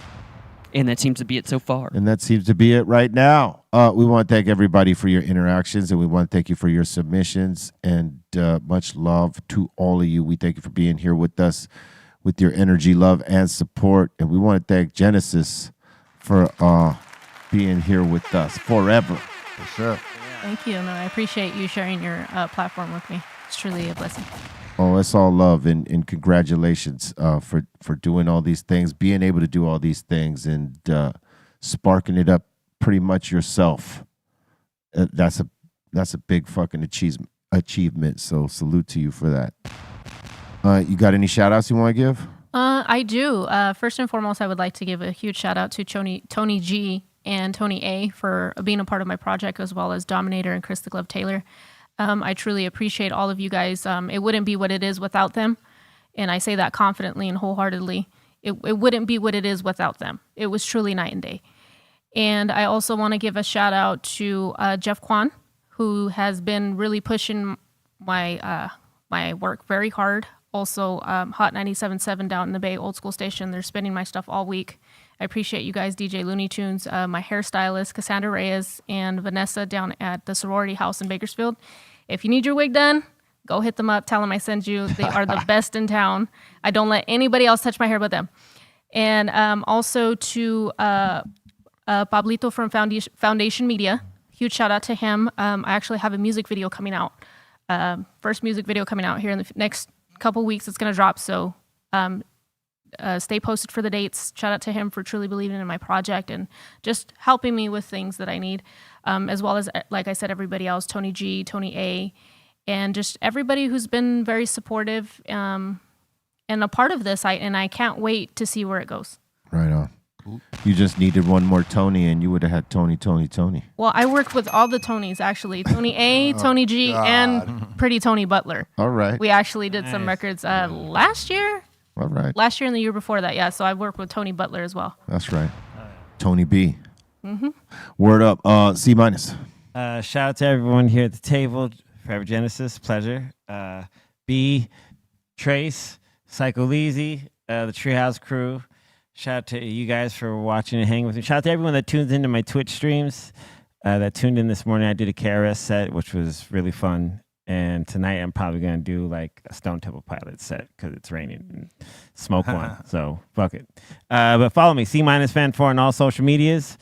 [SPEAKER 9] And that seems to be it so far.
[SPEAKER 1] And that seems to be it right now. We want to thank everybody for your interactions, and we want to thank you for your submissions, and much love to all of you. We thank you for being here with us, with your energy, love, and support. And we want to thank Genesis for being here with us forever.
[SPEAKER 7] For sure.
[SPEAKER 5] Thank you. No, I appreciate you sharing your platform with me. It's truly a blessing.
[SPEAKER 1] Oh, it's all love, and congratulations for doing all these things, being able to do all these things, and sparking it up pretty much yourself. That's a big fucking achievement. So salute to you for that. You got any shout outs you want to give?
[SPEAKER 5] I do. First and foremost, I would like to give a huge shout out to Tony G and Tony A for being a part of my project, as well as Dominator and Chris the Glove Taylor. I truly appreciate all of you guys. It wouldn't be what it is without them. And I say that confidently and wholeheartedly. It wouldn't be what it is without them. It was truly night and day. And I also want to give a shout out to Jeff Kwan, who has been really pushing my work very hard. Also, Hot 97.7 down in the Bay, old school station. They're spinning my stuff all week. I appreciate you guys, DJ Looney Tunes, my hairstylist, Cassandra Reyes, and Vanessa down at the sorority house in Bakersfield. If you need your wig done, go hit them up. Tell them I send you. They are the best in town. I don't let anybody else touch my hair but them. And also to Pablito from Foundation Media. Huge shout out to him. I actually have a music video coming out. First music video coming out here in the next couple weeks. It's going to drop. So stay posted for the dates. Shout out to him for truly believing in my project and just helping me with things that I need, as well as, like I said, everybody else, Tony G, Tony A, and just everybody who's been very supportive and a part of this. I can't wait to see where it goes.
[SPEAKER 1] Right on. You just needed one more Tony, and you would have had Tony.
[SPEAKER 5] Well, I worked with all the Tonys, actually. Tony A, Tony G, and Pretty Tony Butler.
[SPEAKER 1] All right.
[SPEAKER 5] We actually did some records last year.
[SPEAKER 1] All right.
[SPEAKER 5] Last year and the year before that, yeah. So I worked with Tony Butler as well.
[SPEAKER 1] That's right. Tony B. Mm-hmm. Word up. C minus.
[SPEAKER 6] Shout out to everyone here at the table. ForeverxGenesis, pleasure. B, Trace, Psycho Leezy, the Treehouse crew. Shout out to you guys for watching and hanging with me. Shout out to everyone that tunes into my Twitch streams. That tuned in this morning. I did a KRS set, which was really fun. And tonight I'm probably going to do like a Stone Temple Pilots set because it's raining and smoke one. So fuck it. But follow me, C-Fan4 on all social medias,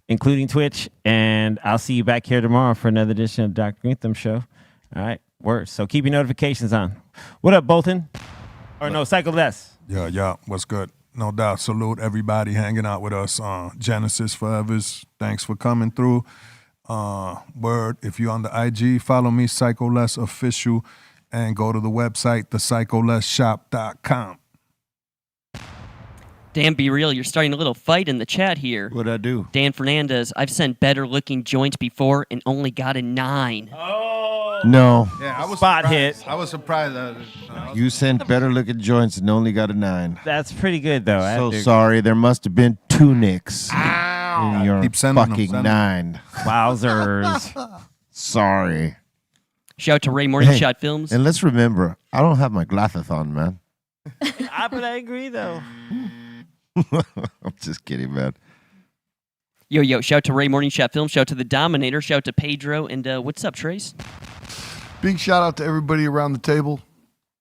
[SPEAKER 6] including Twitch. And I'll see you back here tomorrow for another edition of Dr. Greenthumb Show. All right, word. So keep your notifications on. What up, Bolton? Or no, Psycho Les.
[SPEAKER 8] Yeah. What's good? No doubt. Salute everybody hanging out with us. Genesis Forevers, thanks for coming through. Word, if you're on the IG, follow me, Psycho Les Official, and go to the website, thepsycholesshop.com.
[SPEAKER 9] Dan, be real. You're starting a little fight in the chat here.
[SPEAKER 1] What'd I do?
[SPEAKER 9] Dan Fernandez, I've sent better looking joints before and only got a 9.
[SPEAKER 1] No.
[SPEAKER 7] Yeah, I was
[SPEAKER 6] Spot
[SPEAKER 7] surprised.
[SPEAKER 6] hit.
[SPEAKER 7] I was surprised.
[SPEAKER 1] You sent better looking joints and only got a 9.
[SPEAKER 6] That's pretty good, though.
[SPEAKER 1] So sorry. There must have been 2 nicks in your
[SPEAKER 8] Keep sending them,
[SPEAKER 1] fucking
[SPEAKER 8] send
[SPEAKER 1] 9.
[SPEAKER 6] Wowzers.
[SPEAKER 1] Sorry.
[SPEAKER 9] Shout out to Ray Morningshot Films.
[SPEAKER 1] And let's remember, I don't have my glasses on, man.
[SPEAKER 6] But I agree, though.
[SPEAKER 1] I'm just kidding, man.
[SPEAKER 9] Yo, shout out to Ray Morningshot Films. Shout out to the Dominator. Shout out to Pedro. And what's up, Trace?
[SPEAKER 7] Big shout out to everybody around the table.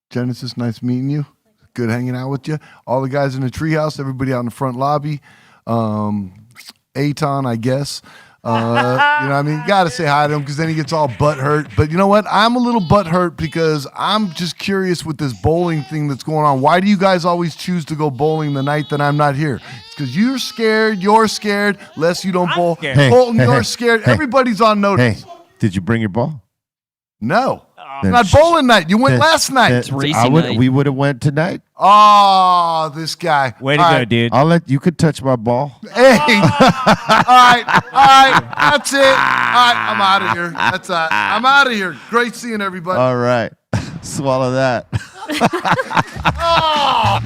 [SPEAKER 7] Genesis, nice meeting you. Good hanging out with you. All the guys in the treehouse, everybody out in the front lobby. Aton, I guess. You know what I mean? Got to say hi to him because then he gets all butthurt. But you know what? I'm a little butthurt because I'm just curious with this bowling thing that's going on. Why do you guys always choose to go bowling the night that I'm not here? It's because you're scared, lest you don't bowl.
[SPEAKER 6] scared.
[SPEAKER 7] Bolton, you're scared. Everybody's on notice.
[SPEAKER 1] Hey, did you bring your ball?
[SPEAKER 7] No.
[SPEAKER 1] Then
[SPEAKER 7] Not bowling night. You went last night.
[SPEAKER 9] It's racing night.
[SPEAKER 1] We would have went tonight.
[SPEAKER 7] Oh, this guy.
[SPEAKER 6] Way to
[SPEAKER 7] All
[SPEAKER 6] go,
[SPEAKER 7] right.
[SPEAKER 6] dude.
[SPEAKER 1] I'll let you could touch my ball.
[SPEAKER 7] Hey. All right. That's it. All right. I'm out of here. I'm out of here. Great seeing everybody.
[SPEAKER 1] All right. Swallow that.
[SPEAKER 7] Oh.